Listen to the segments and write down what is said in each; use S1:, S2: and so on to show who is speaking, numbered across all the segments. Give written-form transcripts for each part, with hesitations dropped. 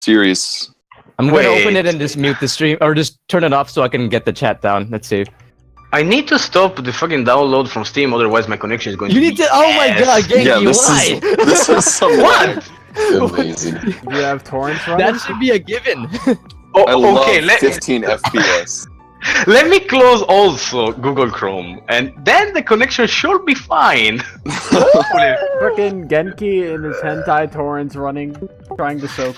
S1: Serious.
S2: I'm gonna open it and just mute the stream, or just turn it off so I can get the chat down. Let's see.
S3: I need to stop the fucking download from Steam, otherwise my connection is going to
S2: You need to. Oh my god, Genki,
S1: Yeah,
S2: why?
S1: this is some
S3: What?
S1: amazing.
S4: You have torrents running?
S2: That should be a given.
S1: I love
S3: Okay,
S1: 15 FPS.
S3: let me close also Google Chrome, and then the connection should be fine. Hopefully.
S4: Frickin' Genki and his hentai torrents running, trying to soak.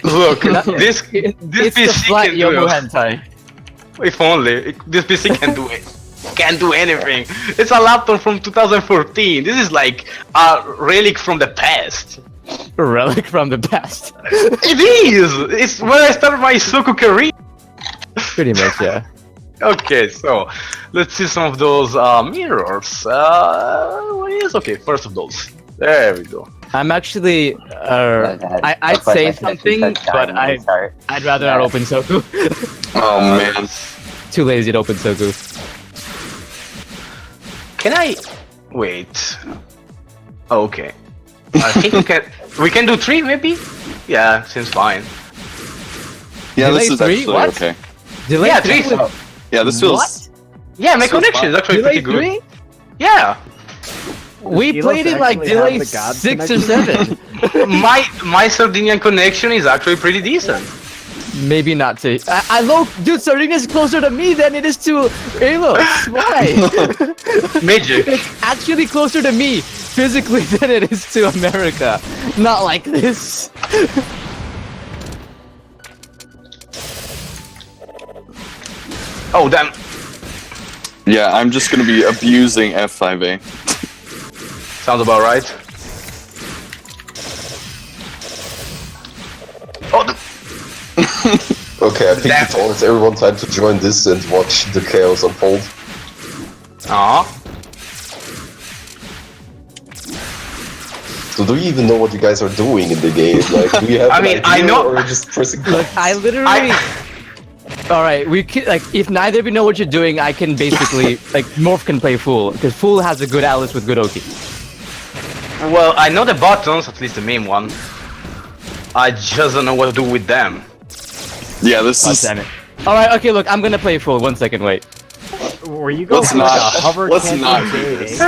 S3: Look, this
S2: It's the
S3: PC
S2: flat
S3: can do
S2: Yomu
S3: it.
S2: hentai.
S3: If only. This PC can do it. Can't do anything. It's a laptop from 2014. This is like a relic from the past.
S2: A relic from the past.
S3: It is! It's where I started my Soku career.
S2: Pretty much, yeah.
S3: Okay, so let's see some of those mirrors. What is okay? First of those. There we go.
S2: I'm actually. I'd say something, but I'd rather not open Soku.
S1: Oh man.
S2: Too lazy to open Soku.
S3: Can I wait? Okay. I think we can do 3 maybe? Yeah, seems fine.
S1: Yeah,
S2: Delay
S1: this is
S2: 3?
S1: actually
S2: What?
S1: okay.
S2: Delay
S3: Yeah,
S2: 3?
S3: 3.
S1: Yeah, this feels.
S2: What?
S3: Yeah, my
S1: So
S3: connection is actually
S2: Delay
S3: pretty good.
S2: 3?
S3: Yeah.
S2: We
S4: Does
S2: played it like
S4: actually have
S2: delay
S4: the God
S2: 6 or
S4: connection?
S2: 7.
S3: my Sardinian connection is actually pretty decent.
S2: Maybe not to. Dude, Sardinia is closer to me than it is to Alos. Why?
S3: Magic.
S2: It's actually closer to me physically than it is to America. Not like this.
S3: Oh damn.
S1: Yeah, I'm just gonna be abusing F5A.
S3: Sounds about right. Oh,
S5: Okay, I think it's always everyone time to join this and watch the chaos unfold. So do you even know what you guys are doing in the game? Like, do you have
S3: I
S5: an
S3: mean,
S5: idea,
S3: I know-
S5: or just pressing
S2: Look,
S5: buttons?
S2: I literally. Alright, we can, like, if neither of you know what you're doing, I can basically, like, Morph can play Fool, because Fool has a good Alice with good Oki.
S3: well, I know the buttons, at least the main one. I just don't know what to do with them.
S1: Yeah, this
S2: God
S1: is.
S2: damn it. Alright, okay, look, I'm gonna play Fool. 1 second, wait.
S4: Were you going
S1: Let's
S4: for like
S1: not-
S4: a hover
S1: let's
S4: cancel
S1: not do
S4: day,
S1: this.
S4: eh?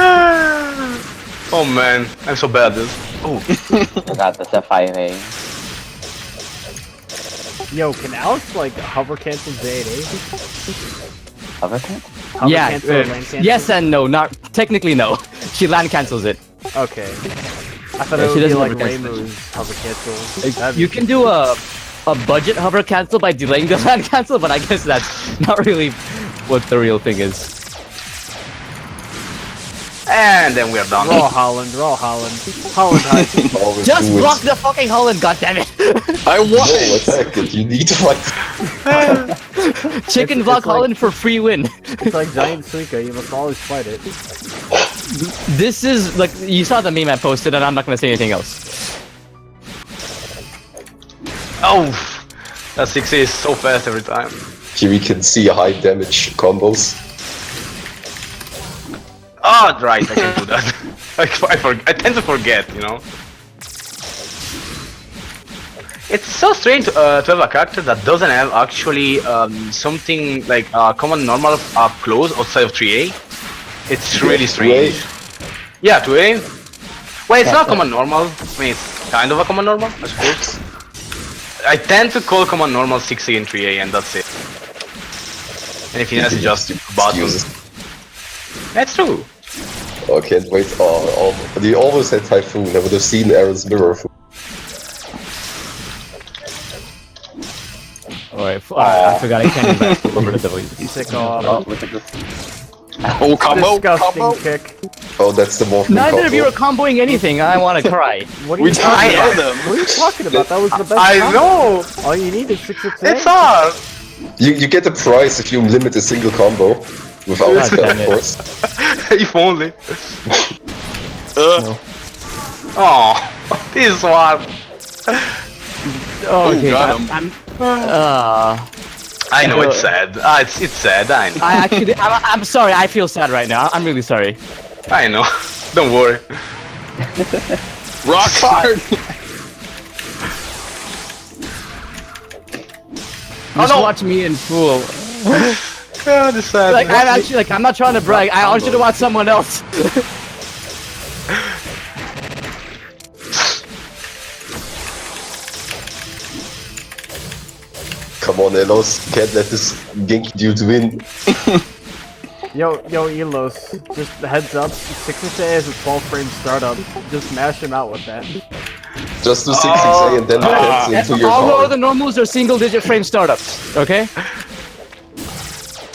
S3: Oh man, I'm so bad at this. Oh,
S6: Forgot that's a 5A.
S4: Yo, can Alex like hover cancel J8?
S6: Hover can?
S4: Hover
S2: Yeah,
S4: cancel or land cancel?
S2: yes and no, not technically no. She land cancels it.
S4: Okay. I thought
S2: Yeah,
S4: it
S2: she
S4: would be
S2: doesn't
S4: like
S2: hover cancel.
S4: Raymu's hover cancel. That'd
S2: You
S4: be
S2: can do a budget hover cancel by delaying the land cancel, but I guess that's not really what the real thing is.
S3: and then we're done.
S4: Raw Holland, Raw Holland. Holland high.
S5: Always
S2: Just
S5: do it.
S2: block the fucking Holland, goddammit!
S1: I
S5: No,
S1: won!
S5: attack it. You need to fight.
S2: Chicken
S4: It's
S2: block
S4: like-
S2: Holland for free win.
S4: It's like Giant Suika, you must always fight it.
S2: This is like you saw the meme I posted, and I'm not gonna say anything else.
S3: Oh, that 6 is so fast every time.
S5: Here we can see high damage combos.
S3: Oh, right, I can do that. I tend to forget, you know. It's so strange to have a character that doesn't have actually something like common normal up close outside of 3A. It's really strange. Yeah, 2A. Well, it's not common normal. I mean, it's kind of a common normal, I suppose. I tend to call common normal 6A and 3A, and that's it. Anything else is just buttons. That's true.
S5: Oh, I can't wait. They always had Typhoon. I would have seen Aaron's mirror.
S2: Alright, I forgot I can't invite over to W.
S4: Sick off.
S6: Oh, look at this.
S1: Oh, combo!
S4: Disgusting
S1: Combo!
S4: kick.
S5: Oh, that's the Morphin
S2: Neither
S5: combo.
S2: of you are comboing anything. I want to cry.
S4: What are
S1: We
S4: you
S1: don't
S4: talking
S1: know
S4: about?
S1: them!
S4: What are you talking about? That was the best
S3: I
S4: combo.
S3: know!
S4: All you need is 668.
S3: It's hard!
S5: You get the prize if you limit a single combo. Without
S2: God
S5: spell,
S2: damn
S5: of
S2: it.
S5: course.
S3: If only.
S1: No.
S3: Oh, this one.
S2: Oh, okay,
S1: got him.
S3: I know it's sad. It's sad. I know.
S2: I actually, I'm sorry. I feel sad right now. I'm really sorry.
S3: I know. Don't worry.
S1: Rock hard!
S2: Just
S3: no.
S2: watch me and Fool.
S3: God, this sad.
S2: Like I'm actually like I'm not trying to brag. I want you to watch someone else.
S5: Come on, Elos. Can't let this Genki dude win.
S4: Yo, Elos, just heads up, 6A is a 12-frame startup. Just mash him out with that.
S5: Just do 6A and then cancel into your
S2: All
S5: car.
S2: other normals are single-digit frame startups. Okay.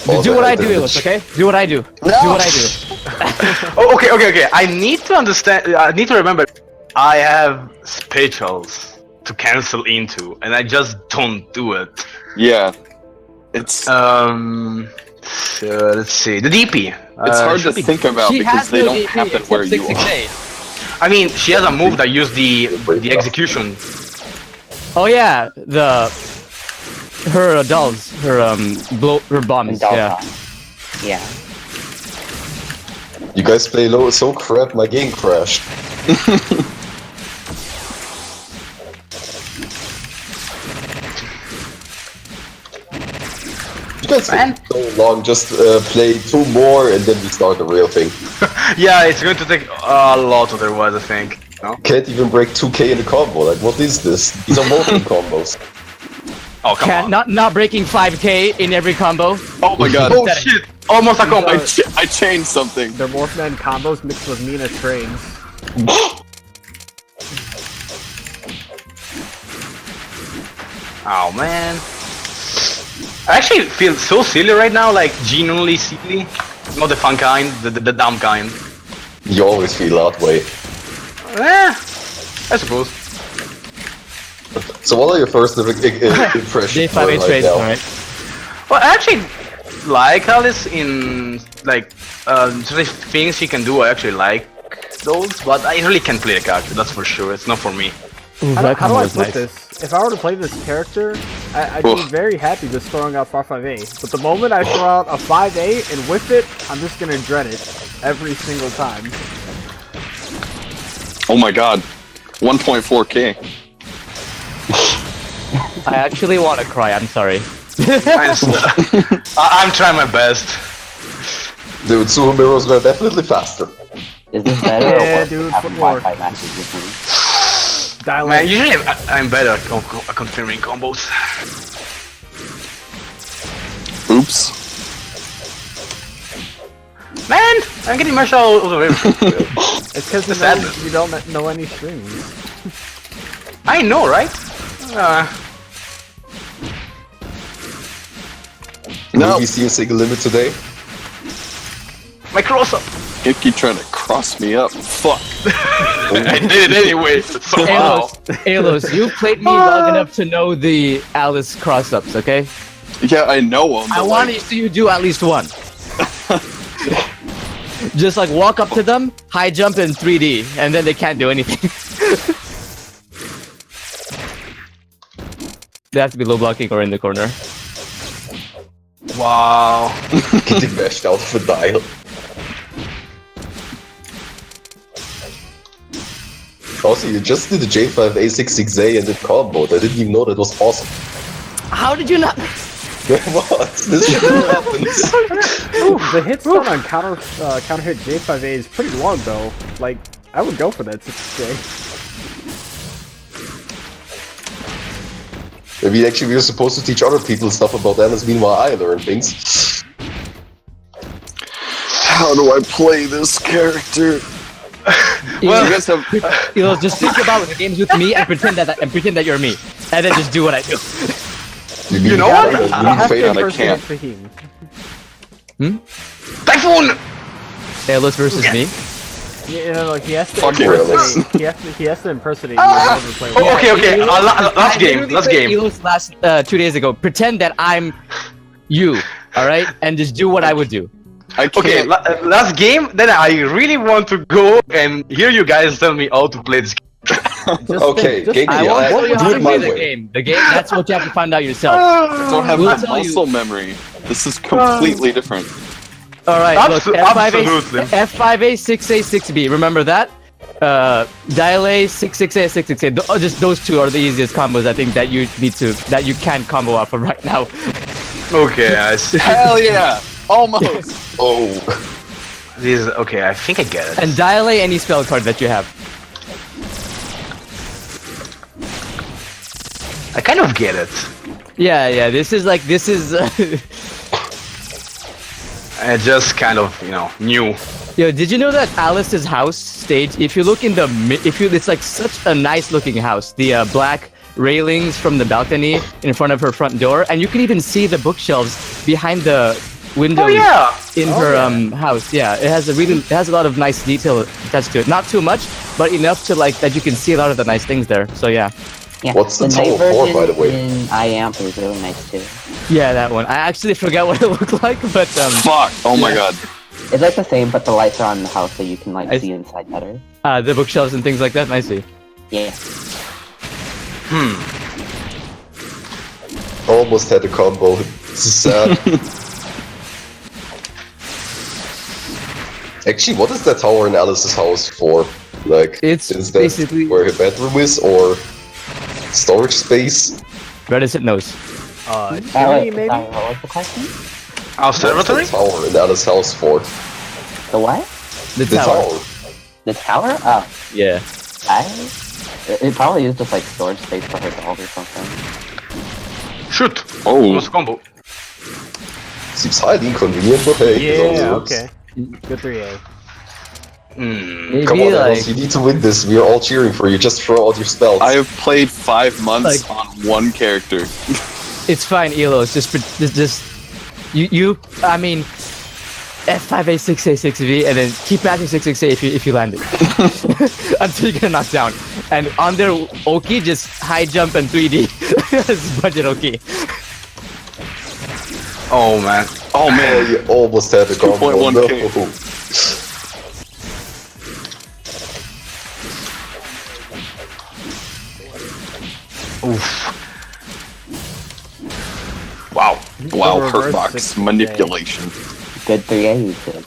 S5: All
S2: Do
S5: the
S2: what I do,
S5: damage.
S2: Elos. Okay. Do what I do. Do what I do.
S3: Oh, okay. I need to understand. I need to remember. I have specials to cancel into, and I just don't do it.
S1: Yeah. It's
S3: So, let's see. The DP.
S1: it's hard to
S3: should be-
S1: think about
S2: She
S1: because
S2: has
S1: they
S2: no
S1: don't
S2: DP
S1: happen
S2: except
S1: where you are.
S2: 668.
S3: I mean, she has a move that use the execution.
S2: Oh yeah, her dolls, her bombs. Yeah.
S6: Yeah.
S5: You guys play low, so crap, my game crashed. You guys
S3: Man.
S5: take so long, just play 2 more and then we start the real thing.
S3: Yeah, it's going to take a lot otherwise, I think. No?
S5: Can't even break 2k in a combo, like what is this? These are multiple combos.
S3: Oh, come on.
S2: Not breaking 5k in every combo.
S1: Oh my god.
S3: Oh shit! Almost a combo.
S1: I changed something.
S4: They're Morphman combos mixed with Mina trains.
S3: Oh man. I actually feel so silly right now, like genuinely silly. Not the fun kind, the dumb kind.
S5: You always feel that way.
S3: I suppose.
S5: So what are your first impressions
S2: J5
S5: right
S2: trades,
S5: now?
S2: alright.
S3: Well, I actually like Alice in like certain things she can do. I actually like those, but I really can't play the character. That's for sure. It's not for me.
S2: Ooh,
S4: How
S2: that
S4: do
S2: combo
S4: I
S2: is
S4: put
S2: nice.
S4: this? If I were to play this character, I'd be very happy just throwing out 5A. But the moment I throw out a 5A and whip it, I'm just gonna dread it every single time.
S1: Oh my god. 1.4k.
S2: I actually want to cry. I'm sorry.
S3: I'm trying my best.
S5: Dude, Suhomiros were definitely faster.
S6: Is this better
S4: Yeah,
S6: or what?
S4: dude,
S6: Having
S4: footwork.
S6: Wi-Fi matches with me?
S4: Dial
S3: Man,
S4: in.
S3: usually I'm better at confirming combos.
S1: Oops.
S3: Man, I'm getting my shot over here.
S4: It's because
S3: Sadness.
S4: you don't know any strings.
S3: I know, right?
S5: Will we see a single limit today?
S3: My cross up.
S1: Genki trying to cross me up. Fuck.
S3: I did it anyway. Somehow.
S2: Alos, you played me long enough to know the Alice cross-ups, okay?
S1: Yeah, I know him.
S2: I want to see you do at least one. Just like walk up to them, high jump in 3D, and then they can't do anything. They have to be low blocking or in the corner.
S3: Wow.
S5: Getting mashed out of a dial. Also, you just did a J5 A66A and did combo. I didn't even know that was awesome.
S2: How did you not?
S5: What? This shit never happens.
S4: The hit stun on counter hit J5A is pretty long though. Like, I would go for that 6J.
S5: Maybe actually we were supposed to teach other people stuff about Alice, meanwhile I learn things.
S1: How do I play this character?
S2: Well,
S1: You guys have.
S2: just think about the games with me and pretend that you're me, and then just do what I do.
S3: You know what?
S4: You have to
S1: I
S4: impersonate
S1: can't.
S4: Fahim.
S3: Typhoon!
S2: Alos versus me.
S4: Yeah, like he has to
S5: Fuck you,
S4: impersonate. He has to impersonate you in order to play with
S3: Oh,
S4: you.
S3: okay. Last game. Last game.
S2: Alos last 2 days ago. Pretend that I'm you, all right, and just do what I would do.
S1: I can't.
S3: Okay, last game. Then I really want to go and hear you guys tell me how to play this game.
S5: Okay,
S4: just-
S5: Genki,
S2: I won't tell you
S5: do
S2: how
S5: it
S2: to
S5: my
S2: play the
S5: way.
S2: game. The game, that's what you have to find out yourself.
S1: I don't have
S2: We'll
S1: the
S2: tell you.
S1: muscle memory. This is completely different.
S2: All right, look,
S3: Absolutely.
S2: F5A, 6A, 6B. Remember that? Dial 668, 668. Just those two are the easiest combos I think that you can combo off of right now.
S3: Okay, I see.
S1: Hell yeah! Almost.
S5: Oh.
S3: This is, okay, I think I get it.
S2: And dial any spell card that you have.
S3: I kind of get it.
S2: Yeah. This is.
S3: I just kind of, knew.
S2: Yo, did you know that Alice's house stage? If you look in the, it's like such a nice looking house. The black railings from the balcony in front of her front door, and you can even see the bookshelves behind the windows in her house. Yeah, it has a lot of nice detail attached to it. Not too much, but enough to like that you can see a lot of the nice things there. So yeah.
S6: Yeah.
S5: What's the
S6: night
S5: tower for, by the way?
S6: In IAMP is really nice too.
S2: Yeah, that one. I actually forgot what it looked like, but
S1: Fuck! Oh my god.
S6: It's like the same, but the lights are on the house, so you can like see inside better.
S2: the bookshelves and things like that. I see.
S6: Yeah.
S5: Almost had a combo. This is sad. Actually, what is that tower in Alice's house for? Like,
S2: It's
S5: is that
S2: basically-
S5: where her bedroom is, or storage space?
S2: Reticent knows.
S6: Wait,
S4: maybe?
S6: sorry, what was the question?
S3: Observatory?
S5: What's the tower in Alice's house for?
S6: The what?
S2: The
S5: The
S2: tower.
S5: tower.
S6: The tower? Oh,
S2: Yeah.
S6: it probably is just like storage space for her dog or something.
S3: Shoot!
S1: Oh.
S3: Almost combo.
S5: Seems highly inconvenient, but hey, it always
S4: Yeah,
S5: works.
S4: okay. Good 3A.
S2: Maybe
S5: Come on,
S2: like
S5: Alice, you need to win this. We are all cheering for you. Just throw out your spells.
S1: I have played 5 months
S2: Like-
S1: on one character.
S2: it's fine, Elos. Just I mean, F5A 6A 6V, and then keep matching 668 if you land it until you get knocked down. And on their Oki, just high jump and 3D. It's budget Oki.
S3: Oh man.
S1: Oh
S5: Oh,
S1: man.
S5: you almost had a combo.
S1: 2.1K.
S5: No.
S3: Oof. Wow.
S1: Wow,
S4: reverse
S1: hurtbox
S4: 6K.
S1: manipulation.
S6: Good 3A you did.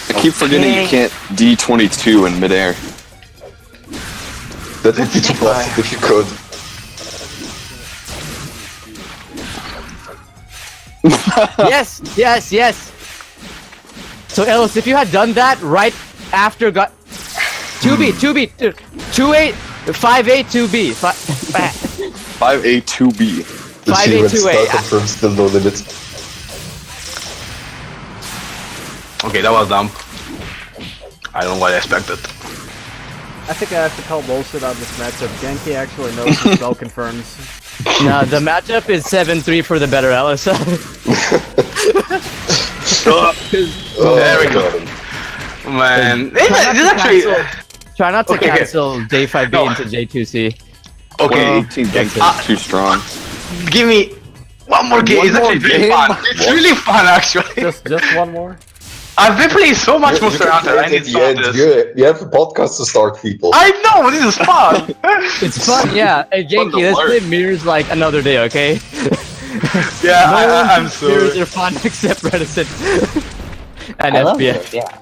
S1: I keep forgetting you can't D22 in midair.
S5: That would be too fast if you could.
S2: Yes. So Elos, if you had done that right after 2B, 2A, 5A, 2B,
S1: 5A 2B.
S5: The
S2: 5A,
S5: Sheeran
S2: 2A.
S5: star confirmed still no limit.
S3: Okay, that was dumb. I don't know what I expected.
S4: I think I have to call bullshit on this matchup. Genki actually knows the spell confirms.
S2: No, the matchup is 7-3 for the better Elos.
S5: Oh,
S3: There we go.
S5: God.
S3: Man, this is actually...
S2: Try not to
S3: Okay,
S2: cancel J5B
S3: No.
S2: into J2C.
S3: Okay,
S1: 118 Genki is too strong.
S3: give me one more game.
S1: One
S3: It's actually
S1: more
S3: really
S1: game?
S3: fun. It's really fun, actually.
S4: Just one more.
S3: I've been playing so much
S5: You
S3: Monster
S5: can
S3: Hunter. I
S5: play
S3: need
S5: it
S3: to
S5: at the
S3: stop
S5: end.
S3: this.
S5: You have a podcast to start, people.
S3: I know, this is fun.
S2: It's fun, yeah. Hey, Genki,
S1: to
S2: let's
S1: learn.
S2: play mirrors like another day, okay?
S3: Yeah, I'm
S2: Mirrors
S3: sorry.
S2: are fun except Reticent. And
S6: I love
S2: FBF.
S6: it, yeah.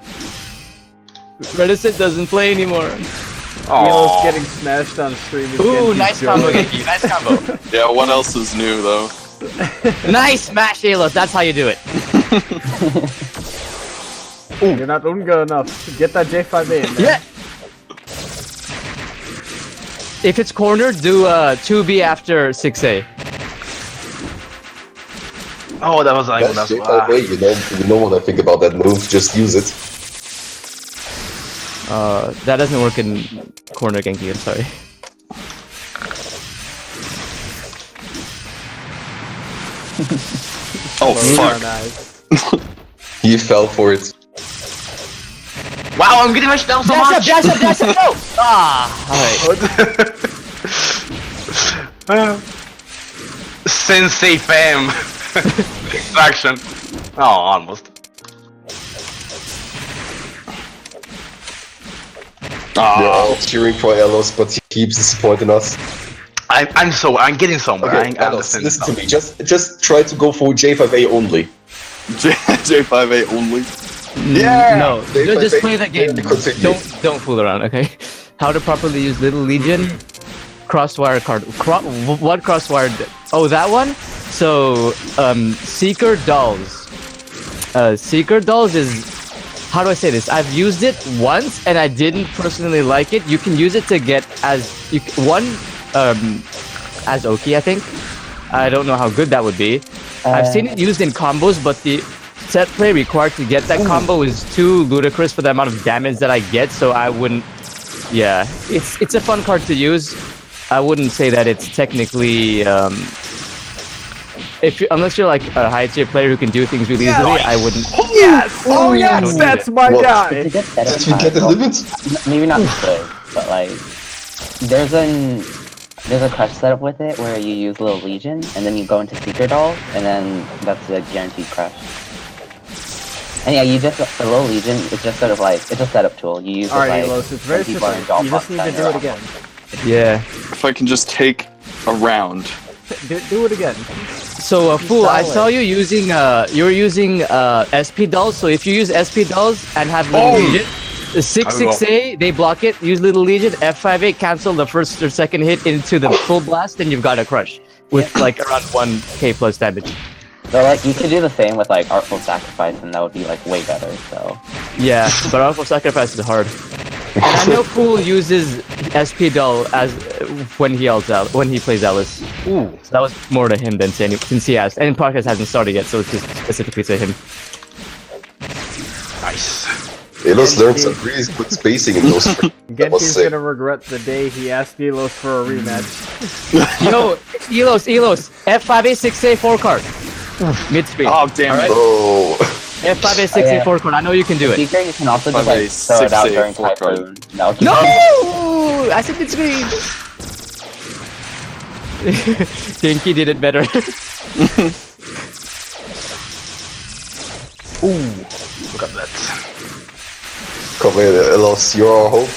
S2: Reticent doesn't play anymore.
S4: Elo's
S3: Aww.
S4: getting smashed on stream. is
S2: Ooh,
S4: Genki's
S2: nice
S4: joy.
S2: combo, Genki. Nice combo.
S1: Yeah, what else is new though?
S2: Nice smash, Elos. That's how you do it.
S4: You're not unga enough. Get that J5A in there.
S2: Yeah. If it's cornered, do 2B after 6A.
S3: Oh, that was like...
S5: That's
S3: That's,
S5: it, that way, you know what I think about that move. Just use it.
S2: That doesn't work in corner, Genki. I'm sorry.
S1: Oh
S4: Those are
S1: fuck.
S4: nice.
S5: He fell for it.
S3: wow, I'm getting rushed down so much.
S2: Dash up, no! Ah, alright.
S3: Sensei fam. Extraction. Oh, almost.
S5: We're
S1: Ah,
S5: all cheering for Elos, but he keeps disappointing us.
S3: I'm getting somewhere.
S5: Okay,
S3: I
S5: Elos,
S3: understand
S5: listen to
S3: now.
S5: me. Just try to go for J5A only.
S1: J5A only.
S5: Yeah!
S2: No, just play the game.
S5: Continue.
S2: Don't fool around, okay? How to properly use Little Legion? Crosswire card. What crosswire? Oh, that one? So, Seeker Dolls. Seeker Dolls is... How do I say this? I've used it once and I didn't personally like it. You can use it to get as Oki, I think. I don't know how good that would be. I've seen it used in combos, but the set play required to get that combo is too ludicrous for the amount of damage that I get, so I wouldn't... Yeah, it's a fun card to use. I wouldn't say that it's technically... unless you're like a high tier player who can do things really easily, I wouldn't...
S4: Yes! Oh yes, that's my guy!
S6: To get better
S5: Did you get the limit?
S6: maybe not good, but like there's a crush setup with it where you use Little Legion and then you go into Seeker Doll and then that's a guaranteed crush. And yeah, the Little Legion is just sort of like it's a setup tool. You use it
S4: Alright,
S6: like
S4: Elos, it's very
S6: when people are
S4: simple.
S6: in
S4: You just need to do it again.
S2: Yeah.
S1: If I can just take a round.
S4: Do it again.
S2: So, Fool, I saw you using, you're using, SP dolls, so if you use SP dolls and have Little Legion, the 6-6A, they block it, use Little Legion, F5A, cancel the first or second hit into the full blast, and you've got a crush. With, like, around 1k plus damage.
S6: So like you could do the same with like Artful Sacrifice and that would be like way better, so.
S2: Yeah, but Artful Sacrifice is hard. And I know Fool uses SP doll as when he plays Alice.
S3: Ooh.
S2: So that was more to him than to any, since he asked. And podcast hasn't started yet, so it's just specifically to him.
S3: Nice.
S5: Elos learned some really good spacing in those.
S4: Genji's gonna regret the day he asked Elos for a rematch.
S2: Yo, Elos, F5A 6A 4 card. Mid speed.
S1: Oh, damn it.
S5: Oh.
S2: F5A 6A 4 card. I know you can do it.
S6: Seeker, you can also just like
S1: 5A,
S6: throw it out
S1: 6A,
S6: during
S1: 4 card.
S6: Typhoon. No!
S2: I said mid speed. Dinky did it better.
S3: Ooh. Look at that.
S5: Come here, Elos, you're our hope.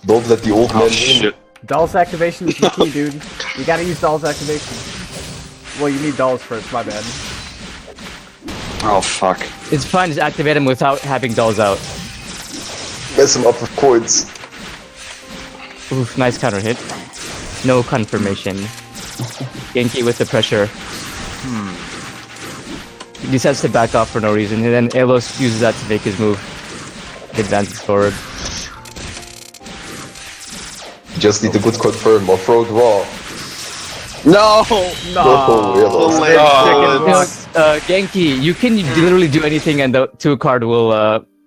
S5: Don't let the old man
S1: Oh,
S5: win.
S1: shit.
S4: Dolls activation is the key, dude. You gotta use Dolls activation. Well, you need Dolls first, my bad.
S1: Oh, fuck.
S2: It's fine, just activate him without having dolls out.
S5: Mess him up with coins.
S2: Oof, nice counter hit. No confirmation. Genki with the pressure. He decides to back off for no reason, and then Elos uses that to make his move. Advances forward.
S5: You just need a good confirm or throw it raw.
S1: No!
S5: Oh, Elos.
S2: Genki, you can literally do anything and the 2 card will,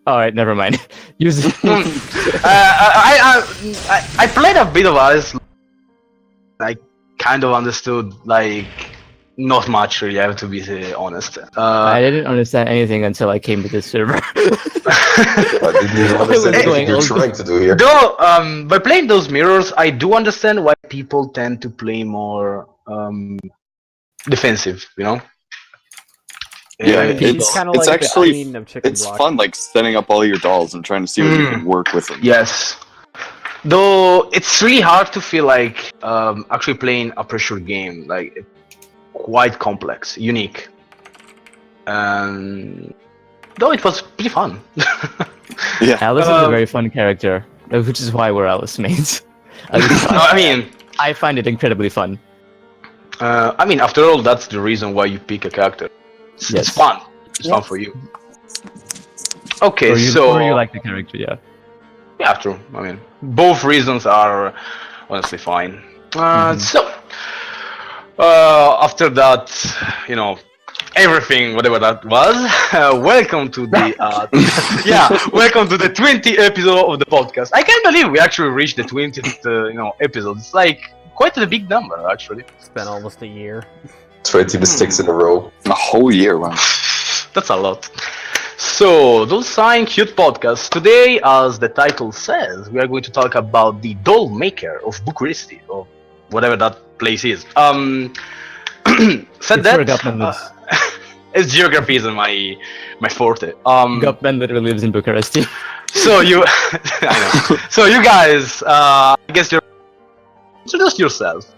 S2: alright, never mind. Use it.
S3: I played a bit of Alice. I kind of understood, like, not much really, I have to be honest.
S2: I didn't understand anything until I came to this server.
S5: I didn't even understand anything you're trying to do here.
S3: Though, by playing those mirrors, I do understand why people tend to play more defensive, you know?
S1: Yeah,
S4: It's kind of
S1: it's
S4: like
S1: actually-
S4: the queen of chicken
S1: It's
S4: block.
S1: fun, like, setting up all your dolls and trying to see what you can work with them.
S3: Yes. Though it's really hard to feel like actually playing a pressure game, like quite complex, unique. Though it was pretty fun.
S1: Yeah.
S2: Alice is a very fun character, which is why we're Alice mates. At least
S3: No, I mean,
S2: I find it incredibly fun.
S3: after all, that's the reason why you pick a character. It's
S2: Yes.
S3: fun. It's fun for you. Okay,
S2: Or you,
S3: so
S2: or you like the character, yeah.
S3: yeah, true. I mean, both reasons are honestly fine. So after that, you know, everything, whatever that was, welcome to the welcome to the 20th episode of the podcast. I can't believe we actually reached the 20th, episode. It's like quite a big number, actually.
S4: It's been almost a year.
S5: 20 mistakes in a row.
S1: A whole year, wow.
S3: That's a lot. So, those sign cute podcast. Today, as the title says, we are going to talk about the doll maker of Bucharest, or whatever that place is. Said
S2: It's where
S3: that,
S2: Gupman lives.
S3: it's geography isn't my forte.
S2: Gupman literally lives in Bucharest.
S3: So you, I know. So you guys, I guess you're introduce yourself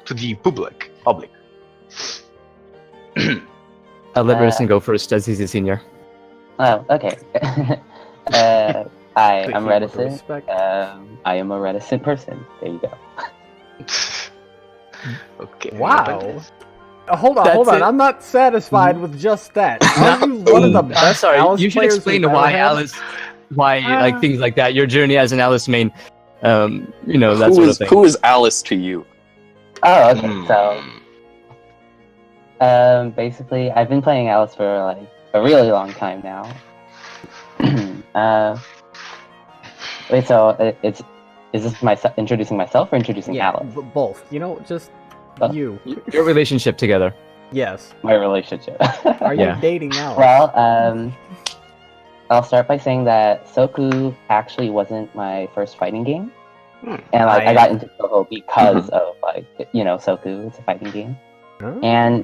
S3: to the public.
S2: I'll let Reticent go first, as he's a senior.
S6: Oh, okay. Hi,
S4: Take
S6: I'm
S4: you with
S6: Reticent.
S4: respect.
S6: I am a reticent person. There you go.
S3: Okay.
S4: Wow. Hold on,
S2: That's it.
S4: I'm not satisfied with just that. Are you one of the
S2: I'm
S4: best
S2: sorry.
S4: Alice
S2: You should
S4: players
S2: explain
S4: we've
S2: why
S4: ever had?
S2: Alice, why like things like that. Your journey as an Alice main, you know, that sort of thing.
S1: Who is Alice to you?
S6: Oh, okay. So, basically, I've been playing Alice for like a really long time now. Wait, so is this introducing myself or introducing
S4: Yeah,
S6: Alice?
S4: both. You know, just
S6: Both.
S4: you.
S2: Your relationship together.
S4: Yes.
S6: My relationship.
S4: Are you
S2: Yeah.
S4: dating Alice?
S6: Well, I'll start by saying that Soku actually wasn't my first fighting game, and like I got into Soku because of like Soku. It's a fighting game, and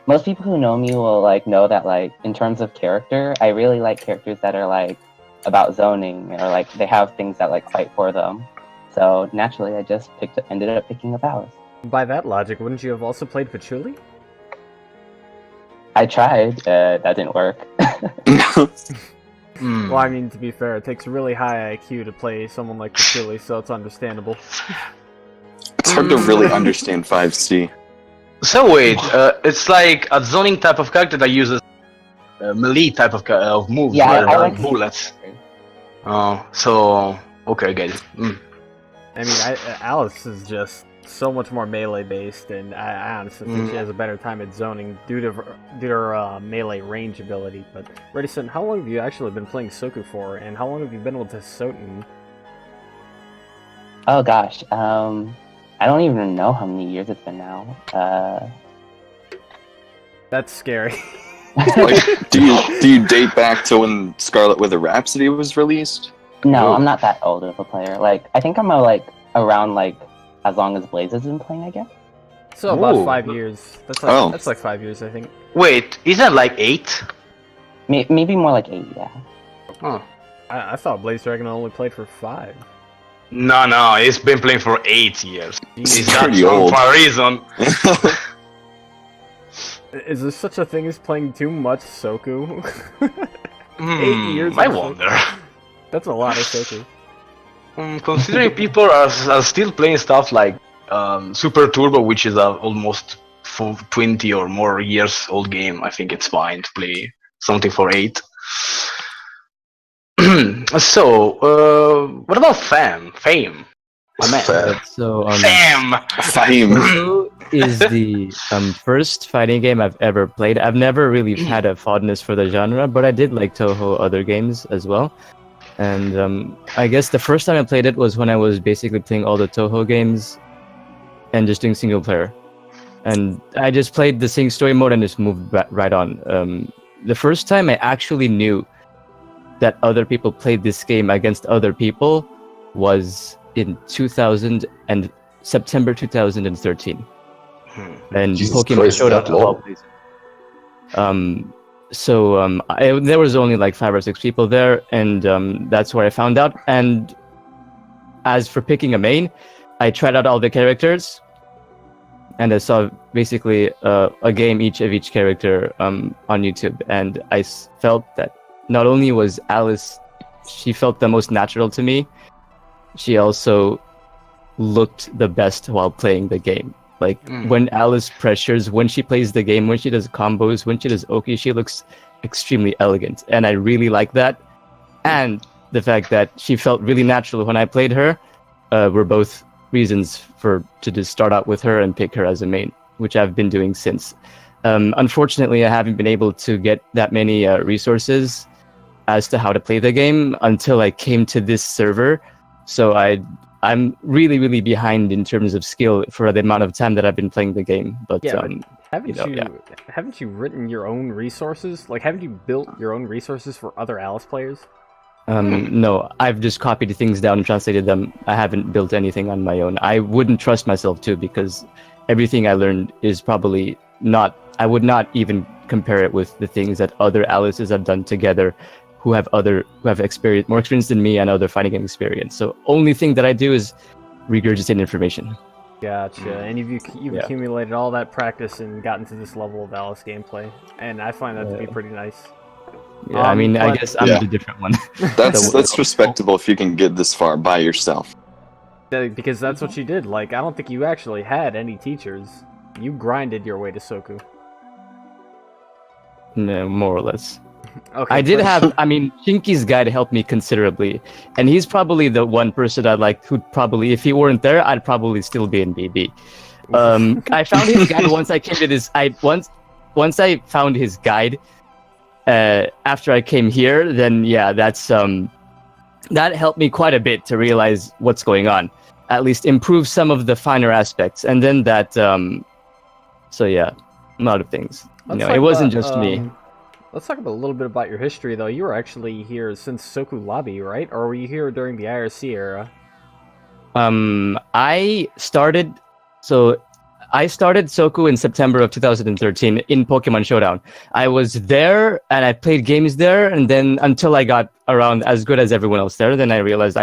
S6: most people who know me will like know that like in terms of character, I really like characters that are like about zoning or like they have things that like fight for them. So naturally, I just ended up picking up Alice.
S4: By that logic, wouldn't you have also played Patchouli?
S6: I tried, that didn't work.
S4: Well, I mean, to be fair, it takes really high IQ to play someone like Patchouli, so it's understandable.
S1: It's hard to really understand 5C.
S3: So wait, it's like a zoning type of character that uses melee type of moves
S6: Yeah,
S3: rather
S6: I
S3: than
S6: like
S3: bullets. So okay, I get it.
S4: I mean, Alice is just so much more melee based, and I honestly think she has a better time at zoning due to her melee range ability. But Reticent, how long have you actually been playing Soku for, and how long have you been with Hisouten?
S6: Oh gosh, I don't even know how many years it's been now.
S4: That's scary.
S1: Like, do you date back to when Scarlet with a Rhapsody was released?
S6: No,
S1: Oh.
S6: I'm not that old of a player. Like, I think I'm around like as long as Blaze has been playing, I guess.
S4: So about
S3: Ooh.
S4: 5 years. That's like 5 years, I think.
S3: Wait, isn't it like 8?
S6: Maybe more like 8, yeah.
S3: Oh.
S4: I thought Blaze Dragon only played for 5.
S3: No, he's been playing for 8 years. He's that
S1: pretty
S3: strong
S1: old.
S3: for a reason.
S4: Is there such a thing as playing too much Soku? 8 years.
S3: I
S4: of Soku?
S3: wonder.
S4: That's a lot of Soku.
S3: Considering people are still playing stuff like Super Turbo, which is a almost 20 or more years old game, I think it's fine to play something for 8. So, what about Fame? I meant
S2: So
S3: Fame.
S2: Soku is the first fighting game I've ever played. I've never really had a fondness for the genre, but I did like Toho other games as well. And I guess the first time I played it was when I was basically playing all the Toho games and just doing single player. And I just played the sing story mode and just moved right on. The first time I actually knew that other people played this game against other people was in September 2013. And
S5: Jesus
S2: Pokemon
S5: Christ,
S2: showed
S5: that
S2: up of all
S5: long?
S2: places. There was only like 5 or 6 people there, and that's where I found out. And as for picking a main, I tried out all the characters, and I saw basically a game of each character on YouTube, and I felt that not only was Alice, she felt the most natural to me, she also looked the best while playing the game. Like, when Alice pressures, when she plays the game, when she does combos, when she does Oki, she looks extremely elegant. And I really like that. And the fact that she felt really natural when I played her were both reasons to just start out with her and pick her as a main, which I've been doing since. Unfortunately, I haven't been able to get that many resources as to how to play the game until I came to this server. So I'm really, really behind in terms of skill for the amount of time that I've been playing the game. But
S4: haven't you written your own resources? Like, haven't you built your own resources for other Alice players?
S2: No, I've just copied things down and translated them. I haven't built anything on my own. I wouldn't trust myself to, because everything I learned is probably not. I would not even compare it with the things that other Alices have done together, who have experience, more experience than me and other fighting game experience. So only thing that I do is regurgitate information.
S4: Gotcha. And you've accumulated all that practice and gotten to this level of Alice gameplay, and I find that to be pretty nice.
S2: Yeah, I mean, I
S4: but-
S2: guess I'm
S1: Yeah.
S2: the different one.
S1: That's respectable if you can get this far by yourself.
S4: Because that's what you did. Like, I don't think you actually had any teachers. You grinded your way to Soku.
S2: No, more or less.
S4: Okay.
S2: I did
S4: but-
S2: have, I mean, Shinky's guide helped me considerably, and he's probably the one person I'd like who'd probably, if he weren't there, I'd probably still be in BB. I found his guide once I came to this. Once I found his guide after I came here, then yeah, that helped me quite a bit to realize what's going on. At least improve some of the finer aspects, and then that. So yeah, a lot of things.
S4: Let's
S2: It
S4: talk
S2: wasn't
S4: about,
S2: just me.
S4: Let's talk about a little bit about your history, though. You were actually here since Soku Lobby, right? Or were you here during the IRC era?
S2: I started Soku in September of 2013 in Pokemon Showdown. I was there and I played games there, and then until I got around as good as everyone else there, then I realized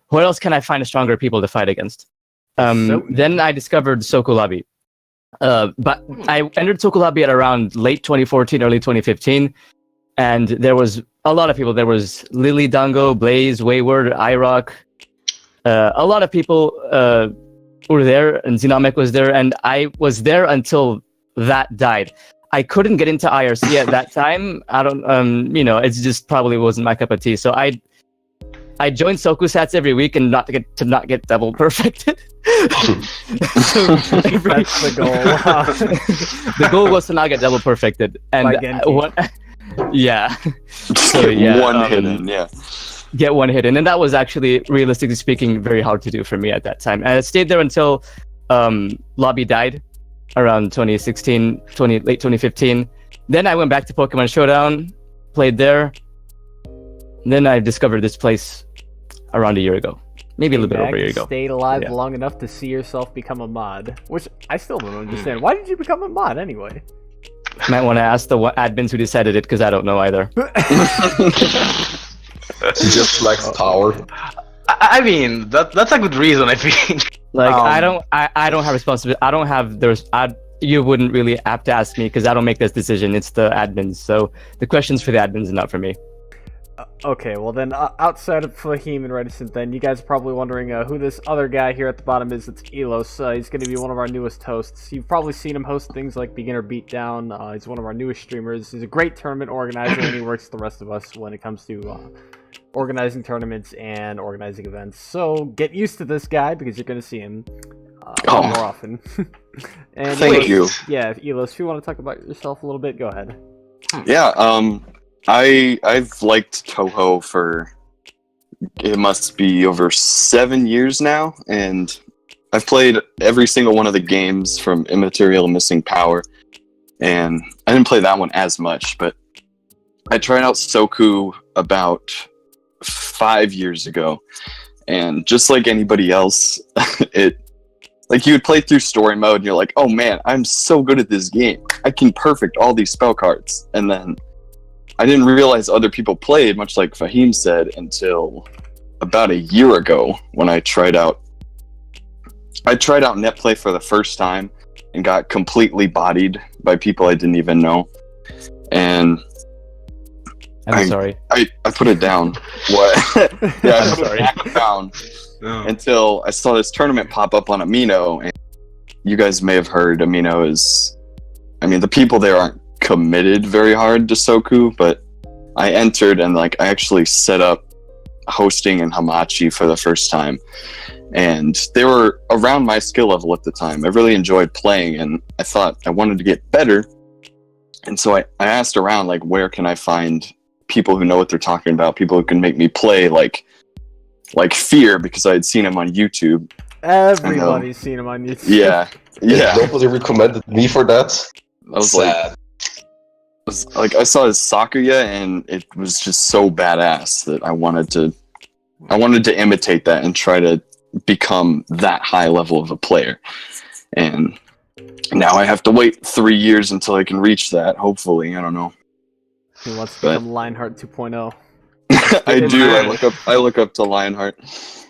S2: where else can I find stronger people to fight against? Then I discovered Soku Lobby. But I entered Soku Lobby at around late 2014, early 2015, and there was a lot of people. There was Lily Dango, Blaze, Wayward, iRock. A lot of people were there, and Xenomic was there, and I was there until that died. I couldn't get into IRC at that time. I don't, it's just probably wasn't my cup of tea. So I joined Soku Sats every week and not get double perfected.
S4: That's the goal.
S2: The goal was to not get double perfected, and
S4: By Genki.
S2: yeah. So yeah,
S1: One hidden, yeah.
S2: get one hit in, and that was actually, realistically speaking, very hard to do for me at that time. And I stayed there until Lobby died around 2016, late 2015. Then I went back to Pokemon Showdown, played there. Then I discovered this place around a year ago, maybe a little bit over a year ago.
S4: Stayed alive
S2: Yeah.
S4: long enough to see yourself become a mod, which I still don't understand. Why did you become a mod anyway?
S2: Might want to ask the admins who decided it, because I don't know either.
S5: He just lacks power.
S3: I mean, that's a good reason, I think.
S2: Like I don't have responsibility. I don't have you wouldn't really have to ask me, because I don't make this decision. It's the admins. So the question's for the admins and not for me.
S4: Okay, well then, outside of Fahim and Reticent, then you guys are probably wondering who this other guy here at the bottom is. It's Elos. He's going to be one of our newest hosts. You've probably seen him host things like Beginner Beatdown. He's one of our newest streamers. He's a great tournament organizer, and he works with the rest of us when it comes to organizing tournaments and organizing events. So get used to this guy, because you're going to see him more often. And
S1: Thank you.
S4: Yeah, Elos, if you want to talk about yourself a little bit, go ahead.
S1: Yeah, I've liked Toho for, it must be over 7 years now, and I've played every single one of the games from Immaterial and Missing Power, and I didn't play that one as much, but I tried out Soku about 5 years ago, and just like anybody else, like you would play through story mode and you're like, oh man, I'm so good at this game. I can perfect all these spell cards. And then I didn't realize other people played, much like Fahim said, until about a year ago when I tried out netplay for the first time and got completely bodied by people I didn't even know. And
S2: I'm sorry.
S1: I put it down. What? Yeah, I put it down until I saw this tournament pop up on Amino, and you guys may have heard Amino is, I mean, the people there aren't committed very hard to Soku, but I entered and I actually set up hosting in Hamachi for the first time, and they were around my skill level at the time. I really enjoyed playing, and I thought I wanted to get better, and so I asked around, where can I find people who know what they're talking about, people who can make me play like Fear, because I had seen him on YouTube.
S4: Everybody's seen him on YouTube.
S1: Yeah.
S5: Nobody recommended me for that.
S1: I was
S5: Sad.
S1: I saw his Sakuya, and it was just so badass that I wanted to imitate that and try to become that high level of a player. And now I have to wait 3 years until I can reach that. Hopefully, I don't know.
S4: He wants to become Lionheart 2.0.
S1: I do. I look up to Lionheart.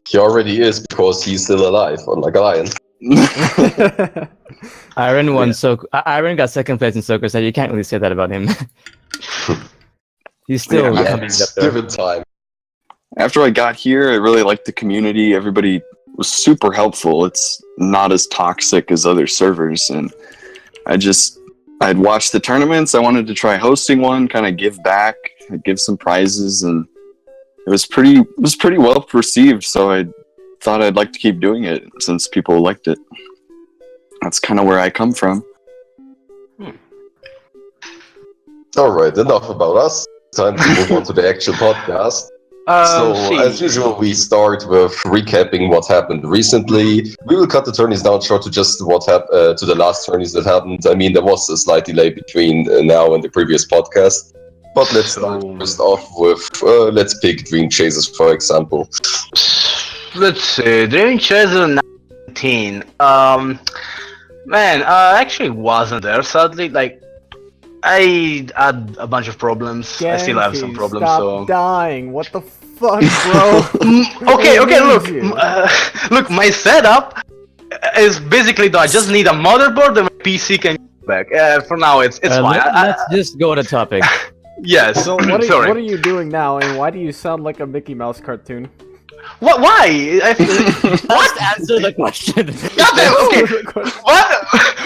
S5: He already is, because he's still alive, unlike a lion.
S2: Iron won Soku. Iron got second place in Soku, so you can't really say that about him. He's still
S1: Yeah,
S2: coming up there.
S5: Given time.
S1: After I got here, I really liked the community. Everybody was super helpful. It's not as toxic as other servers, and I'd watched the tournaments. I wanted to try hosting one, kind of give back, give some prizes, and it was pretty well received. So I thought I'd like to keep doing it since people liked it. That's kind of where I come from.
S5: Alright, enough about us. Time to move on to the actual podcast. So, as usual, we start with recapping what happened recently. We will cut the tourneys down short to just what happened to the last tourneys that happened. I mean, there was a slight delay between now and the previous podcast. But let's start first off with, let's pick Dream Chasers, for example.
S3: Let's see, Dream Chaser 19. Man, I actually wasn't there, sadly. Like, I had a bunch of problems. I still have some problems,
S4: stop dying. What the fuck, bro?
S3: Okay, look. Look, my setup is basically that I just need a motherboard and my PC can go back. For now, it's fine.
S2: Let's just go to topic.
S3: Yes,
S4: So what
S3: sorry.
S4: are you doing now, and why do you sound like a Mickey Mouse cartoon?
S3: What? Why?
S2: Let's answer the question.
S3: Goddamn, okay.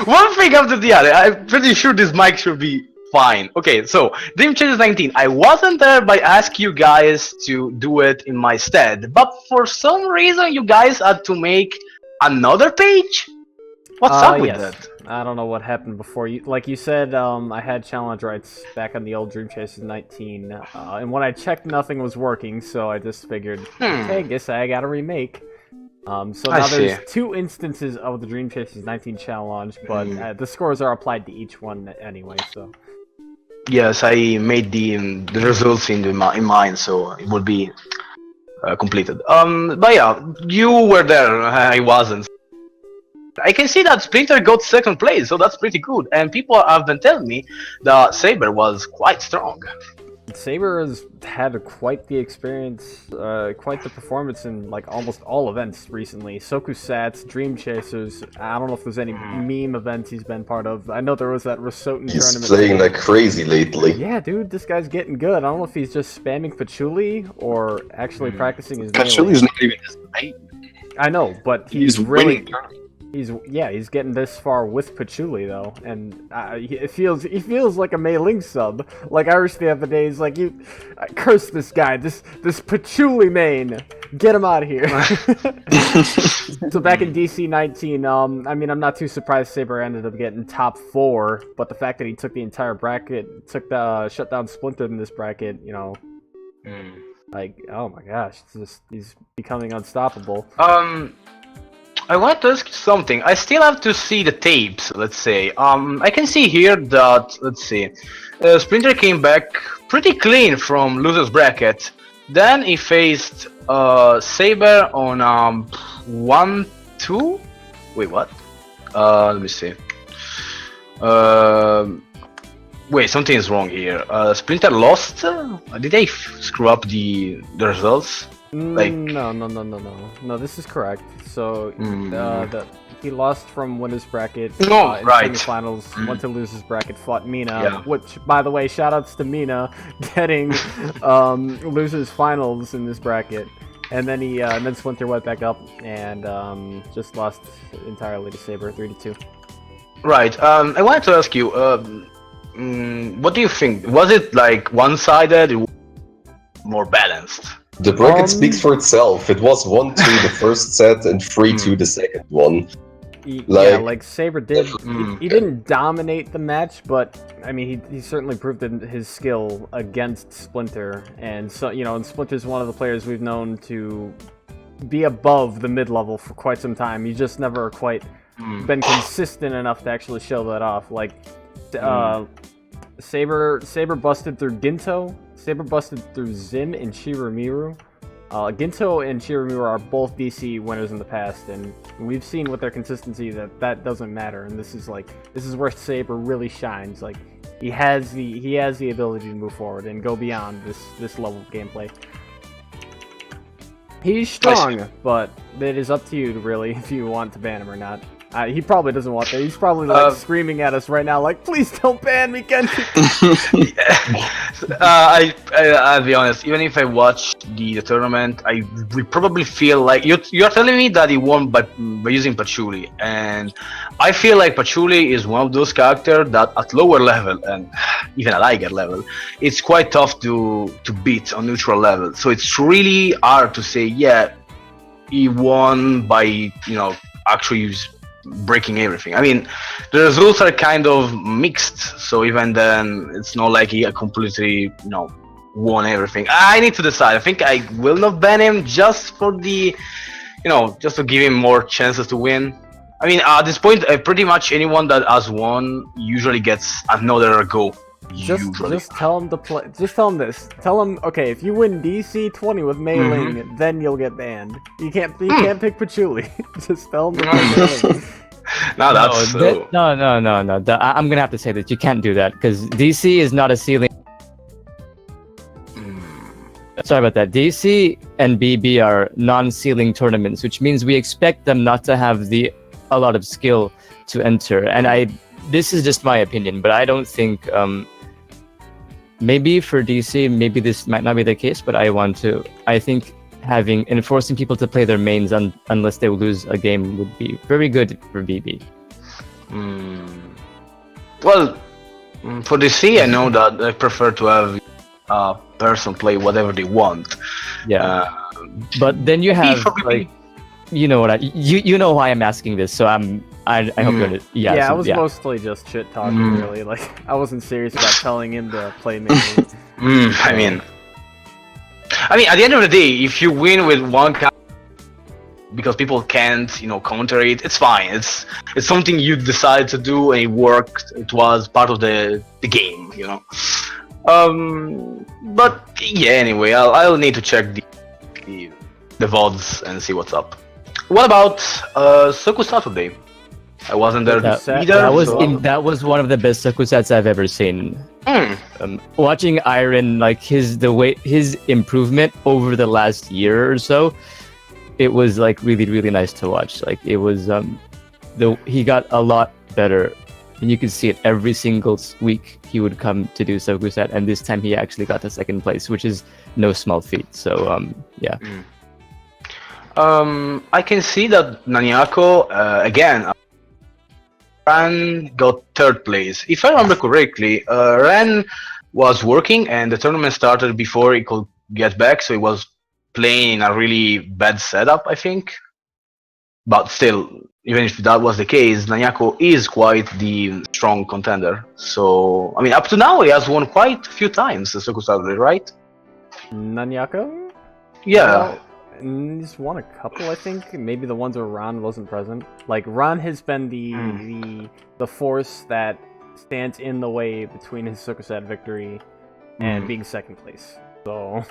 S3: One thing after the other. I'm pretty sure this mic should be fine. Okay, so Dream Chasers 19. I wasn't there, but I asked you guys to do it in my stead. But for some reason, you guys had to make another page. What's up with that?
S4: I don't know what happened before. Like you said, I had challenge rights back on the old Dream Chasers 19, and when I checked, nothing was working. So I just figured, hey, guess I gotta remake. So now there's 2 instances of the Dream Chasers 19 challenge, but the scores are applied to each one anyway. So
S3: Yes, I made the results in mine, so it will be completed. But yeah, you were there. I wasn't. I can see that Splinter got 2nd place, so that's pretty good. And people have been telling me that Saber was quite strong.
S4: Saber has had quite the experience, quite the performance in like almost all events recently. Soku Sats, Dream Chasers. I don't know if there's any meme events he's been part of. I know there was that Hisouten
S5: He's
S4: tournament.
S5: playing like crazy lately.
S4: Yeah, dude, this guy's getting good. I don't know if he's just spamming patchouli or actually practicing his melee.
S1: Pachuli's not even his mate.
S4: I know, but
S1: He's
S4: really
S1: winning tournaments.
S4: he's getting this far with patchouli though, and he feels like a Mei Ling sub. Like Irish the other day, he's like, I curse this guy, this patchouli main, get him out of here. So back in DC 19, I mean, I'm not too surprised Saber ended up getting top 4, but the fact that he took the entire bracket, shut down Splinter in this bracket, you know, like, oh my gosh, he's becoming unstoppable.
S3: I want to ask you something. I still have to see the tapes, let's say. I can see here that, let's see, Splinter came back pretty clean from loser's bracket. Then he faced Saber on 1-2? Wait, what? Let me see. Wait, something is wrong here. Splinter lost? Did they screw up the results? Like...
S4: No, this is correct. So, he lost from winner's bracket in
S3: right.
S4: semifinals, went to loser's bracket, fought Mina, which, by the way, shoutouts to Mina, getting loser's finals in this bracket. And then then Splinter went back up and just lost entirely to Saber, 3-2.
S3: Right. I wanted to ask you, what do you think? Was it like one-sided, or more balanced?
S5: The bracket speaks for itself. It was 1-2 the first set and 3-2 the second one.
S4: Like Saber did. He didn't dominate the match, but I mean, he certainly proved his skill against Splinter. And so, you know, and Splinter's one of the players we've known to be above the mid-level for quite some time. He's just never quite been consistent enough to actually show that off. Like, Saber busted through Ginto. Saber busted through Zim and Shiramiru. Ginto and Shiramiru are both DC winners in the past, and we've seen with their consistency that doesn't matter. And this is where Saber really shines. Like, he has the ability to move forward and go beyond this level of gameplay. He's strong, but it is up to you to really if you want to ban him or not. He probably doesn't want that. He's probably like screaming at us right now, like, "Please don't ban me, Genji."
S3: I'll be honest. Even if I watch the tournament, I will probably feel like you're telling me that he won by using Patchouli, and I feel like Patchouli is one of those characters that at lower level and even at higher level, it's quite tough to beat on neutral level. So it's really hard to say, yeah, he won by actually breaking everything. I mean, the results are kind of mixed, so even then it's not like he completely won everything. I need to decide. I think I will not ban him just for the just to give him more chances to win. I mean, at this point, pretty much anyone that has won usually gets another go.
S4: Just tell him to play. Just tell him this. Tell him, okay, if you win DC 20 with Mei Ling, then you'll get banned. You can't pick Patchouli. Just tell him to play Mei Ling.
S3: No, that's
S2: no. I'm gonna have to say that you can't do that because DC is not a ceiling. Sorry about that. DC and BB are non-ceiling tournaments, which means we expect them not to have a lot of skill to enter. And this is just my opinion, but I don't think maybe for DC, maybe this might not be the case, but I think enforcing people to play their mains unless they lose a game would be very good for BB.
S3: Well, for DC, I know that I prefer to have a person play whatever they want.
S2: Yeah, but then you have like, you know what you know why I'm asking this, so I hope you're
S4: I was mostly just shit talking, really. Like, I wasn't serious about telling him to play main.
S3: I mean, at the end of the day, if you win with one counter because people can't, counter it, it's fine. It's something you decided to do and it worked. It was part of the game, But yeah, anyway, I'll need to check the VODs and see what's up. What about Soku Saturday? I wasn't there either.
S2: That was one of the best Sokusats I've ever seen. Watching Iron, like his improvement over the last year or so, it was like really, really nice to watch. Like it was he got a lot better, and you could see it every single week. He would come to do Sokusat, and this time he actually got to second place, which is no small feat. So yeah.
S3: I can see that Nanyako again. Ran got third place. If I remember correctly, Ran was working and the tournament started before he could get back, so he was playing in a really bad setup, I think. But still, even if that was the case, Nanyako is quite the strong contender. So, I mean, up to now, he has won quite a few times the Soku Saturday, right?
S4: Nanyako?
S3: Yeah.
S4: He's won a couple, I think. Maybe the ones where Ron wasn't present. Like, Ron has been the force that stands in the way between his Sokusat victory and being second place. So,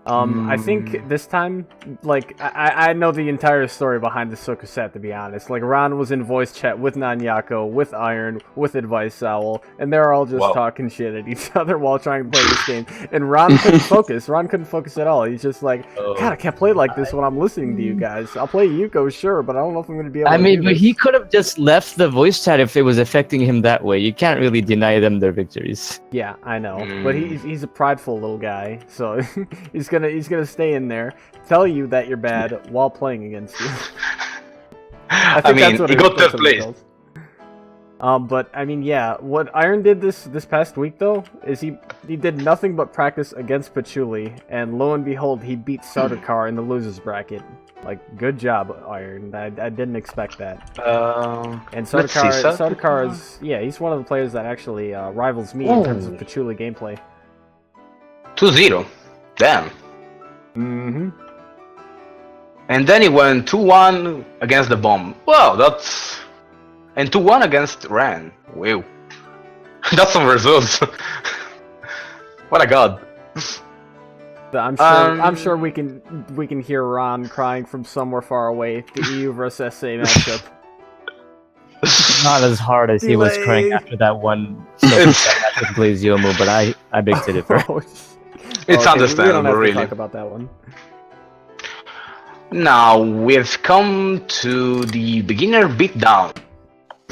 S4: I think this time, like, I know the entire story behind the Sokusat, to be honest. Like, Ron was in voice chat with Nanyako, with Iron, with AdviceOwl, and they're all just talking shit at each other while trying to play this game. And Ron couldn't focus. Ron couldn't focus at all. He's just like, God, I can't play like this when I'm listening to you guys. I'll play Yuko, sure, but I don't know if I'm going to be able to do
S2: but
S4: this.
S2: he could have just left the voice chat if it was affecting him that way. You can't really deny them their victories.
S4: Yeah, I know. But he's a prideful little guy, so he's gonna stay in there, tell you that you're bad while playing against you. I think that's what
S3: he got third place.
S4: But I mean, yeah, what Iron did this past week though is he did nothing but practice against Patchouli, and lo and behold, he beat Sardaukar in the losers bracket. Like, good job, Iron. I didn't expect that. And Sardaukar is he's one of the players that actually rivals me in terms of Patchouli gameplay.
S3: 2-0. Damn. And then he went 2-1 against the bomb. Wow, that's... And 2-1 against Ran. Wow. That's some results. What a god.
S4: I'm sure we can hear Ron crying from somewhere far away. The EU versus SA matchup.
S2: Not as hard as he was crying after that one match with Glaziumu, but I beg to differ.
S3: It's understandable,
S4: we don't have
S3: really.
S4: to talk about that one.
S3: Now we've come to the beginner beatdown.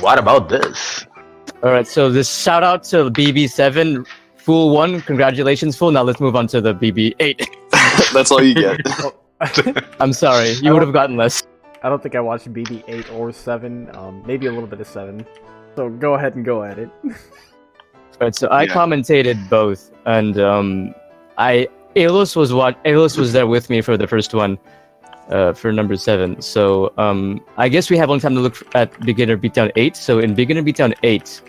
S3: What about this?
S2: All right, so this shout out to BB7, Fool 1. Congratulations, Fool. Now let's move on to the BB8.
S1: That's all you get.
S2: I'm sorry, you would have gotten less.
S4: I don't think I watched BB8 or 7. Maybe a little bit of 7. So go ahead and go at it.
S2: Right, so I commentated both, and Alos was there with me for the first one, for number 7. So I guess we have only time to look at Beginner Beatdown 8. So in Beginner Beatdown 8,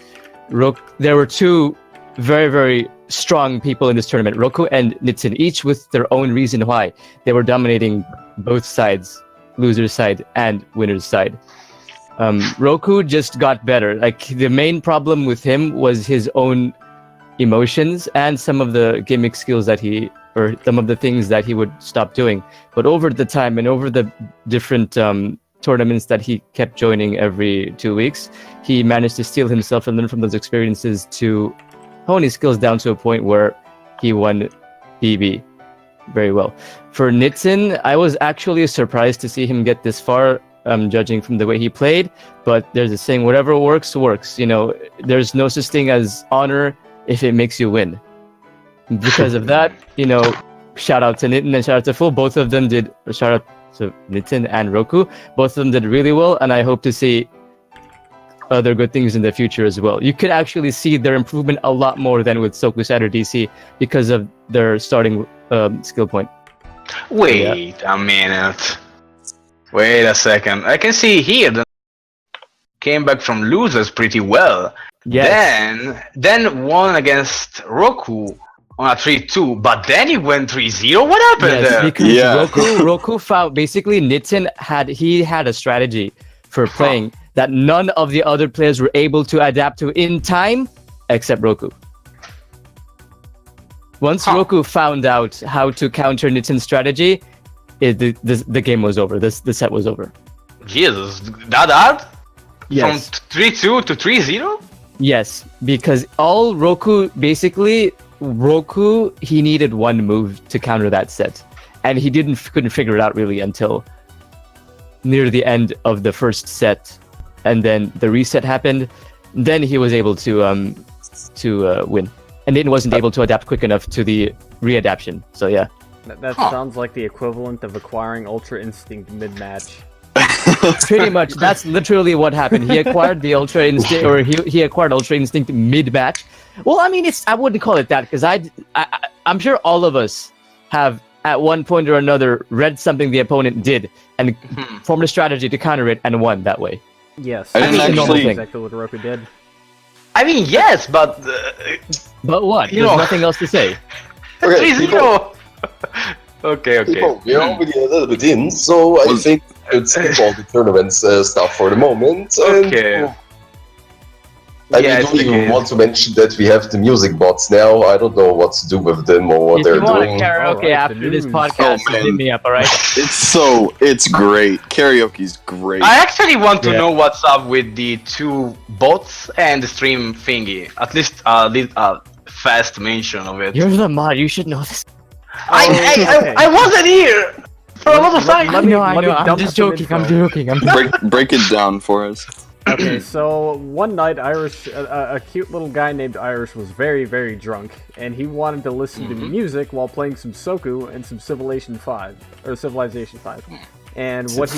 S2: there were two very, very strong people in this tournament, Roku and Nitsin, each with their own reason why they were dominating both sides, loser's side and winner's side. Roku just got better. Like, the main problem with him was his own emotions and some of the gimmick skills or some of the things that he would stop doing. But over the time and over the different tournaments that he kept joining every 2 weeks, he managed to steel himself and learn from those experiences to hone his skills down to a point where he won BB very well. For Nitsin, I was actually surprised to see him get this far, judging from the way he played. But there's a saying, whatever works, works. You know, there's no such thing as honor if it makes you win. Because of that, you know, shout out to Nitin and shout out to Fool. Both of them did, shout out to Nitin and Roku. Both of them did really well, and I hope to see other good things in the future as well. You could actually see their improvement a lot more than with Soku Side or DC because of their starting skill point.
S3: Wait a minute. Wait a second. I can see here that came back from losers pretty well.
S2: Yes.
S3: Then won against Roku on a 3-2, but then he went 3-0. What happened there?
S2: Because Roku found, basically Nitin had a strategy for playing that none of the other players were able to adapt to in time except Roku. Once Roku found out how to counter Nitin's strategy, the game was over. The set was over.
S3: Jesus, that hard?
S2: Yes.
S3: From 3-2 to 3-0?
S2: Yes, because all Roku, he needed one move to counter that set, and he couldn't figure it out really until near the end of the first set, and then the reset happened. Then he was able to win, and then wasn't able to adapt quick enough to the readaptation. So yeah,
S4: that sounds like the equivalent of acquiring Ultra Instinct mid-match.
S2: Pretty much, that's literally what happened. He acquired the Ultra Instinct, or he acquired Ultra Instinct mid-match. Well, I mean, I wouldn't call it that, because I'm sure all of us have at one point or another read something the opponent did and formed a strategy to counter it and won that way.
S4: Yes,
S1: I didn't actually
S4: exactly what Roku did.
S3: I mean, yes, but
S2: what? There's nothing else to say.
S3: 3-0. Okay.
S5: People, we're already a little bit in, so I think it's all the tournaments stuff for the moment.
S3: Okay.
S5: And I don't even want to mention that we have the music bots now. I don't know what to do with them or what they're doing.
S2: If you want karaoke after this podcast, hit me up, alright?
S1: It's great. Karaoke's great.
S3: I actually want to know what's up with the two bots and the stream thingy. At least fast mention of it.
S2: You're the mod, you should know this.
S3: I wasn't here for a lot of time.
S2: I know. I'm just joking.
S1: Break it down for us.
S4: Okay, so one night, a cute little guy named Irish was very, very drunk, and he wanted to listen to music while playing some Soku and some Civilization 5. And what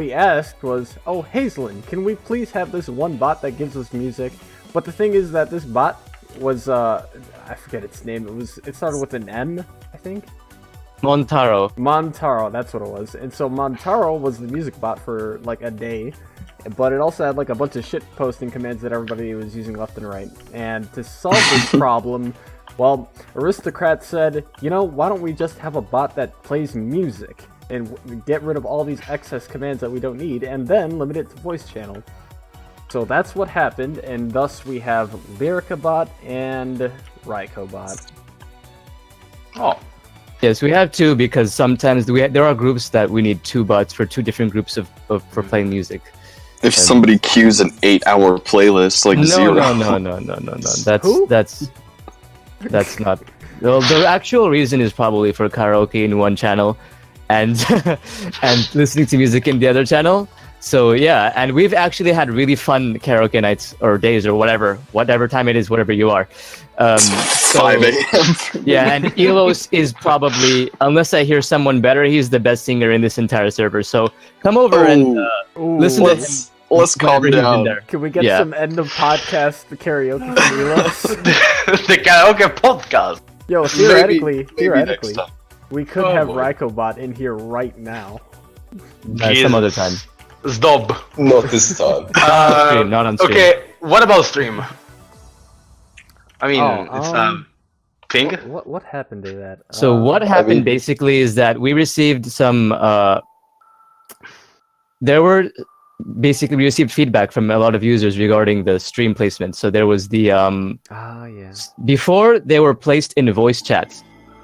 S4: he asked was, "Oh, Hazelin, can we please have this one bot that gives us music?" But the thing is that this bot was, I forget its name. It started with an M, I think. Montaro, that's what it was. And so Montaro was the music bot for like a day. But it also had like a bunch of shit posting commands that everybody was using left and right. And to solve this problem, well, Aristocrat said, you know, why don't we just have a bot that plays music and get rid of all these excess commands that we don't need, and then limit it to voice channel. So that's what happened, and thus we have Lyrica bot and Raiko bot.
S3: Oh.
S2: Yes, we have two, because sometimes there are groups that we need two bots for two different groups for playing music.
S1: If somebody queues an 8-hour playlist, like zero.
S2: No. That's not. Well, the actual reason is probably for karaoke in one channel, and and listening to music in the other channel. So yeah, and we've actually had really fun karaoke nights or days or whatever time it is, whatever you are. So,
S1: 5 a.m.
S2: yeah, and Elos is probably, unless I hear someone better, he's the best singer in this entire server. So come over and listen to him.
S1: Let's calm
S2: whenever he's in
S1: down.
S2: there.
S4: Can we get
S2: Yeah.
S4: some end of podcast karaoke from Elos?
S3: The karaoke podcast.
S4: Yo,
S1: Maybe
S4: theoretically,
S1: next time.
S4: we could
S3: Oh,
S4: have
S3: boy.
S4: Rykobot in here right now.
S2: Some other time.
S3: Stop.
S5: Not this time.
S2: Stream, not on stream.
S3: Okay, what about stream? I mean, it's ping.
S4: What happened to that?
S2: So what happened
S5: mean-
S2: basically is that we received some. We received feedback from a lot of users regarding the stream placement. So there was the
S4: Yeah.
S2: before they were placed in voice chats,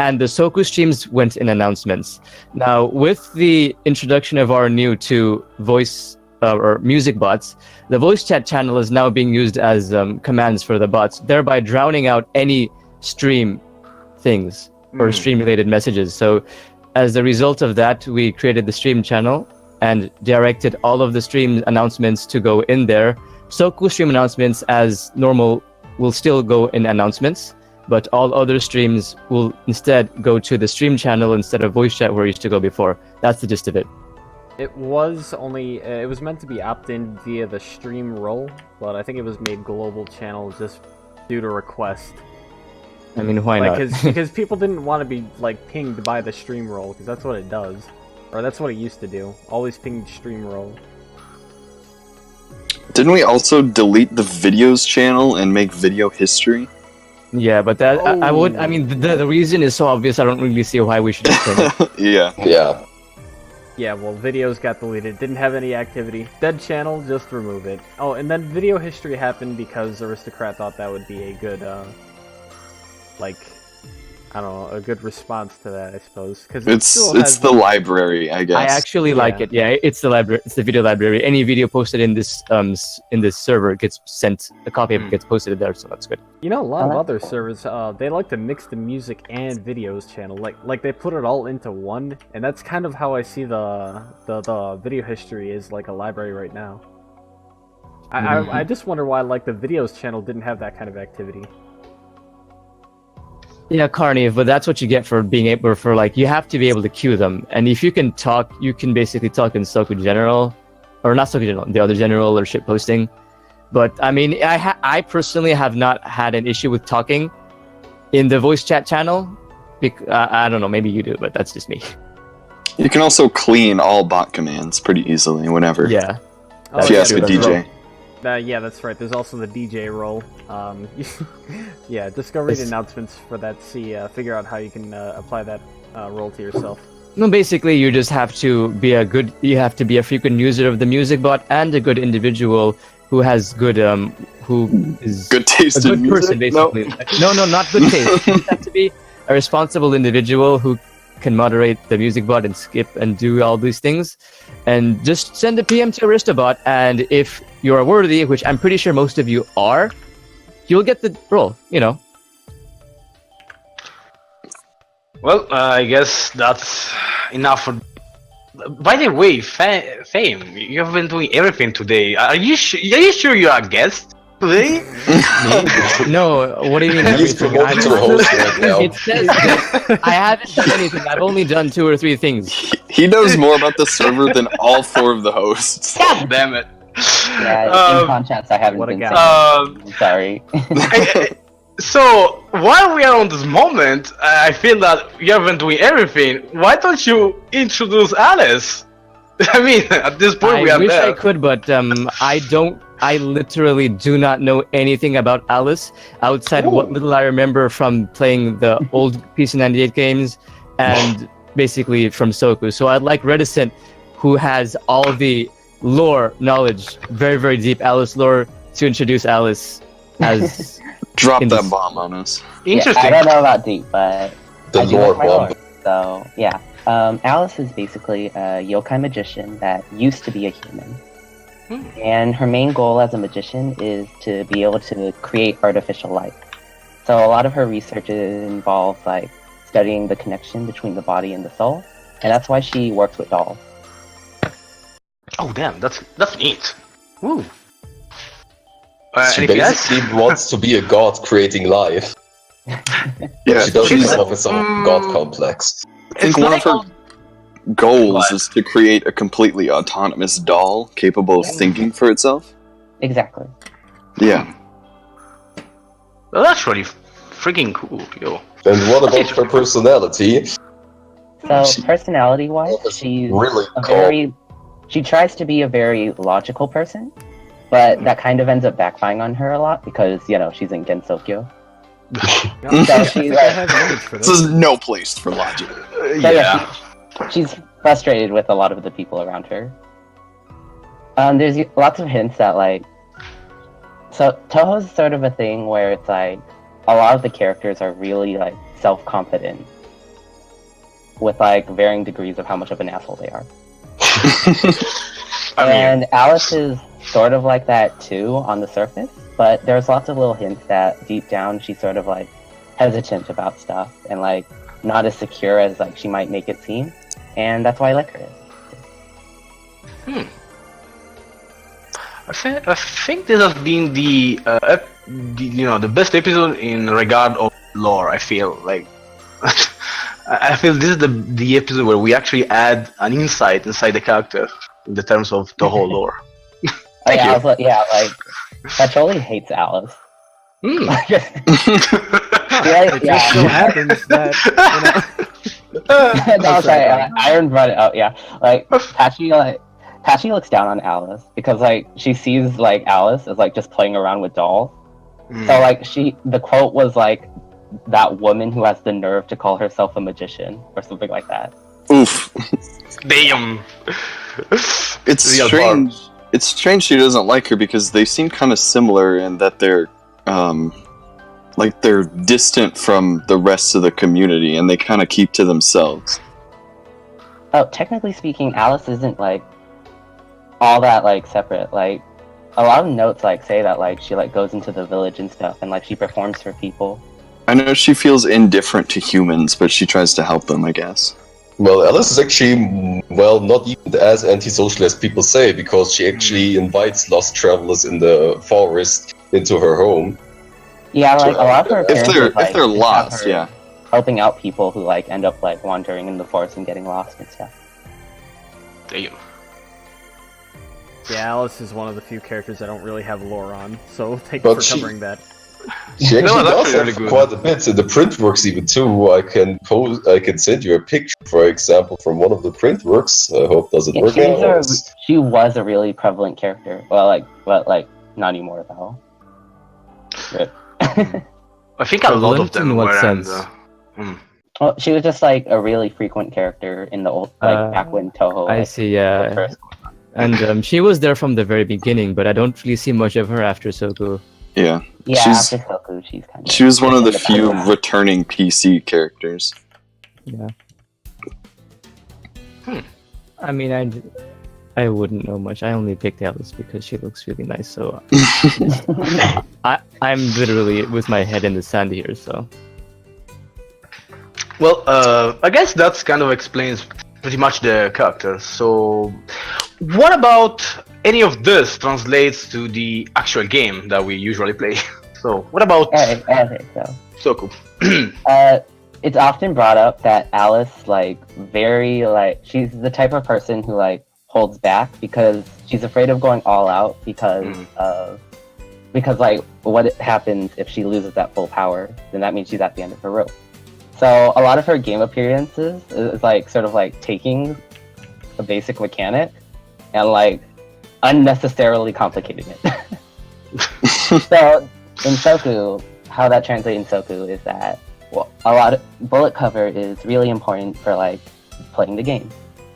S2: and the Soku streams went in announcements. Now with the introduction of our new two voice or music bots, the voice chat channel is now being used as commands for the bots, thereby drowning out any stream things or stream related messages. So as a result of that, we created the stream channel and directed all of the stream announcements to go in there. Soku stream announcements as normal will still go in announcements, but all other streams will instead go to the stream channel instead of voice chat where it used to go before. That's the gist of it.
S4: It was meant to be opt-in via the stream role, but I think it was made global channel just due to request.
S2: I mean, why not?
S4: Because people didn't want to be like pinged by the stream role, because that's what it does. Or that's what it used to do. Always pinged stream roll.
S1: Didn't we also delete the videos channel and make video history?
S2: Yeah, but that I mean, the reason is so obvious. I don't really see why we should explain it.
S1: Yeah.
S5: Yeah.
S4: Yeah, well, videos got deleted. Didn't have any activity. Dead channel, just remove it. Oh, and then video history happened because Aristocrat thought that would be a good, I don't know, a good response to that, I suppose. Because
S1: It's the library, I guess.
S2: I actually like it. Yeah, it's the library. It's the video library. Any video posted in this server gets sent. A copy of it gets posted there, so that's good.
S4: You know, a lot of other servers, they like to mix the music and videos channel. Like they put it all into one, and that's kind of how I see the video history is like a library right now. I just wonder why like the videos channel didn't have that kind of activity.
S2: Yeah, Carney, but that's what you get for being able you have to be able to queue them. And if you can talk, you can basically talk in Soku General, or not Soku General, the other general or ship posting. But I mean, I personally have not had an issue with talking in the voice chat channel. I don't know, maybe you do, but that's just me.
S1: You can also clean all bot commands pretty easily whenever.
S2: Yeah.
S1: If you ask a DJ.
S4: Yeah, that's right. There's also the DJ role. Yeah, just go read announcements for that. Figure out how you can apply that role to yourself.
S2: No, basically, you just have to be a frequent user of the music bot and a good individual who has good who is
S1: Good taste
S2: a
S1: in
S2: good person,
S1: music?
S2: basically. No, not good taste. You just have to be a responsible individual who can moderate the music bot and skip and do all these things, and just send a PM to Aristobot, and if you are worthy, which I'm pretty sure most of you are, you'll get the role, you know.
S3: Well, I guess that's enough for... By the way, Fame, you have been doing everything today. Are you sure you are a guest today?
S2: No, what do you mean?
S5: He's promoted to a host right now.
S2: It says that I haven't done anything. I've only done 2 or 3 things.
S1: He knows more about the server than all 4 of the hosts.
S3: God damn it.
S6: Yeah, in contrast, I haven't
S4: what a
S6: been
S4: guy.
S6: saying anything. Sorry.
S3: So, while we are on this moment, I feel that you have been doing everything. Why don't you introduce Alice? I mean, at this point we
S2: I
S3: are
S2: wish
S3: there.
S2: I could, but I literally do not know anything about Alice outside what little I remember from playing the old PC98 games and basically from Soku. So I'd like Reticent, who has all the lore knowledge, very, very deep Alice lore, to introduce Alice as...
S1: Drop that bomb on us.
S3: Interesting.
S6: Yeah, I don't know about deep, but
S5: The
S6: I do
S5: lore
S6: like my
S5: bomb.
S6: lore. So yeah, Alice is basically a yokai magician that used to be a human, and her main goal as a magician is to be able to create artificial life. So a lot of her research involves like studying the connection between the body and the soul, and that's why she works with dolls.
S3: Oh damn, that's neat. Woo.
S5: She
S3: anything else?
S5: basically wants to be a god creating life.
S1: Yeah,
S5: She doesn't
S1: she's-
S5: have some god complex.
S1: I think one of her goals is to create a completely autonomous doll capable of thinking for itself.
S6: Exactly.
S1: Yeah.
S3: Well, that's really freaking cool, yo.
S5: And what about her personality?
S6: So personality-wise, she's
S5: Really
S6: a
S5: calm.
S6: very. She tries to be a very logical person, but that kind of ends up backfiring on her a lot because she's in Gensokyo.
S4: No,
S6: So
S4: I
S6: she,
S4: think
S6: like-
S4: I have an image for
S1: This
S4: this.
S1: is no place for logic.
S6: So yeah, she's frustrated with a lot of the people around her. There's lots of hints that so Toho's sort of a thing where it's like a lot of the characters are really like self-confident, with like varying degrees of how much of an asshole they are. And Alice is sort of like that too on the surface, but there's lots of little hints that deep down she's sort of like hesitant about stuff and like not as secure as like she might make it seem, and that's why I like her.
S3: I think this has been the best episode in regard of lore. I feel like I feel this is the episode where we actually add an insight inside the character in the terms of the whole lore. Thank you.
S6: I was like, Patroli hates Alice.
S4: It just so happens that
S6: No, sorry, Iron brought it up. Yeah, like Patchy looks down on Alice because like she sees like Alice as like just playing around with dolls. So like the quote was like, "That woman who has the nerve to call herself a magician" or something like that.
S1: Oof.
S3: Damn.
S1: It's
S3: Real
S1: strange. It's strange she doesn't like her because they seem kind of similar in that they're they're distant from the rest of the community and they kind of keep to themselves.
S6: Oh, technically speaking, Alice isn't like all that like separate. Like a lot of notes like say that like she like goes into the village and stuff and like she performs for people.
S1: I know she feels indifferent to humans, but she tries to help them, I guess.
S5: Well, Alice is actually, not even as antisocial as people say, because she actually invites lost travelers in the forest into her home.
S6: Yeah, like a lot of her
S1: If
S6: appearances,
S1: they're
S6: just have
S1: lost,
S6: her
S1: yeah.
S6: helping out people who like end up like wandering in the forest and getting lost and stuff.
S3: Damn.
S4: yeah, Alice is one of the few characters I don't really have lore on, so thank
S5: But
S4: you for
S5: she-
S4: covering that.
S5: She actually
S3: that's
S5: does
S3: actually
S5: have
S3: really good.
S5: quite a bit in the print works even too. I can send you a picture, for example, from one of the print works. I hope doesn't
S6: Yeah,
S5: work now.
S6: she was a really prevalent character. Well, not anymore though. Rip.
S3: I think a lot of
S2: Prevalent
S3: them
S2: in what
S3: were.
S2: sense?
S6: Well, she was just like a really frequent character in the old back when Toho.
S2: I
S6: like,
S2: see, yeah.
S6: first-
S2: And she was there from the very beginning, but I don't really see much of her after Soku.
S1: Yeah.
S6: Yeah,
S1: She's-
S6: after Soku, she's kind of.
S1: She was one of the
S6: in
S1: few
S6: background.
S1: returning PC characters.
S2: Yeah. I mean, I wouldn't know much. I only picked Alice because she looks really nice. So I'm literally with my head in the sand here. So
S3: Well, I guess that's kind of explains pretty much the character. So, what about any of this translates to the actual game that we usually play? So, what about
S6: I think so.
S3: Soku?
S6: It's often brought up that Alice, she's the type of person who, holds back because she's afraid of going all out because what happens if she loses that full power, then that means she's at the end of her rope. So a lot of her game appearances is, taking a basic mechanic and, unnecessarily complicating it. So, in Soku, how that translates in Soku is that a lot of bullet cover is really important for playing the game.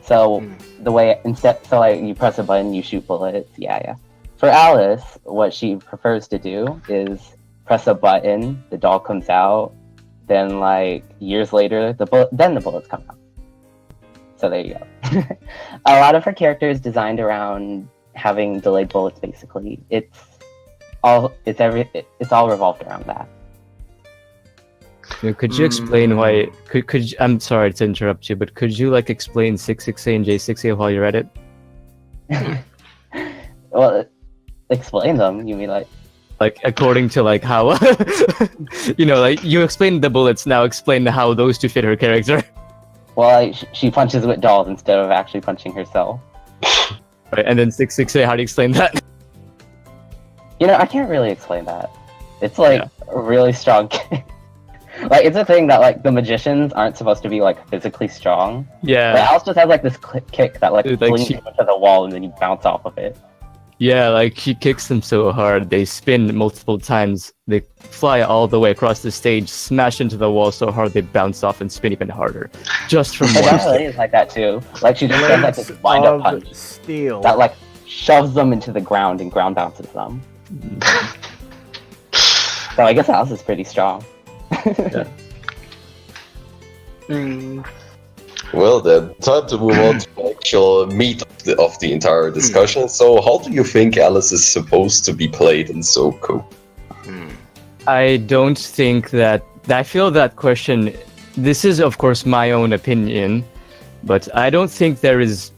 S6: So the way you press a button, you shoot bullets. Yeah. For Alice, what she prefers to do is press a button, the doll comes out, then years later, the bullets come out. So there you go. A lot of her character is designed around having delayed bullets. Basically, it's all revolved around that.
S2: Could you explain why? I'm sorry to interrupt you, but could you like explain 668 and J6A while you're at it?
S6: Well, explain them. You mean
S2: like according to like how like you explained the bullets, now explain how those two fit her character.
S6: Well, she punches with dolls instead of actually punching herself.
S2: Right, and then 668, how do you explain that?
S6: I can't really explain that. It's like a really strong kick. Like, it's a thing that like the magicians aren't supposed to be like physically strong.
S2: Yeah.
S6: But Alice just has like this kick that like flings
S2: she...
S6: you into the wall and then you bounce off of it.
S2: Yeah, like she kicks them so hard, they spin multiple times, they fly all the way across the stage, smash into the wall so hard they bounce off and spin even harder. Just from one
S6: That really is like that too. Like she just does like this wind-up punch
S4: steel
S6: that like shoves them into the ground and ground bounces them. So I guess Alice is pretty strong.
S2: Yeah.
S5: Well then, time to move on to the actual meat of the entire discussion. So how do you think Alice is supposed to be played in Soku?
S2: I don't think that... I feel that question... This is, of course, my own opinion, but I don't think there is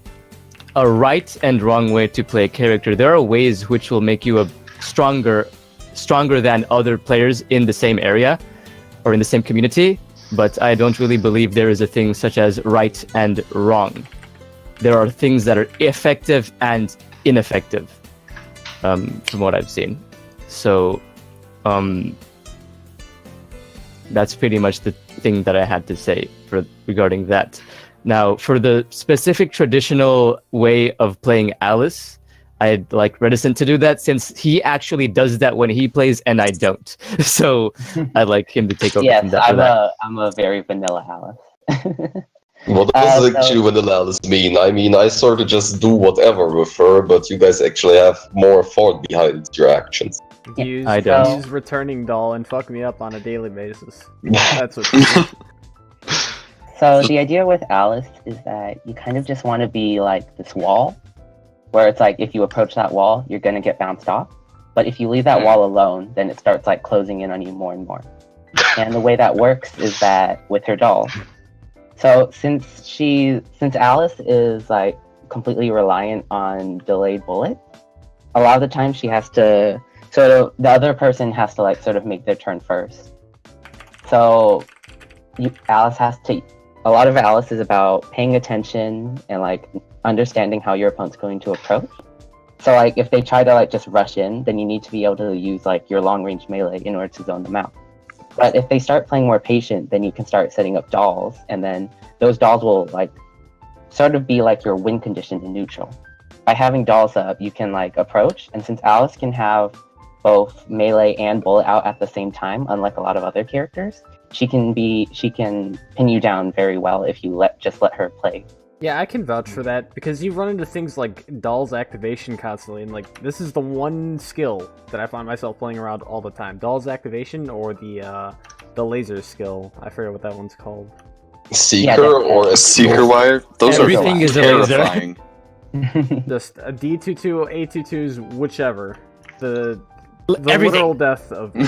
S2: a right and wrong way to play a character. There are ways which will make you a stronger than other players in the same area or in the same community, but I don't really believe there is a thing such as right and wrong. There are things that are effective and ineffective, from what I've seen. So, that's pretty much the thing that I had to say regarding that. Now, for the specific traditional way of playing Alice, I'd like Reticent to do that, since he actually does that when he plays and I don't. So I'd like him to take over from that.
S6: Yes, I'm a very vanilla Alice.
S5: What does actually vanilla Alice mean? I mean, I sort of just do whatever with her, but you guys actually have more thought behind your actions.
S2: I don't.
S4: Use returning doll and fuck me up on a daily basis. That's what.
S6: So the idea with Alice is that you kind of just want to be like this wall, where it's like if you approach that wall, you're gonna get bounced off. But if you leave that wall alone, then it starts like closing in on you more and more. And the way that works is that with her doll. So since Alice is like completely reliant on delayed bullet, a lot of the time she has to the other person has to like sort of make their turn first. So a lot of Alice is about paying attention and like understanding how your opponent's going to approach. So like if they try to like just rush in, then you need to be able to use like your long range melee in order to zone them out. But if they start playing more patient, then you can start setting up dolls, and then those dolls will like sort of be like your win condition in neutral. By having dolls up, you can like approach, and since Alice can have both melee and bullet out at the same time, unlike a lot of other characters, she can pin you down very well if you let her play.
S4: Yeah, I can vouch for that, because you run into things like Doll's activation constantly, and like this is the one skill that I find myself playing around all the time. Doll's activation or the laser skill. I forget what that one's called.
S5: Seeker or a
S1: Seeker wire? Those
S2: Everything
S1: are
S2: is
S1: terrifying.
S4: Just a D22, A22s, whichever. The
S2: Everything.
S4: literal death of me.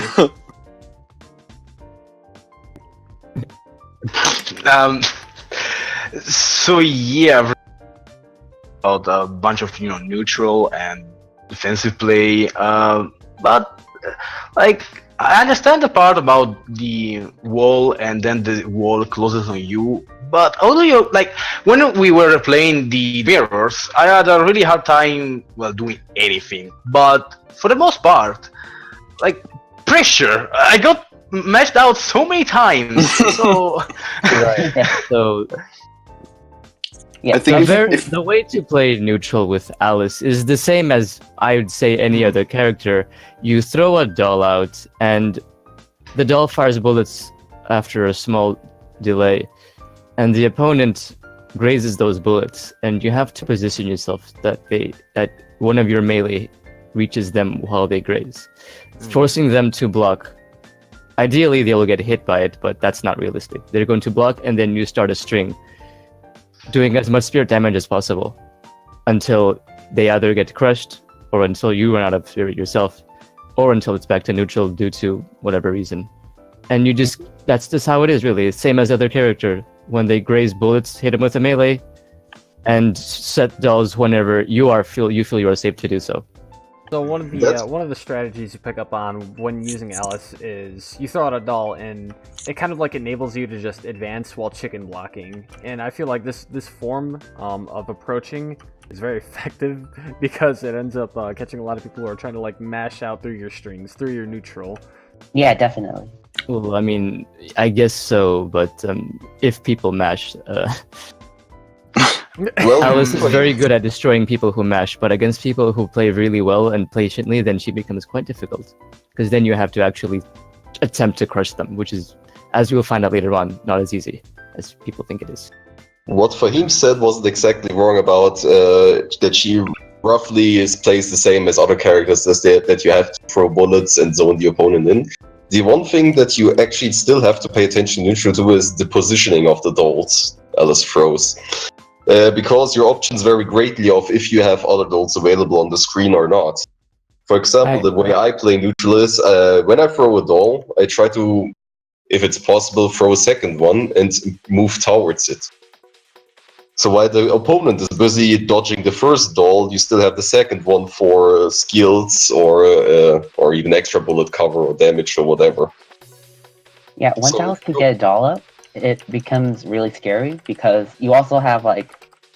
S3: So yeah, about a bunch of neutral and defensive play, but like I understand the part about the wall and then the wall closes on you. But although you like when we were playing the mirrors, I had a really hard time doing anything. But for the most part, like pressure, I got mashed out so many times. So
S2: right. So
S6: Yeah,
S1: I think
S2: the way to play neutral with Alice is the same as I would say any other character. You throw a doll out, and the doll fires bullets after a small delay, and the opponent grazes those bullets, and you have to position yourself that one of your melee reaches them while they graze, forcing them to block. Ideally, they will get hit by it, but that's not realistic. They're going to block, and then you start a string, doing as much spirit damage as possible until they either get crushed or until you run out of spirit yourself or until it's back to neutral due to whatever reason. and that's just how it is, really. Same as other character. When they graze bullets, hit them with a melee, and set dolls whenever you feel you are safe to do so.
S4: So one of the strategies you pick up on when using Alice is you throw out a doll and it kind of like enables you to just advance while chicken blocking. And I feel like this form of approaching is very effective because it ends up catching a lot of people who are trying to like mash out through your strings, through your neutral.
S6: Yeah, definitely.
S2: Well, I mean, I guess so, but if people mash,
S5: Well,
S2: Alice is very good at destroying people who mash, but against people who play really well and patiently, then she becomes quite difficult. Because then you have to actually attempt to crush them, which is, as you will find out later on, not as easy as people think it is.
S5: what Fahim said wasn't exactly wrong about that she roughly is placed the same as other characters, that you have to throw bullets and zone the opponent in. The one thing that you actually still have to pay attention to is the positioning of the dolls Alice throws. Because your options vary greatly of if you have other dolls available on the screen or not. For example, the way I play neutral is, when I throw a doll, I try to, if it's possible, throw a second one and move towards it. So while the opponent is busy dodging the first doll, you still have the second one for skills or even extra bullet cover or damage or whatever.
S6: Yeah, once Alice can get a doll up, it becomes really scary because you also have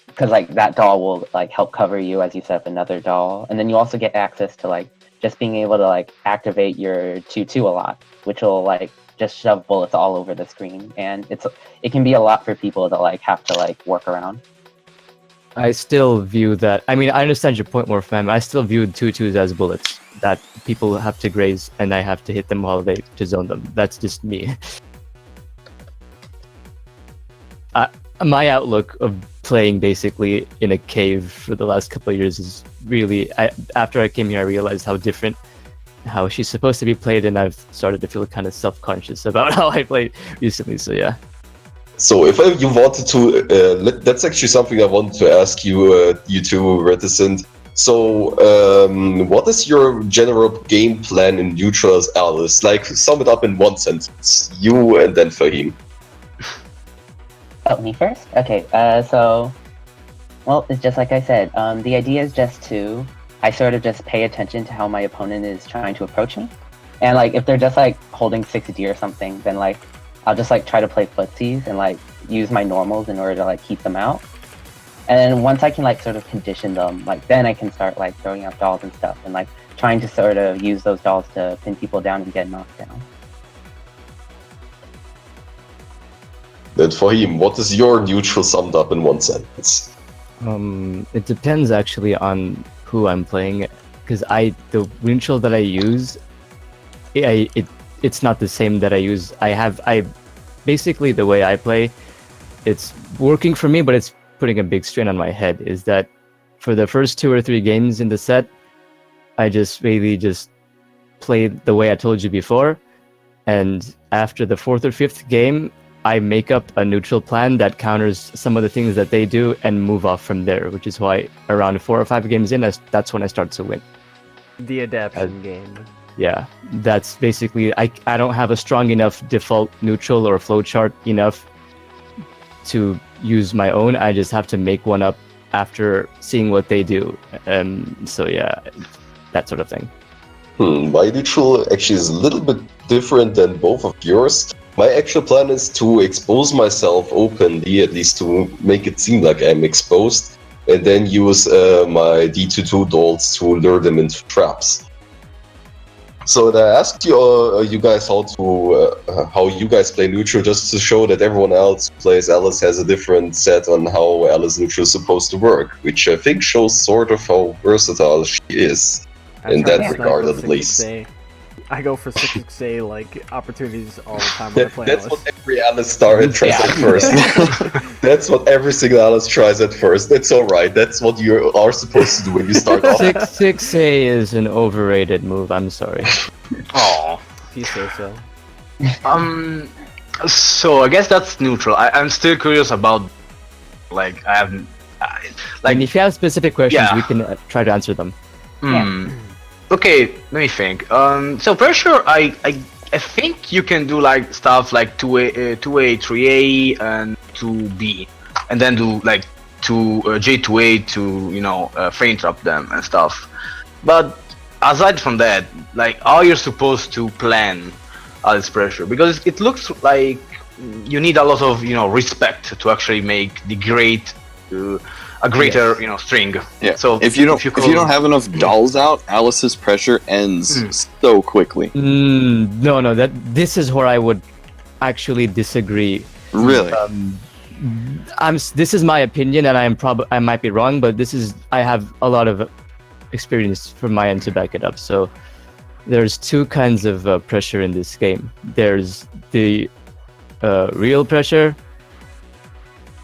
S6: because that doll will like help cover you as you set up another doll, and then you also get access to like just being able to like activate your 2-2 a lot, which will like just shove bullets all over the screen, and it can be a lot for people to like have to like work around.
S2: I still view that. I mean, I understand your point, mFahim. I still view 2-2s as bullets that people have to graze, and I have to hit them while to zone them. That's just me. My outlook of playing basically in a cave for the last couple of years is really, after I came here, I realized how she's supposed to be played, and I've started to feel kind of self-conscious about how I played recently, so yeah.
S5: So if you wanted to, that's actually something I wanted to ask you, you two, Reticent. So what is your general game plan in neutral as Alice? Like, sum it up in one sentence. You and then Fahim.
S6: Oh, me first? Okay, so, well, it's just like I said. The idea is I sort of just pay attention to how my opponent is trying to approach me. And, like, if they're just, like, holding 6D or something, then, like, I'll just, like, try to play footsies and, like, use my normals in order to, like, keep them out. And then once I can, like, sort of condition them, like, then I can start, like, throwing out dolls and stuff and, like, trying to sort of use those dolls to pin people down and get knocked down.
S5: Then for him, what is your neutral summed up in one sentence?
S2: It depends actually on who I'm playing, because the neutral that I use, it's not the same that I use. I basically, the way I play, it's working for me, but it's putting a big strain on my head. Is that for the first 2 or 3 games in the set, I just really just played the way I told you before, and after the 4th or 5th game, I make up a neutral plan that counters some of the things that they do and move off from there, which is why around 4 or 5 games in, that's when I start to win.
S4: The adaptation game.
S2: Yeah, that's basically, I don't have a strong enough default neutral or flowchart enough to use my own. I just have to make one up after seeing what they do. So yeah, that sort of thing.
S5: My neutral actually is a little bit different than both of yours. My actual plan is to expose myself openly, at least to make it seem like I'm exposed, and then use my D22 dolls to lure them into traps. So I asked you guys how you guys play neutral, just to show that everyone else who plays Alice has a different set on how Alice neutral is supposed to work, which I think shows sort of how versatile she is in that regard, at least.
S4: I go for 6A like opportunities all the time when I play
S5: That's
S4: Alice.
S5: what every Alice tries at first. That's what every single Alice tries at first. That's alright. That's what you are supposed to do when you start off.
S2: 6A is an overrated move, I'm sorry.
S3: Oh.
S4: If you say so.
S3: So I guess that's neutral. I'm still curious about, like,
S2: And if you have specific questions, we can try to answer them.
S6: Yeah.
S3: Okay, let me think. So for sure, I I think you can do like stuff like 2A, 2A, 3A, and 2B, and then do like J2A to frame trap them and stuff. But aside from that, like, how you're supposed to plan Alice pressure? Because it looks like you need a lot of respect to actually make the a greater string.
S1: Yeah.
S3: So
S1: if you don't have enough dolls out, Alice's pressure ends so quickly.
S2: No, this is where I would actually disagree.
S1: Really?
S2: This is my opinion, and I might be wrong, but I have a lot of experience from my end to back it up. So there's two kinds of pressure in this game. There's the real pressure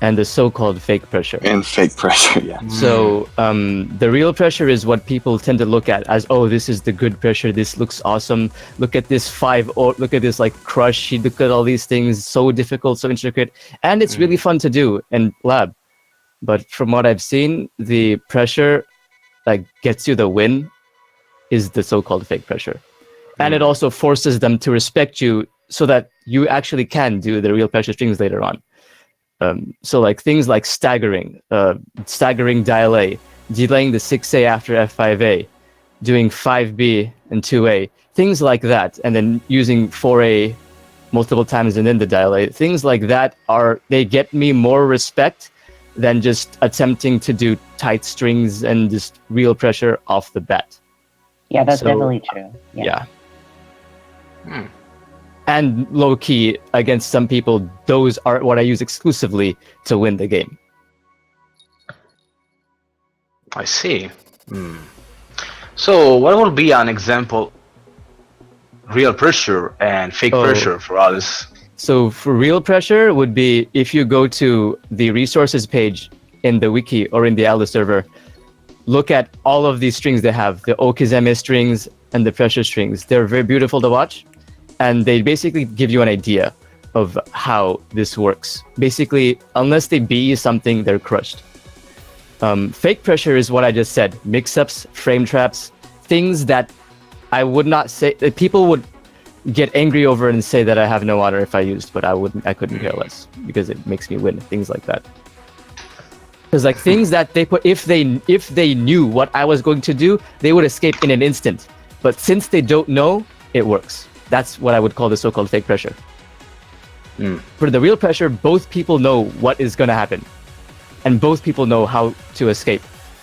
S2: and the so-called fake pressure.
S1: And fake pressure, yeah.
S2: So the real pressure is what people tend to look at as, oh, this is the good pressure. This looks awesome. Look at this 5, or look at this like crush. Look at all these things, so difficult, so intricate, and it's really fun to do in lab. But from what I've seen, the pressure that gets you the win is the so-called fake pressure, and it also forces them to respect you so that you actually can do the real pressure strings later on. So like things like staggering dial A, delaying the 6A after F5A, doing 5B and 2A, things like that, and then using 4A multiple times and then the dial A. Things like that they get me more respect than just attempting to do tight strings and just real pressure off the bat.
S6: Yeah, that's definitely true.
S2: Yeah. And low-key, against some people, those are what I use exclusively to win the game.
S3: I see. So what would be an example real pressure and fake pressure for Alice?
S2: So for real pressure would be if you go to the resources page in the wiki or in the Alice server, look at all of these strings they have, the Okizeme strings and the pressure strings. They're very beautiful to watch. And they basically give you an idea of how this works. Basically, unless they BE something, they're crushed. Fake pressure is what I just said. Mix-ups, frame traps, things that I would not say... that people would get angry over and say that I have no honor if I used, but I couldn't care less because it makes me win, things like that. Because like things that they put, if they knew what I was going to do, they would escape in an instant. But since they don't know, it works. That's what I would call the so-called fake pressure. For the real pressure, both people know what is going to happen. And both people know how to escape.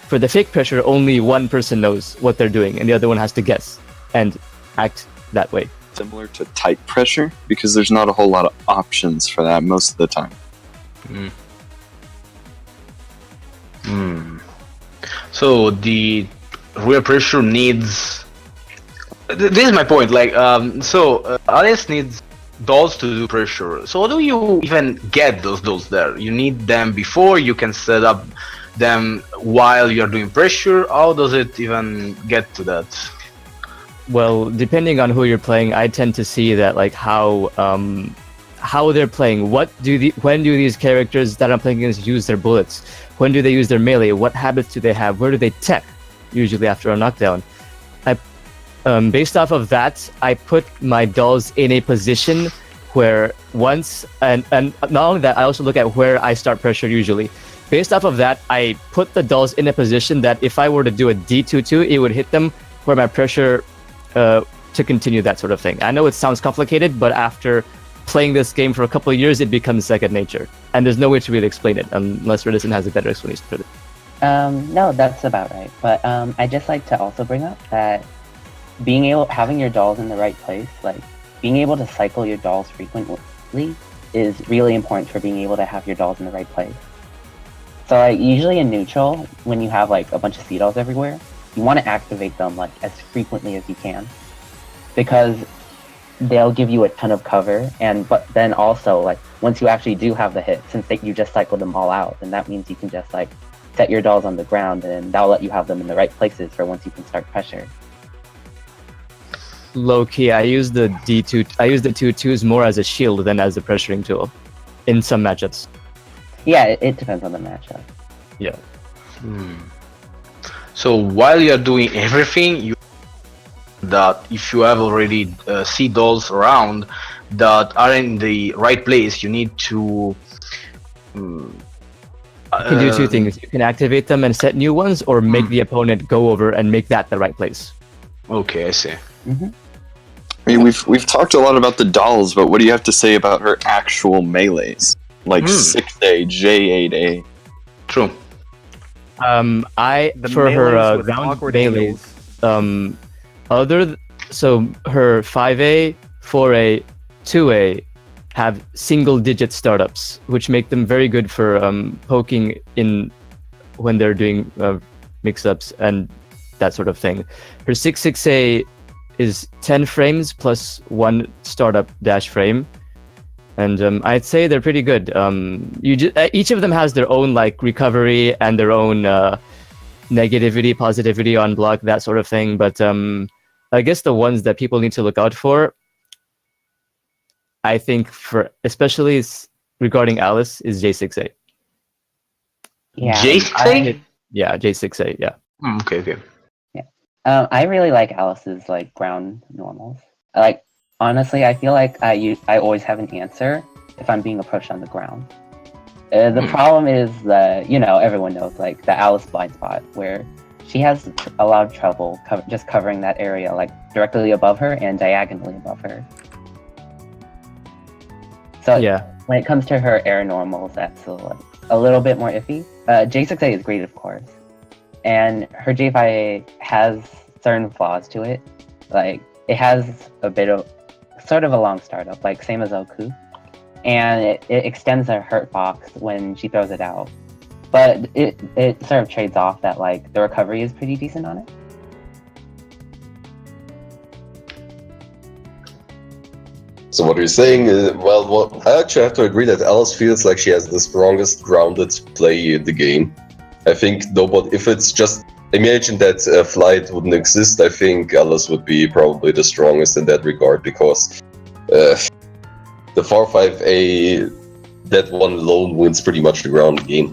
S2: For the fake pressure, only one person knows what they're doing, and the other one has to guess and act that way.
S1: Similar to tight pressure, because there's not a whole lot of options for that most of the time.
S3: So the real pressure needs... This is my point. Like, Alice needs dolls to do pressure. So how do you even get those dolls there? You need them before you can set up them while you're doing pressure. How does it even get to that?
S2: Well, depending on who you're playing, I tend to see that like how they're playing. When do these characters that I'm playing against use their bullets? When do they use their melee? What habits do they have? Where do they tech? Usually after a knockdown. Based off of that, I put my dolls in a position where and not only that, I also look at where I start pressure usually. Based off of that, I put the dolls in a position that if I were to do a D2-2, it would hit them where my pressure to continue that sort of thing. I know it sounds complicated, but after playing this game for a couple of years, it becomes second nature. And there's no way to really explain it unless Reticent has a better explanation for it.
S6: No, that's about right. But I just like to also bring up that having your dolls in the right place, like being able to cycle your dolls frequently is really important for being able to have your dolls in the right place. So like usually in neutral, when you have like a bunch of C dolls everywhere, you want to activate them like as frequently as you can, because they'll give you a ton of cover. But then also like once you actually do have the hit, since you just cycled them all out, then that means you can just like set your dolls on the ground, and that'll let you have them in the right places for once you can start pressure.
S2: Low key, I use the 2-2s more as a shield than as a pressuring tool in some matchups.
S6: Yeah, it depends on the matchup.
S2: Yeah.
S3: So while you're doing everything, you that if you have already see dolls around that are in the right place, you need to.
S2: You can do two things. You can activate them and set new ones, or make the opponent go over and make that the right place.
S3: Okay, I see.
S6: Mm-hmm.
S1: I mean, we've talked a lot about the dolls, but what do you have to say about her actual melees? Like 6A, J8A.
S3: True.
S2: For her
S4: with
S2: ground
S4: awkward
S2: melees,
S4: angles.
S2: so her 5A, 4A, 2A have single-digit startups, which make them very good for poking in when they're doing mix-ups and that sort of thing. Her 6A is 10 frames plus 1 startup dash frame, and I'd say they're pretty good. Each of them has their own like recovery and their own negativity, positivity on block, that sort of thing. But I guess the ones that people need to look out for, I think, for especially regarding Alice, is J6A.
S6: Yeah.
S3: J6A?
S2: Yeah, J6A. Yeah.
S3: Okay.
S6: I really like Alice's like ground normals. Like honestly, I feel like I always have an answer if I'm being approached on the ground. The problem is that everyone knows like the Alice blind spot where she has a lot of trouble just covering that area like directly above her and diagonally above her. So
S2: Yeah.
S6: when it comes to her air normals, that's a little bit more iffy. J6A is great, of course. And her J5A has certain flaws to it. Like, it has a bit of, sort of a long startup, like same as Soku. And it extends her hurt box when she throws it out. But it sort of trades off that, like, the recovery is pretty decent on it.
S5: So what you're saying is, I actually have to agree that Alice feels like she has the strongest grounded play in the game. I think, though, but if it's just, imagine that Flight wouldn't exist, I think Alice would be probably the strongest in that regard, because the Far 5A, that one alone wins pretty much the ground game.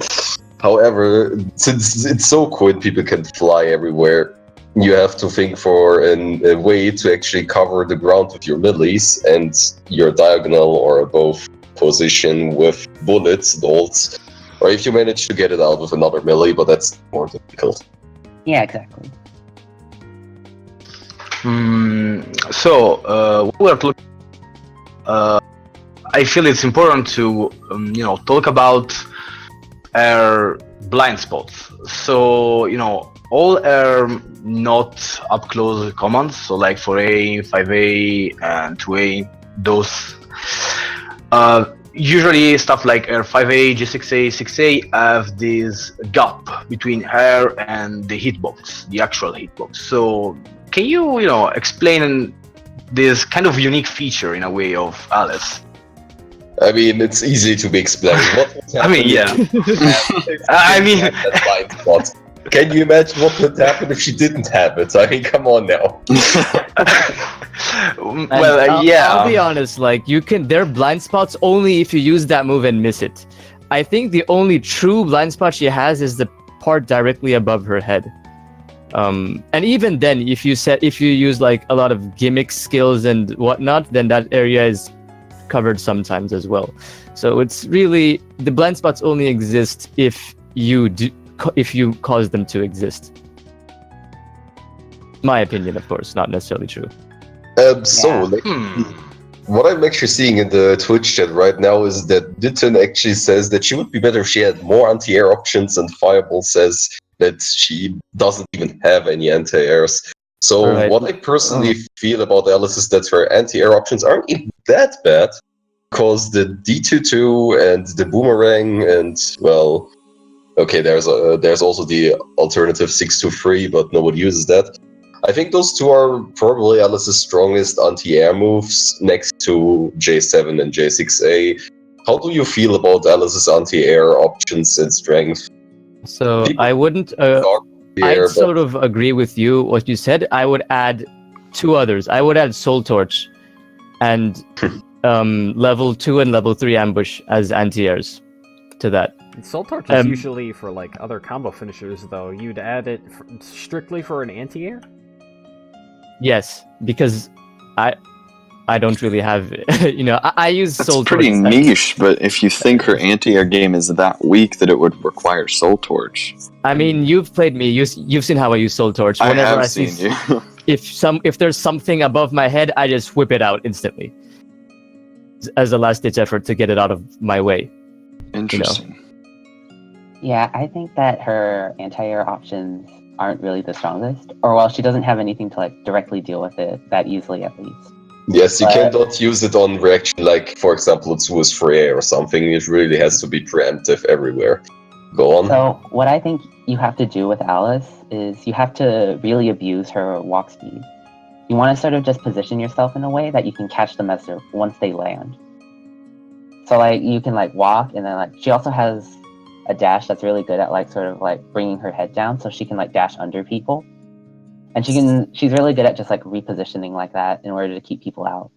S5: However, since it's so quick, people can fly everywhere, you have to think for a way to actually cover the ground with your melees and your diagonal or above position with bullets, dolls. Or if you manage to get it out with another melee, but that's more difficult.
S6: Yeah, exactly.
S3: So we're looking. I feel it's important to talk about our blind spots. So all our not up close commands. So like 4A, 5A, and 2A. Those. Usually stuff like her 5A, G6A, 6A have this gap between her and the hitbox, the actual hitbox. So can you, explain this kind of unique feature in a way of Alice?
S5: I mean, it's easy to be explained. What would happen that blind spot? Can you imagine what would happen if she didn't have it? I mean, come on now.
S2: I'll be honest, like they're blind spots only if you use that move and miss it. I think the only true blind spot she has is the part directly above her head. And even then, if you use like a lot of gimmick skills and whatnot, then that area is covered sometimes as well. So it's really, the blind spots only exist if you cause them to exist. My opinion, of course, not necessarily true.
S5: What I'm actually seeing in the Twitch chat right now is that Ditton actually says that she would be better if she had more anti-air options, and Fireball says that she doesn't even have any anti-airs. So what I personally feel about Alice is that her anti-air options aren't even that bad, because the D22 and the boomerang and, well, okay, there's also the alternative 623, but nobody uses that. I think those two are probably Alice's strongest anti-air moves next to J7 and J6A. How do you feel about Alice's anti-air options and strength?
S2: So I wouldn't... I'd sort of agree with you, what you said. I would add two others. I would add Soul Torch and level 2 and level 3 ambush as anti-airs to that.
S4: Soul Torch is usually for like other combo finishers, though. You'd add it strictly for an anti-air?
S2: Yes, because I don't really have I use
S1: That's
S2: Soul
S1: pretty
S2: Torch.
S1: niche, but if you think her anti-air game is that weak that it would require Soul Torch.
S2: I mean, you've played me. You've seen how I use Soul Torch.
S1: I
S2: Whenever
S1: have
S2: see
S1: seen you.
S2: if there's something above my head, I just whip it out instantly as a last-ditch effort to get it out of my way.
S1: Interesting.
S6: Yeah, I think that her anti-air options aren't really the strongest, or well, she doesn't have anything to like directly deal with it that easily, at least.
S5: Yes, you
S6: But-
S5: cannot use it on reaction, like, for example, Utsu's Freya or something. It really has to be preemptive everywhere. Go on.
S6: So what I think you have to do with Alice is you have to really abuse her walk speed. You want to sort of just position yourself in a way that you can catch them once they land. So like you can like walk, and then like she also has a dash that's really good at like sort of like bringing her head down, so she can like dash under people. And she's really good at just like repositioning like that in order to keep people out.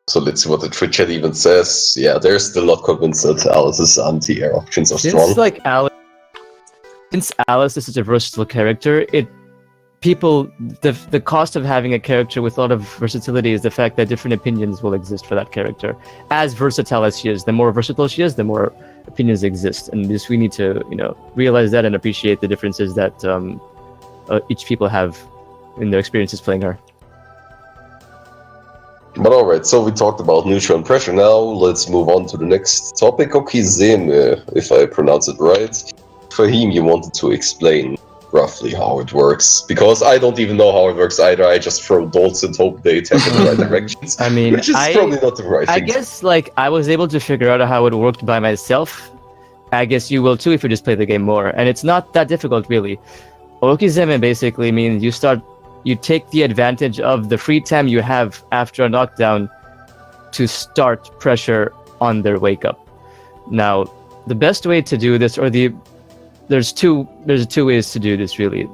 S5: So let's see what the Twitch chat even says. Yeah, they're still not convinced that Alice's anti-air options are strong.
S2: Since Alice is such a versatile character, the cost of having a character with a lot of versatility is the fact that different opinions will exist for that character. As versatile as she is, the more versatile she is, the more opinions exist, and we need to realize that and appreciate the differences that each people have in their experiences playing her.
S5: But alright, so we talked about neutral and pressure. Now let's move on to the next topic, Okizeme, if I pronounce it right. Fahim, you wanted to explain roughly how it works, because I don't even know how it works either. I just throw dolts and hope they attack in the right directions.
S2: I mean,
S5: which is probably not the right thing.
S2: I guess I was able to figure out how it worked by myself. I guess you will too if you just play the game more, and it's not that difficult really. Okizeme basically means you take the advantage of the free time you have after a knockdown to start pressure on their wake up. Now, the best way to do this, there's two ways to do this really.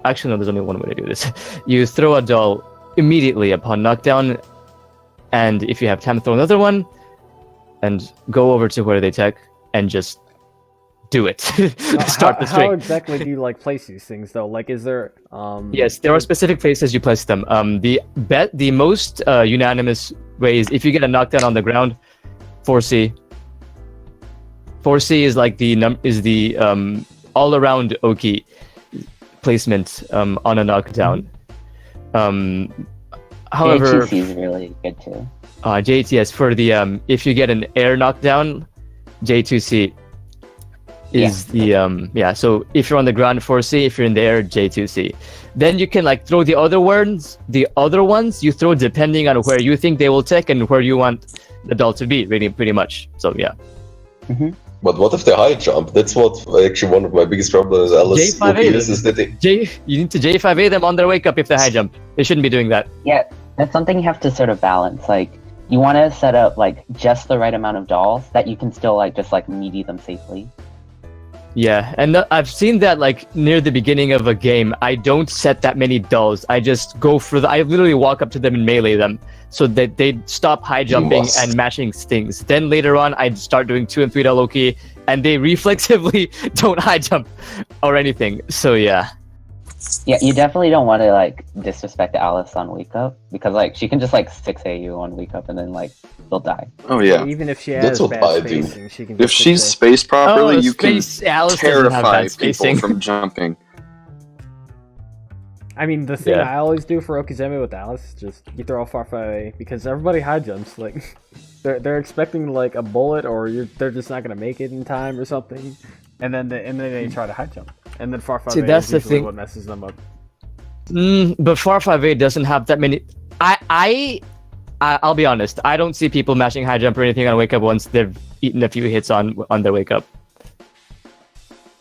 S2: Actually, no, there's only one way to do this. You throw a doll immediately upon knockdown, and if you have time, throw another one, and go over to where they attack and just do it. Start the string.
S4: How exactly do you place these things though? Like, is there?
S2: Yes, there are specific places you place them. The most unanimous way is if you get a knockdown on the ground, 4C. 4C is the all around Oki placement on a knockdown. However,
S6: JTC is really good too.
S2: JTS for the if you get an air knockdown, J2C is the so if you're on the ground, 4C, if you're in the air, J2C. Then you can throw the other ones you throw depending on where you think they will take and where you want the doll to be, really pretty much. So yeah.
S6: Mm-hmm.
S5: But what if they high jump? That's what actually one of my biggest problems Alice is that
S2: you need to J5A them on their wake up if they high jump. They shouldn't be doing that.
S6: Yeah, that's something you have to sort of balance. You want to set up just the right amount of dolls that you can still just meaty them safely.
S2: Yeah, and I've seen that near the beginning of a game, I don't set that many dolls. I just go for I literally walk up to them and melee them so that they stop high jumping and mashing stings. Then later on, I start doing 2 and 3 doll Loki, and they reflexively don't high jump or anything. So yeah.
S6: Yeah, you definitely don't want to disrespect Alice on wake up because she can just 6A you on wake up and then they'll die.
S1: Oh yeah.
S4: Even if she has bad spacing, she can.
S1: If she's spaced properly, you can
S2: Alice
S1: terrify people from jumping.
S4: I mean, the thing I always do for Okizeme with Alice is just you throw a far 5A because everybody high jumps. They're expecting a bullet or they're just not gonna make it in time or something, and then they try to high jump. And then far 5A
S2: that's
S4: is
S2: the
S4: usually
S2: thing.
S4: what messes them up.
S2: But far 5A doesn't have that many. I'll be honest. I don't see people mashing high jump or anything on wake up once they've eaten a few hits on their wake up.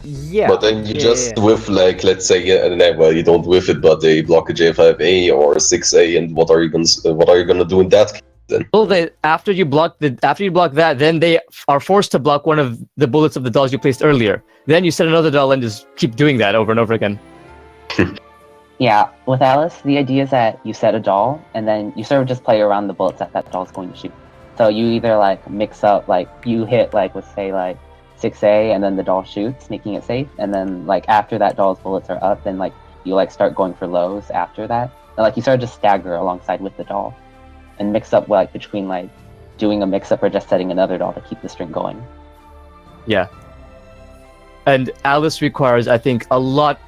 S4: Yeah.
S5: But then you whiff let's say you don't whiff it, but they block a J5A or a 6A, and what are you gonna do in that case then?
S2: Well, after you block that, then they are forced to block one of the bullets of the dolls you placed earlier. Then you set another doll and just keep doing that over and over again.
S6: Yeah, with Alice, the idea is that you set a doll, and then you sort of just play around the bullets that doll's going to shoot. So you either mix up, you hit with say 6A, and then the doll shoots, making it safe. And then like after that doll's bullets are up, then like you like start going for lows after that. And like you sort of just stagger alongside with the doll, and mix up like between like doing a mix up or just setting another doll to keep the string going.
S2: Yeah. And Alice requires, I think, a lot.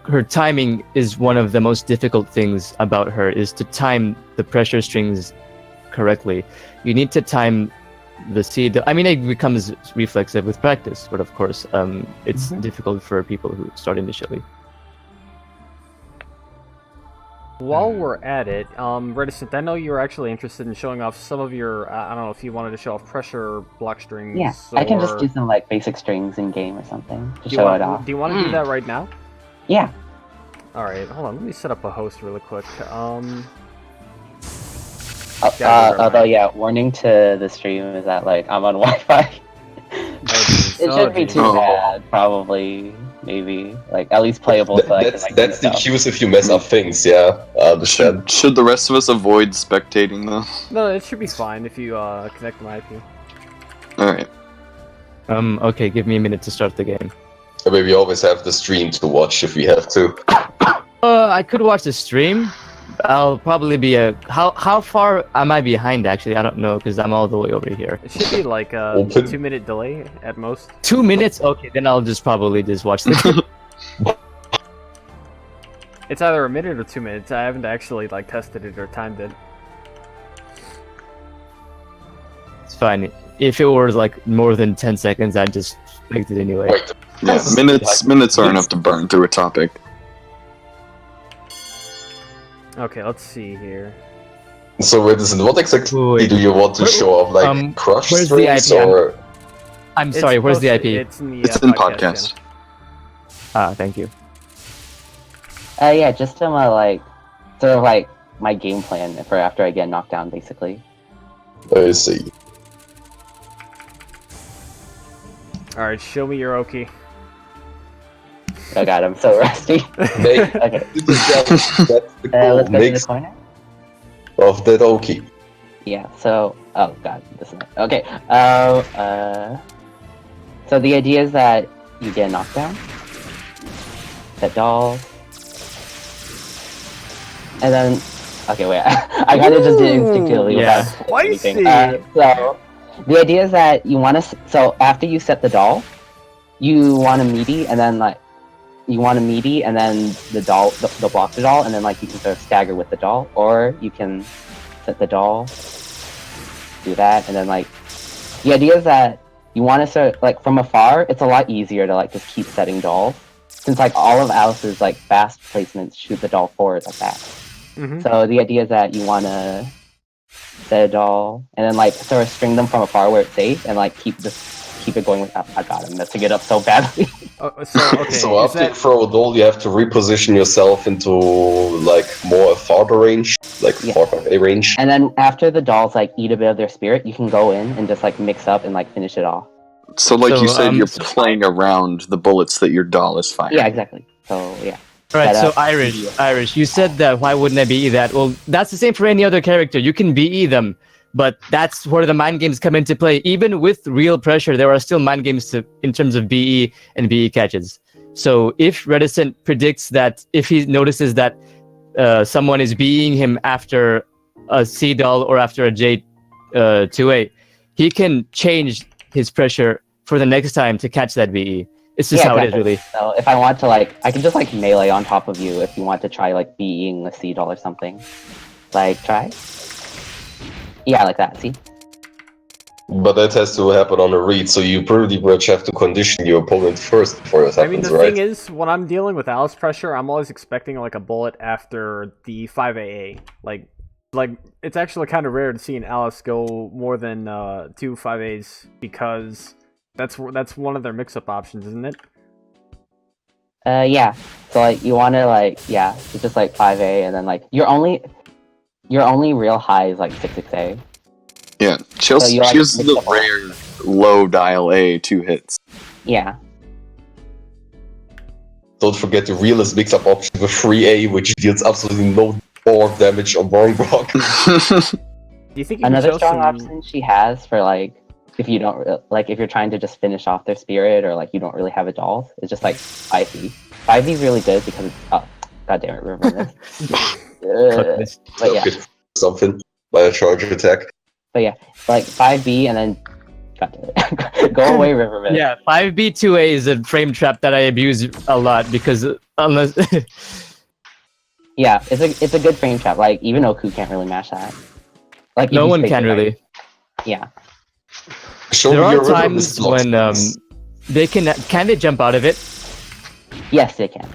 S2: Her timing is one of the most difficult things about her, is to time the pressure strings correctly. You need to time the seed. I mean, it becomes reflexive with practice, but of course, it's difficult for people who start initially.
S4: While we're at it, Reticent, I know you were actually interested in showing off some of your, I don't know if you wanted to show off pressure block strings.
S6: Yeah, I can just do some like basic strings in game or something to show it off.
S4: Do you want to do that right now?
S6: Yeah.
S4: Alright, hold on, let me set up a host really quick.
S6: Although, yeah, warning to the stream is that like I'm on Wi-Fi. It shouldn't be too bad, probably. Maybe like at least playable.
S5: That's the cues if you mess up things. Yeah, I understand.
S1: Should the rest of us avoid spectating though?
S4: No, it should be fine if you connect to my IP.
S1: All right.
S2: Okay, give me a minute to start the game.
S5: Maybe we always have the stream to watch if we have to.
S2: I could watch the stream. I'll probably be how far am I behind? Actually, I don't know because I'm all the way over here.
S4: It should be like a 2-minute delay at most.
S2: 2 minutes? Okay, then I'll probably watch the game.
S4: It's either a minute or 2 minutes. I haven't actually like tested it or timed it.
S2: It's fine. If it were like more than 10 seconds, I'd just make it anyway.
S5: Wait,
S1: Yeah, minutes are enough to burn through a topic.
S4: Okay, let's see here.
S5: So, Reticent, what exactly do you want to show off? Like crush
S2: where's the
S5: strings
S2: IP?
S5: or?
S2: I'm sorry, where's the IP?
S4: It's in the
S1: It's in podcast.
S2: Ah, thank you.
S6: Yeah, just some like sort of like my game plan for after I get knocked down, basically.
S5: I see.
S4: All right, show me your Oki.
S6: Oh god, I'm so rusty. Okay.
S5: That's the
S6: Let's go to the
S5: mix
S6: corner.
S5: of that Oki.
S6: Yeah. So, oh god, this is okay. So the idea is that you get a knockdown, that doll, and then okay, wait. I kind of just did it instinctively without anything. So the idea is that you want to. So after you set the doll, you want a meaty, and then like. You want a meaty, and then the doll, the block the doll, and then like you can sort of stagger with the doll, or you can set the doll, do that, and then like the idea is that you want to sort of, like from afar, it's a lot easier to like just keep setting dolls, since like all of Alice's like fast placements shoot the doll forward like that. So the idea is that you want to set a doll, and then like sort of string them from afar where it's safe, and like keep it going with. I got him messing it up so badly.
S5: So after you throw a doll, you have to reposition yourself into like more farther range, like 4-5A range.
S6: And then after the dolls like eat a bit of their spirit, you can go in and just like mix up and like finish it off.
S1: So like you said, you're playing around the bullets that your doll is firing.
S6: Yeah, exactly. So yeah.
S2: Alright, so Irish, you said that why wouldn't I BE that? Well, that's the same for any other character. You can BE them, but that's where the mind games come into play. Even with real pressure, there are still mind games in terms of BE and BE catches. So if Reticent predicts that, if he notices that someone is BEing him after a C doll or after a J2A, he can change his pressure for the next time to catch that BE. It's just how it is, really.
S6: So if I want to like, I can just like melee on top of you if you want to try like BEing a C doll or something. Like try. Yeah, like that, see?
S5: But that has to happen on a read, so you pretty much have to condition your opponent first before it happens,
S4: I mean, the thing is, when I'm dealing with Alice pressure, I'm always expecting like a bullet after the 5AA. Like it's actually kind of rare to see an Alice go more than 2 5As, because that's one of their mix-up options, isn't it?
S6: Yeah. So like you want to like, yeah, it's just like 5A, and then like your only real high is like 6A.
S1: Yeah, she has the rare low dial A 2 hits.
S6: Yeah.
S5: Don't forget the realist mix-up option with 3A, which deals absolutely no more damage on Warring Block.
S4: Do you think you
S6: another
S4: can show
S6: strong option she has for like if you don't like if you're trying to just finish off their spirit or like you don't really have a doll, it's just like 5V. 5V is really good because it's god damn it, remember this. But yeah,
S5: something by a charge attack.
S6: but yeah, like 5V and then god damn it. Go away, Riverman.
S2: Yeah, 5B2A is a frame trap that I abuse a lot because unless
S6: Yeah, it's a good frame trap. Like even Oku can't really match that. Like if
S2: no
S6: you
S2: one
S6: space
S2: can
S6: it right.
S2: really.
S6: Yeah.
S5: Show
S2: There
S5: me
S2: are
S5: your
S2: times when they can they jump out of it?
S6: Yes, they can.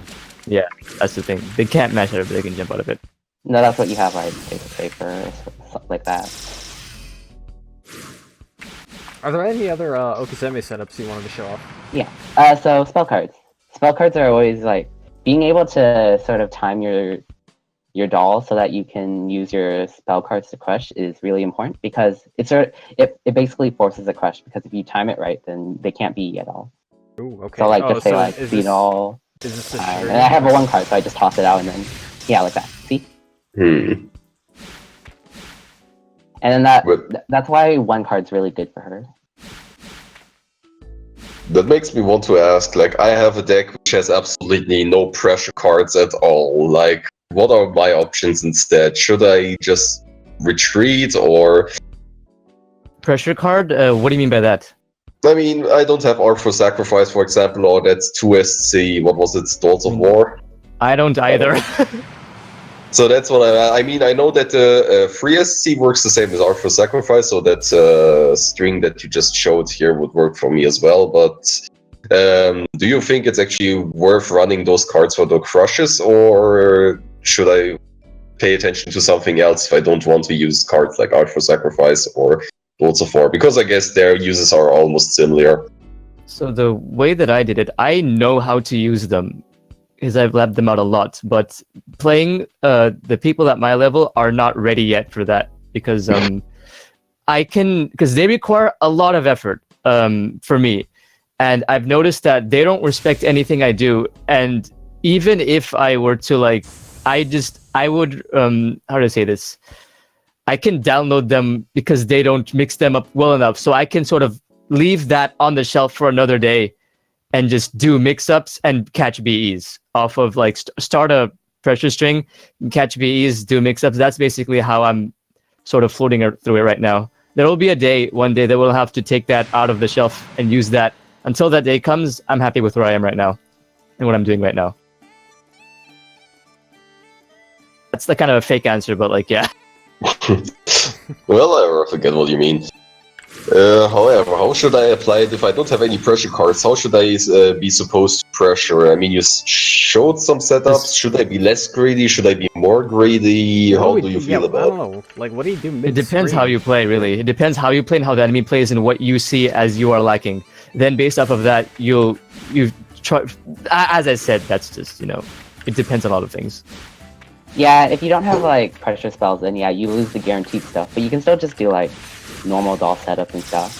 S2: Yeah, that's the thing. They can't match it, but they can jump out of it.
S6: No, that's what you have, right? Paper or something like that.
S4: Are there any other Okizeme setups you wanted to show off?
S6: Yeah. So spell cards. Spell cards are always like being able to sort of time your doll so that you can use your spell cards to crush is really important because it basically forces a crush because if you time it right, then they can't be at all.
S4: Ooh, okay.
S6: So like just say
S4: so
S6: like
S4: is
S6: beat
S4: this,
S6: all.
S4: is this the
S6: And I have a 1 card, so I just toss it out and then yeah, like that. See?
S5: Hmm.
S6: And then that's why 1 card's really good for her.
S5: That makes me want to ask, like, I have a deck which has absolutely no pressure cards at all. Like, what are my options instead? Should I just retreat or...
S2: Pressure card? What do you mean by that?
S5: I mean, I don't have Art for Sacrifice, for example, or that's 2SC, what was it, Stalls of War?
S2: I don't either.
S5: So that's what I mean. I know that 3SC works the same as Art for Sacrifice, so that string that you just showed here would work for me as well. But do you think it's actually worth running those cards for the crushes, or should I pay attention to something else if I don't want to use cards like Art for Sacrifice or Stalls of War? Because I guess their uses are almost similar.
S2: So the way that I did it, I know how to use them because I've labbed them out a lot, but playing the people at my level are not ready yet for that because because they require a lot of effort for me, and I've noticed that they don't respect anything I do. And even if I were to like, I would how to say this? I can download them because they don't mix them up well enough, so I can sort of leave that on the shelf for another day and just do mix-ups and catch BEs off of like start a pressure string, catch BEs, do mix-ups. That's basically how I'm sort of floating through it right now. There will be one day that we'll have to take that out of the shelf and use that. Until that day comes, I'm happy with where I am right now and what I'm doing right now. That's the kind of a fake answer, but like, yeah.
S5: Well, I forget what you mean. However, how should I apply it if I don't have any pressure cards? How should I be supposed to pressure? I mean, you showed some setups. Should I be less greedy? Should I be more greedy? How do you feel about it?
S4: I don't know. Like, what do you do mid-screen?
S2: It depends how you play, really. It depends how you play and how the enemy plays and what you see as you are lacking. Then based off of that, you try. As I said, that's just, it depends on a lot of things.
S6: Yeah, if you don't have like pressure spells, then yeah, you lose the guaranteed stuff. But you can still just do like normal doll setup and stuff.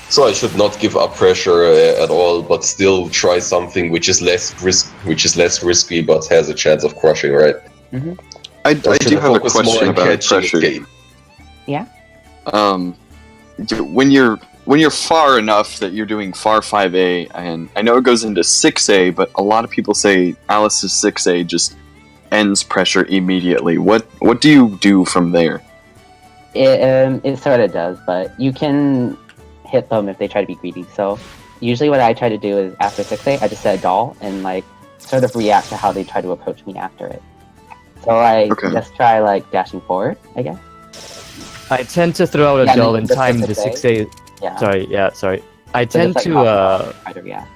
S5: So I should not give up pressure at all, but still try something which is less risky, but has a chance of crushing, right?
S6: Mm-hmm.
S1: I do have a question about pressure.
S6: Yeah.
S1: When you're far enough that you're doing far 5A, and I know it goes into 6A, but a lot of people say Alice's 6A just ends pressure immediately. What do you do from there?
S6: It sort of does, but you can hit them if they try to be greedy. So usually what I try to do is after 6A, I just set a doll and like sort of react to how they try to approach me after it. So I just try like dashing forward, I guess.
S2: I tend to throw out a doll in time to 6A.
S6: Yeah.
S2: Sorry. I tend to
S6: try to react.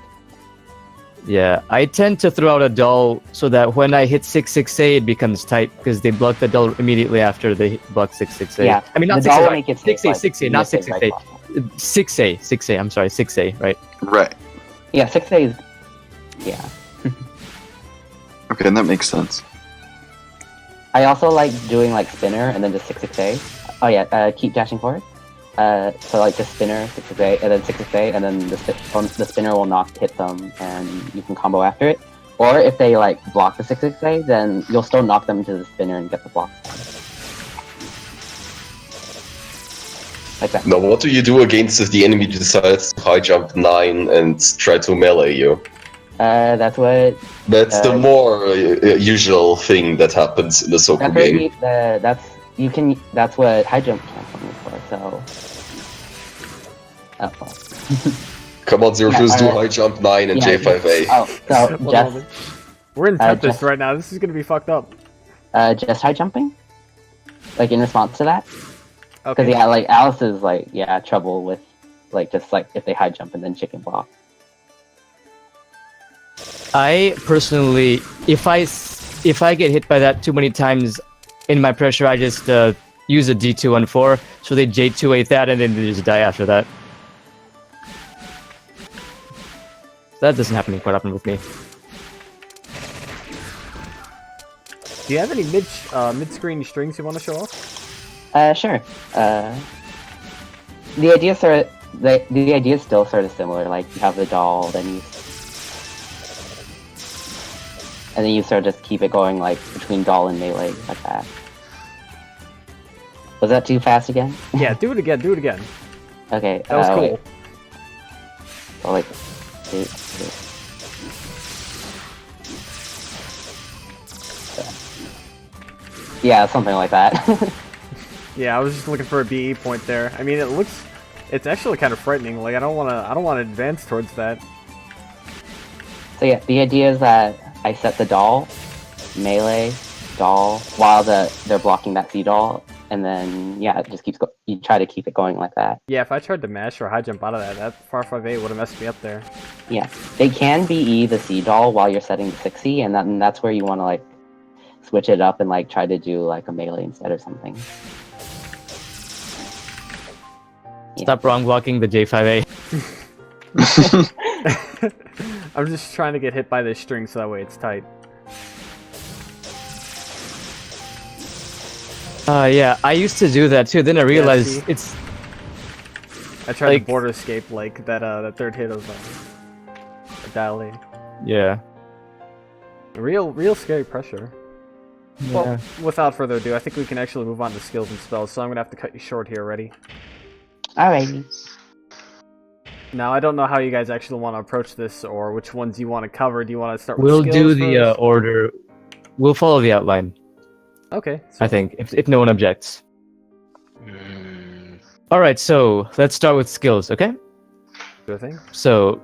S2: Yeah, I tend to throw out a doll so that when I hit 6-6A, it becomes tight because they block the doll immediately after they block 6-6A.
S6: Yeah,
S2: I mean, not 6A, 6A, not 6A. 6A, I'm sorry, 6A, right?
S1: Right.
S6: Yeah, 6A is... Yeah.
S1: Okay, and that makes sense.
S6: I also like doing like spinner and then just 6-6A. Oh yeah, keep dashing forward. So like just spinner, 6-6A, and then 6-6A, and then the spinner will hit them, and you can combo after it. Or if they like block the 6-6A, then you'll still knock them into the spinner and get the blocks Like that.
S5: Now, what do you do against if the enemy decides to high jump 9 and try to melee you?
S6: That's what.
S5: That's the more usual thing that happens in the Soku game.
S6: That's what high jump canceling is for. So. Oh well.
S5: Come on, Zerfus, do high jump 9 and J5A.
S6: Oh, so just.
S4: We're in Tempest right now. This is gonna be fucked up.
S6: Just high jumping. Like in response to that.
S4: Okay.
S6: Because like Alice is trouble with just if they high jump and then chicken block.
S2: I personally, if I get hit by that too many times in my pressure, I just use a D214, so they J2A that and then they just die after that. That doesn't happen quite often with me.
S4: Do you have any mid-screen strings you want to show off?
S6: Sure. The idea is still sort of similar. Like you have the doll, then you sort of just keep it going like between doll and melee like that. Was that too fast again?
S4: Yeah, do it again. Do it again.
S6: Okay.
S4: That was cool.
S6: Wait. Oh, like. Yeah, something like that.
S4: Yeah, I was just looking for a BE point there. I mean, it's actually kind of frightening. Like, I don't want to advance towards that.
S6: So yeah, the idea is that I set the doll, melee, doll, while they're blocking that C doll, and then yeah, it just keeps you try to keep it going like that.
S4: Yeah, if I tried to mash or high jump out of that far 5A would have messed me up there.
S6: Yeah, they can BE the C doll while you're setting the 6C, and that's where you want to like switch it up and like try to do like a melee instead or something.
S2: Stop wrong blocking the J5A.
S4: I'm just trying to get hit by this string so that way it's tight.
S2: Yeah, I used to do that too. Then I realized it's.
S4: I tried to border escape like that third hit of dial A.
S2: Yeah.
S4: Real scary pressure.
S2: Yeah.
S4: Well, without further ado, I think we can actually move on to skills and spells. So I'm gonna have to cut you short here. Ready?
S6: Alrighty.
S4: Now I don't know how you guys actually want to approach this, or which ones you want to cover. Do you want to start with
S2: We'll
S4: skills
S2: do the
S4: first?
S2: order. We'll follow the outline.
S4: Okay. So
S2: I think, if no one objects. All right, so let's start with skills, okay?
S4: Sure thing.
S2: So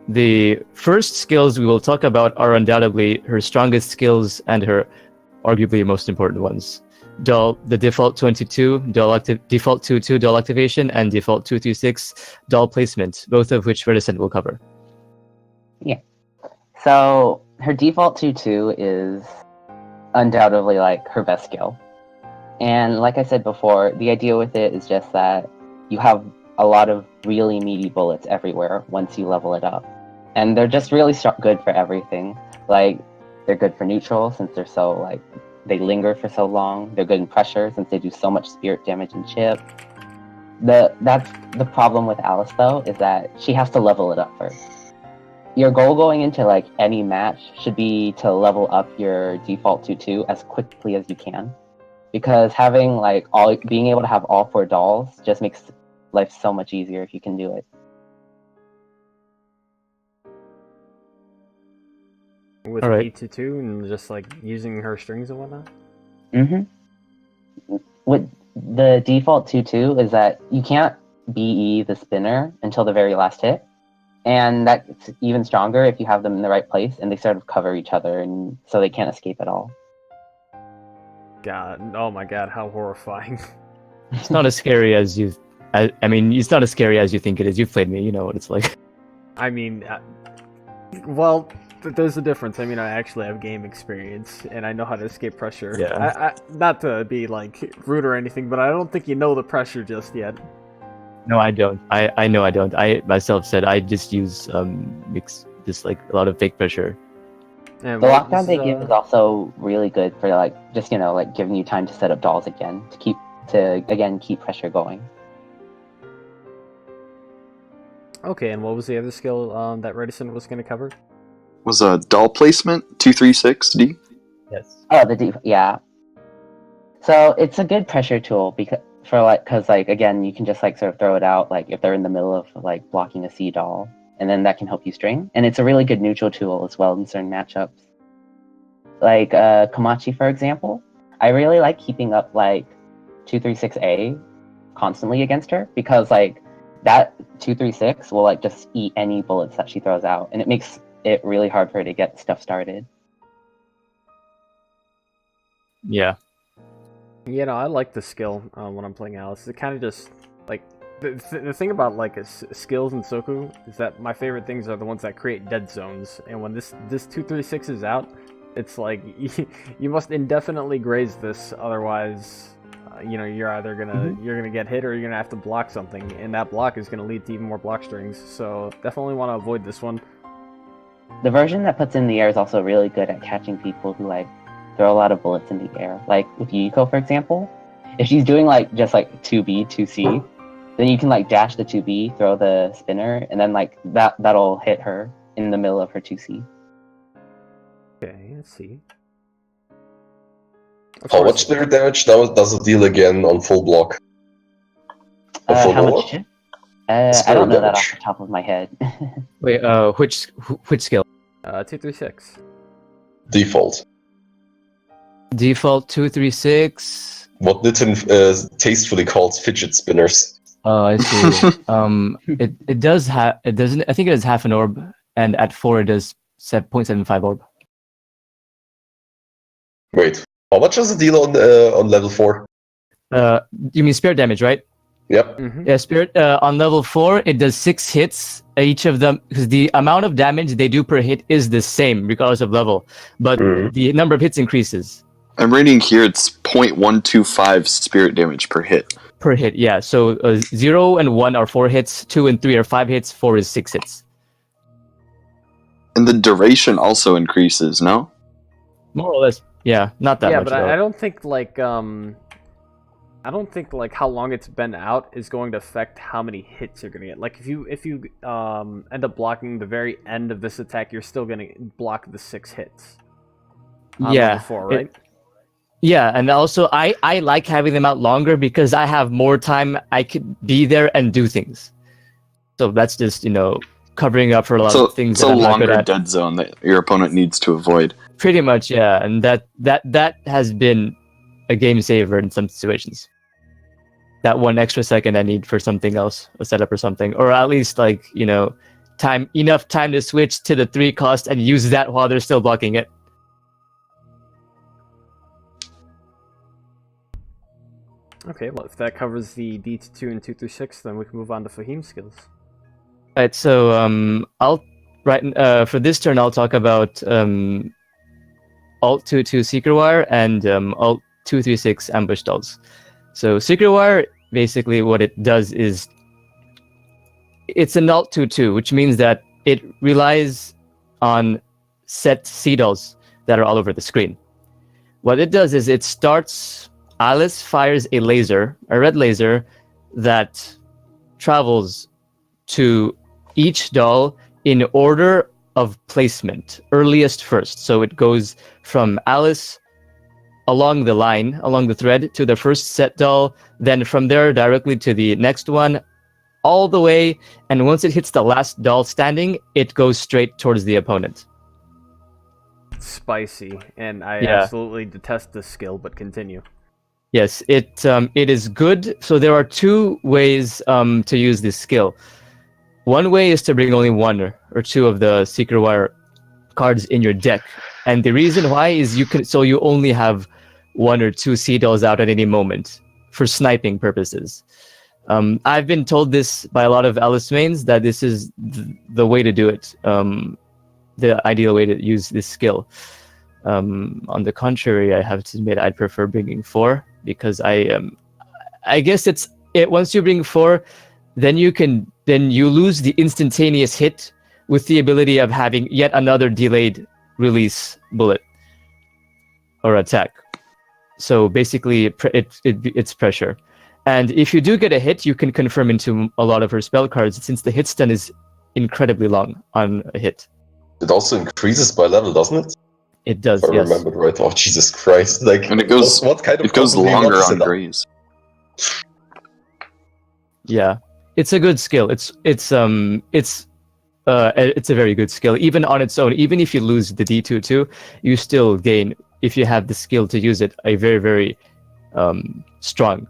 S2: the first skills we will talk about are undoubtedly her strongest skills and her arguably most important ones. The default 22 default 2-2 doll activation and default 2-3-6 doll placement, both of which Reticent will cover.
S6: Yeah. So her default 2-2 is undoubtedly like her best skill. And like I said before, the idea with it is just that you have a lot of really meaty bullets everywhere once you level it up. And they're just really good for everything. Like, they're good for neutral since they're so like they linger for so long. They're good in pressure since they do so much spirit damage and chip. That's the problem with Alice though, is that she has to level it up first. Your goal going into like any match should be to level up your default 2-2 as quickly as you can. Because having like being able to have all 4 dolls just makes life so much easier if you can do it.
S4: With
S2: All right.
S4: 8-2 and just like using her strings and whatnot?
S6: With the default 2-2 is that you can't BE the spinner until the very last hit. And that's even stronger if you have them in the right place and they sort of cover each other and so they can't escape at all.
S4: God, oh my god, how horrifying.
S2: It's not as scary as you... I mean, it's not as scary as you think it is. You've played me, you know what it's like.
S4: I mean, well, there's a difference. I mean, I actually have game experience, and I know how to escape pressure.
S2: Yeah.
S4: Not to be, like, rude or anything, but I don't think you know the pressure just yet.
S2: No, I don't. I know I don't. I myself said I just use just like a lot of fake pressure.
S4: And
S6: The lockdown they give is also really good for like just like giving you time to set up dolls again to keep pressure going.
S4: Okay, and what was the other skill that Reticent was going to cover?
S1: Was a doll placement 2-3-6 D?
S2: Yes.
S6: Oh, yeah. So it's a good pressure tool for like, because like again, you can just like sort of throw it out like if they're in the middle of like blocking a C doll, and then that can help you string. And it's a really good neutral tool as well in certain matchups. Like Komachi, for example, I really like keeping up like 236A constantly against her, because like that 236 will like just eat any bullets that she throws out, and it makes it really hard for her to get stuff started.
S2: Yeah.
S4: You know, I like the skill when I'm playing Alice. It kind of just like the thing about like skills in Soku is that my favorite things are the ones that create dead zones. And when this 236 is out, it's like you must indefinitely graze this, otherwise, you know, you're either gonna get hit or you're gonna have to block something, and that block is gonna lead to even more block strings. So definitely want to avoid this one.
S6: The version that puts in the air is also really good at catching people who like throw a lot of bullets in the air. Like with Yuko, for example, if she's doing like just like 2B, 2C, then you can like dash the 2B, throw the spinner, and then like that'll hit her in the middle of her 2C.
S4: Okay, let's see.
S5: How much spirit damage does it deal again on full block?
S6: How much? I don't know that off the top of my head.
S2: Wait, which skill?
S4: 236.
S5: Default.
S2: Default 236.
S5: What Nitin tastefully calls fidget spinners.
S2: Oh, I see. It does have. It doesn't. I think it has half an orb, and at 4 it does 0.75 orb.
S5: Wait, how much does it deal on level 4?
S2: You mean spirit damage, right?
S5: Yep.
S4: Mm-hmm.
S2: Yeah, spirit on level 4 it does 6 hits each of them, because the amount of damage they do per hit is the same regardless of level, but the number of hits increases.
S1: I'm reading here it's 0.125 spirit damage per hit.
S2: Per hit, yeah. So 0 and 1 are 4 hits, 2 and 3 are 5 hits, 4 is 6 hits.
S1: And the duration also increases, no?
S2: More or less, yeah. Not that
S4: Yeah,
S2: much.
S4: but I don't think like how long it's been out is going to affect how many hits you're gonna get. Like if you end up blocking the very end of this attack, you're still gonna block the 6 hits. On level 4, right?
S2: Yeah, and also I like having them out longer because I have more time. I could be there and do things. So that's just, you know, covering up for a lot of things.
S1: It's a longer dead zone that your opponent needs to avoid. Pretty
S2: much, yeah, and that has been a game saver in some situations. That 1 extra second I need for something else, a setup or something, or at least like, you know, enough time to switch to the 3 cost and use that while they're still blocking it.
S4: Okay, well, if that covers the D2 and 236, then we can move on to Fahim skills.
S2: Right, so for this turn I'll talk about Alt 2-2 Secret Wire and Alt 236 Ambush Dolls. So Secret Wire, basically what it does is it's an Alt 2-2, which means that it relies on set C dolls that are all over the screen. What it does is it starts. Alice fires a laser, a red laser, that travels to each doll in order of placement, earliest first. So it goes from Alice along the line, along the thread, to the first set doll, then from there directly to the next one, all the way, and once it hits the last doll standing, it goes straight towards the opponent.
S4: Spicy, and I absolutely detest this skill, but continue.
S2: Yes, it is good. So there are 2 ways to use this skill. One way is to bring only 1 or 2 of the Secret Wire cards in your deck, and the reason why is you only have 1 or 2 C dolls out at any moment for sniping purposes. I've been told this by a lot of Alice mains that this is the way to do it, the ideal way to use this skill. On the contrary, I have to admit I'd prefer bringing 4, because I guess it's once you bring 4, then you lose the instantaneous hit with the ability of having yet another delayed release bullet or attack. So basically, it's pressure. And if you do get a hit, you can confirm into a lot of her spell cards, since the hit stun is incredibly long on a hit.
S5: It also increases by level, doesn't it?
S2: It does,
S5: if I
S2: yes.
S5: remember right. Oh, Jesus Christ. Like,
S1: And it goes,
S5: what kind of
S1: it goes longer on Graze.
S2: Yeah, it's a good skill. It's a very good skill. Even on its own, even if you lose the D2 you still gain, if you have the skill to use it, a very, very strong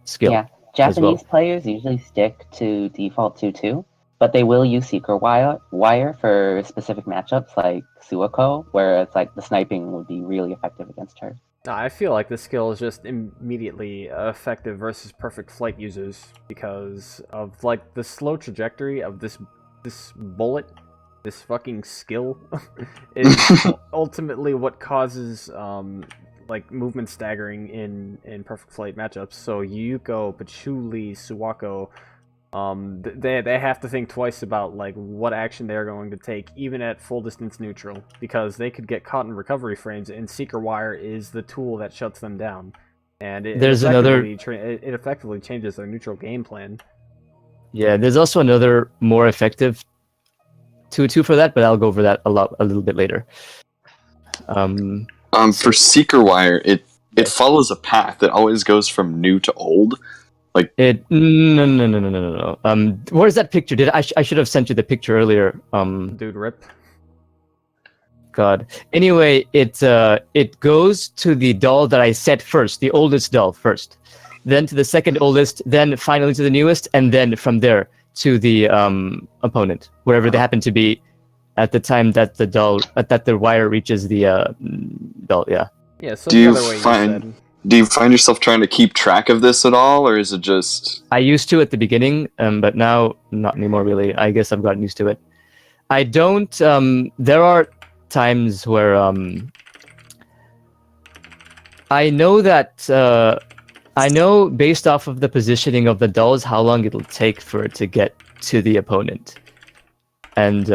S2: skill.
S6: Yeah, Japanese players usually stick to default 2-2, but they will use Seeker Wire for specific matchups like Suako, where it's like the sniping would be really effective against her.
S4: I feel like this skill is just immediately effective versus Perfect Flight users because of like the slow trajectory of this bullet, this fucking skill is ultimately what causes like movement staggering in Perfect Flight matchups. So Yuko, Patchouli, Suwako, they have to think twice about like what action they're going to take, even at full distance neutral, because they could get caught in recovery frames, and Seeker Wire is the tool that shuts them down. And it effectively changes their neutral game plan.
S2: Yeah, there's also another more effective 2-2 for that, but I'll go over that a little bit later.
S1: For Seeker Wire, it follows a path that always goes from new to old. Like
S2: No. Where's that picture? I should have sent you the picture earlier.
S4: Dude, rip.
S2: God. Anyway, it goes to the doll that I set first, the oldest doll first, then to the second oldest, then finally to the newest, and then from there to the opponent, wherever they happen to be at the time that the wire reaches the doll. Yeah.
S4: Yeah. So the other way you said.
S1: Do you find yourself trying to keep track of this at all, or is it just...
S2: I used to at the beginning, but now not anymore, really. I guess I've gotten used to it. I don't... there are times where... I know that... I know, based off of the positioning of the dolls, how long it'll take for it to get to the opponent. And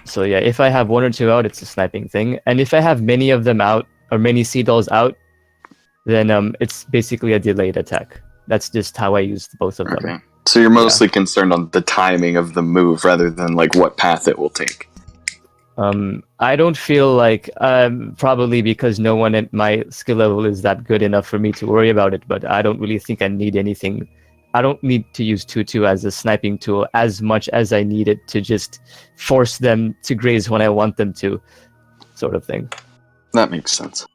S2: so yeah, if I have one or two out, it's a sniping thing. And if I have many of them out, or many sea dolls out, then it's basically a delayed attack. That's just how I use both of them.
S1: Okay. So you're mostly concerned on the timing of the move rather than like what path it will take.
S2: I don't feel like, probably because no one at my skill level is that good enough for me to worry about it, but I don't really think I need anything. I don't need to use 2-2 as a sniping tool as much as I need it to just force them to graze when I want them to, sort of thing.
S1: That makes sense.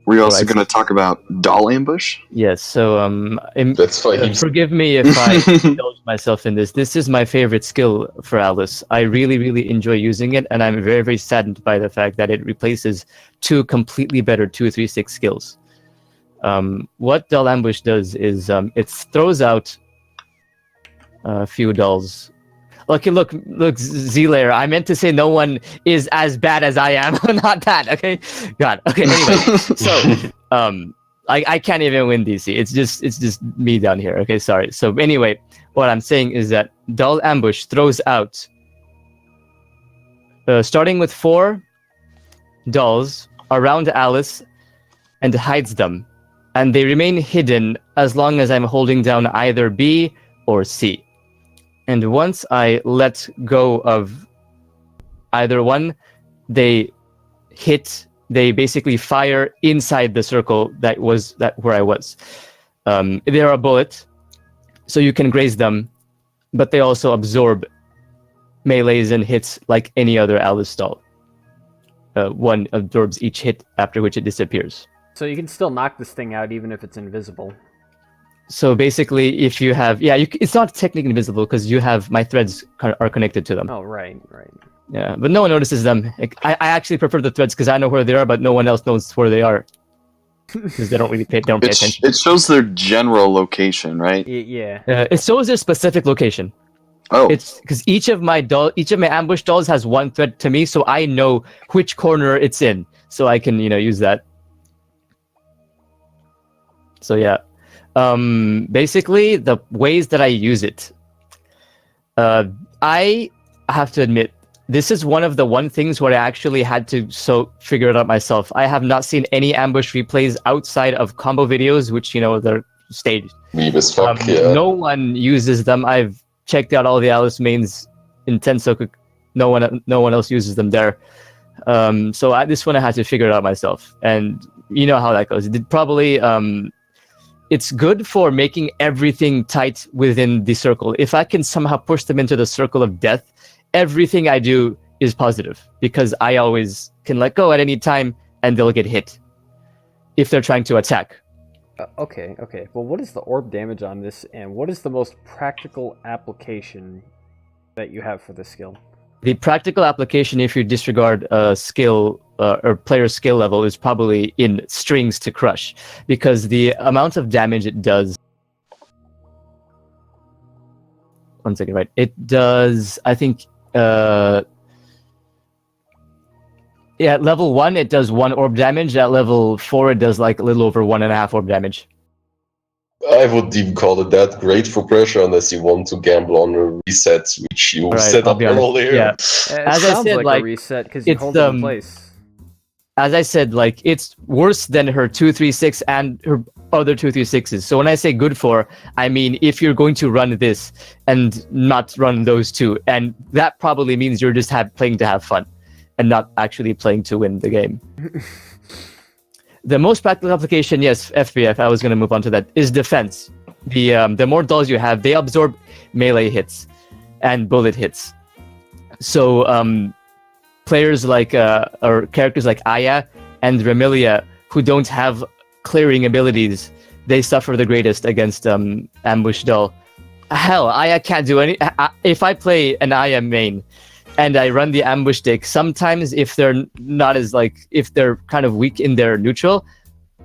S1: We're also going to talk about doll ambush.
S2: Yes. So
S5: That's fine.
S2: Forgive me if I indulge myself in this. This is my favorite skill for Alice. I really, really enjoy using it, and I'm very, very saddened by the fact that it replaces two completely better 2-3-6 skills. What doll ambush does is it throws out a few dolls. Look, Z-Layer, I meant to say no one is as bad as I am. Not that, okay? God, okay, anyway. So, I can't even win DC. It's just me down here, okay? Sorry. So, anyway, what I'm saying is that Doll Ambush throws out, starting with 4 dolls around Alice and hides them. And they remain hidden as long as I'm holding down either B or C. And once I let go of either one, they basically fire inside the circle where I was. They're a bullet, so you can graze them, but they also absorb melees and hits like any other Alice doll. One absorbs each hit, after which it disappears.
S4: So you can still knock this thing out even if it's invisible.
S2: So basically, if you have... Yeah, it's not technically invisible because you have... My threads are connected to them.
S4: Oh, right.
S2: Yeah, but no one notices them. I actually prefer the threads because I know where they are, but no one else knows where they are. Because they don't pay attention.
S1: It shows their general location, right?
S4: Yeah.
S2: It shows their specific location.
S1: Oh.
S2: It's because each of my ambush dolls has one thread to me, so I know which corner it's in. So I can, use that. So yeah. Basically, the ways that I use it, I have to admit, this is one of the things where I actually had to figure it out myself. I have not seen any ambush replays outside of combo videos, which, they're staged.
S5: Meme as fuck, yeah.
S2: No one uses them. I've checked out all the Alice mains in Soku. No one else uses them there. So this one I had to figure it out myself. And you know how that goes. It did probably... it's good for making everything tight within the circle. If I can somehow push them into the circle of death, everything I do is positive because I always can let go at any time and they'll get hit if they're trying to attack.
S4: Okay. Well, what is the orb damage on this, and what is the most practical application that you have for this skill?
S2: The practical application, if you disregard skill or player skill level, is probably in strings to crush, because the amount of damage it does. One second, right? It does, I think. Yeah, at level 1, it does 1 orb damage. At level 4, it does like a little over 1.5 orb damage.
S5: I would even call it that. Great for pressure unless you want to gamble on a reset, which you set
S2: I'll
S5: up
S2: be honest.
S5: earlier.
S2: Yeah.
S4: It
S2: As I
S4: sounds
S2: said,
S4: like a reset because you
S2: it's,
S4: hold it in place.
S2: As I said, like, it's worse than her 236 and her other 236s. So when I say good for, I mean if you're going to run this and not run those two, and that probably means you're just playing to have fun and not actually playing to win the game. The most practical application, yes, FBF, I was going to move on to that, is defense. The more dolls you have, they absorb melee hits and bullet hits. So players like, or characters like Aya and Remilia, who don't have clearing abilities, they suffer the greatest against ambush doll. Hell, Aya can't do any. If I play an Aya main and I run the ambush deck, sometimes if they're not as if they're kind of weak in their neutral,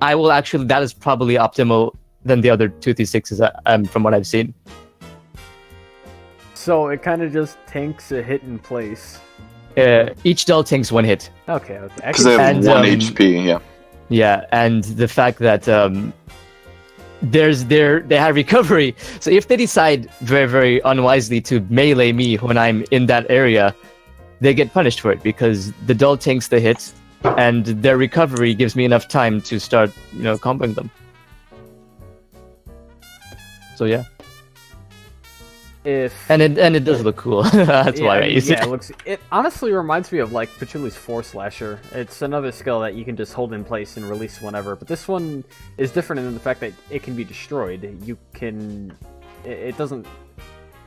S2: I will actually, that is probably optimal than the other 236s from what I've seen.
S4: So it kind of just tanks a hit in place.
S2: Each doll tanks 1 hit.
S4: Okay.
S1: Because they have 1 HP, yeah.
S2: Yeah, and the fact that they have recovery. So if they decide very, very unwisely to melee me when I'm in that area, they get punished for it because the doll tanks the hit, and their recovery gives me enough time to start, comboing them. So yeah. And it does look cool. That's why I use it.
S4: Yeah, it honestly reminds me of like Pachuli's Force Slasher. It's another skill that you can just hold in place and release whenever. But this one is different in the fact that it can be destroyed. You can. It doesn't.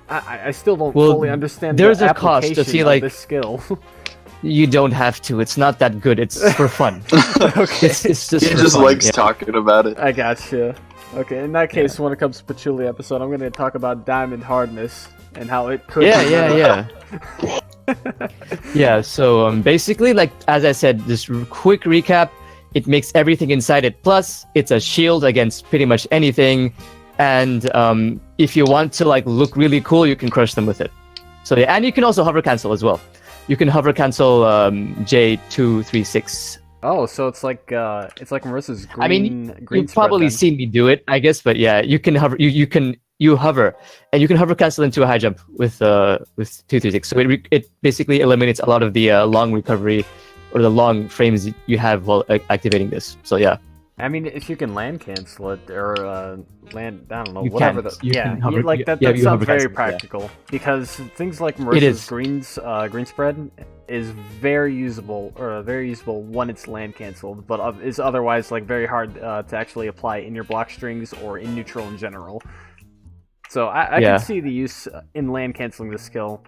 S4: I still don't fully understand.
S2: There's
S4: the
S2: a cost to see
S4: this skill.
S2: You don't have to. It's not that good. It's for fun.
S4: Okay.
S2: It's just.
S1: He just likes talking about it.
S4: I gotcha. Okay, in that case, when it comes to Pachuli episode, I'm going to talk about diamond hardness and how it could.
S2: Yeah. Yeah. So basically, like as I said, just quick recap: it makes everything inside it. Plus, it's a shield against pretty much anything. And if you want to look really cool, you can crush them with it. So yeah, and you can also hover cancel as well. You can hover cancel J236.
S4: Oh, so it's like Marissa's green.
S2: I mean,
S4: green
S2: you've probably
S4: spread,
S2: seen me do it, I guess, but yeah, you can hover. You hover, and you can hover cancel into a high jump with 236. So it basically eliminates a lot of the long recovery or the long frames you have while activating this. So yeah.
S4: I mean, if you can land cancel it or land, I don't know,
S2: You
S4: whatever.
S2: that
S4: Sounds very practical because things like Marissa's green spread is very usable when it's land canceled, but is otherwise very hard to actually apply in your block strings or in neutral in general. So I can see the use in land canceling this skill.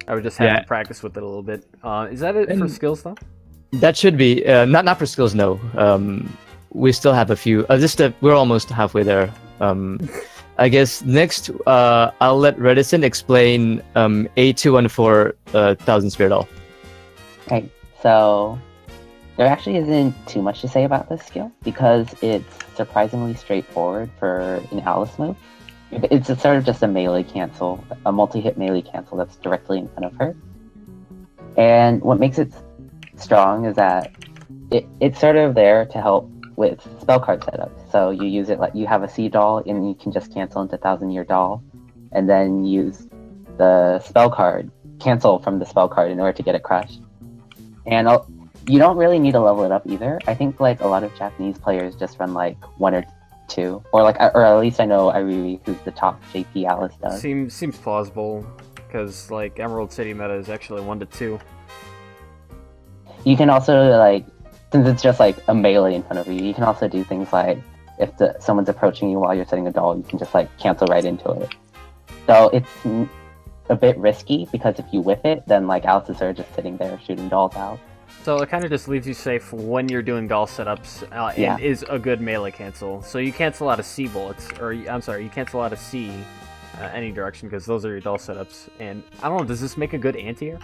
S4: I would just have to practice with it a little bit. Is that it for skills though?
S2: That should be not for skills. No, we still have a few. We're almost halfway there. I guess next I'll let Reticent explain A214 Thousand Spirit Doll.
S6: Okay, so there actually isn't too much to say about this skill because it's surprisingly straightforward for an Alice move. It's sort of just a melee cancel, a multi-hit melee cancel that's directly in front of her. And what makes it strong is that it's sort of there to help with spell card setup. So you use it like you have a sea doll and you can just cancel into 1000-year doll and then use the spell card, cancel from the spell card in order to get it crushed. And you don't really need to level it up either. I think a lot of Japanese players just run 1 or 2, or at least I know Iriri, who's the top JP Alice does.
S4: Seems plausible because Emerald City meta is actually 1 to 2.
S6: You can also, since it's just a melee in front of you, you can also do things like if someone's approaching you while you're setting a doll, you can just like cancel right into it. So it's a bit risky because if you whiff it, then like Alice's are just sitting there shooting dolls out.
S4: So it kind of just leaves you safe when you're doing doll setups, and is a good melee cancel. So you cancel out of C bullets, or I'm sorry, you cancel out of C any direction because those are your doll setups. And I don't know, does this make a good anti-air?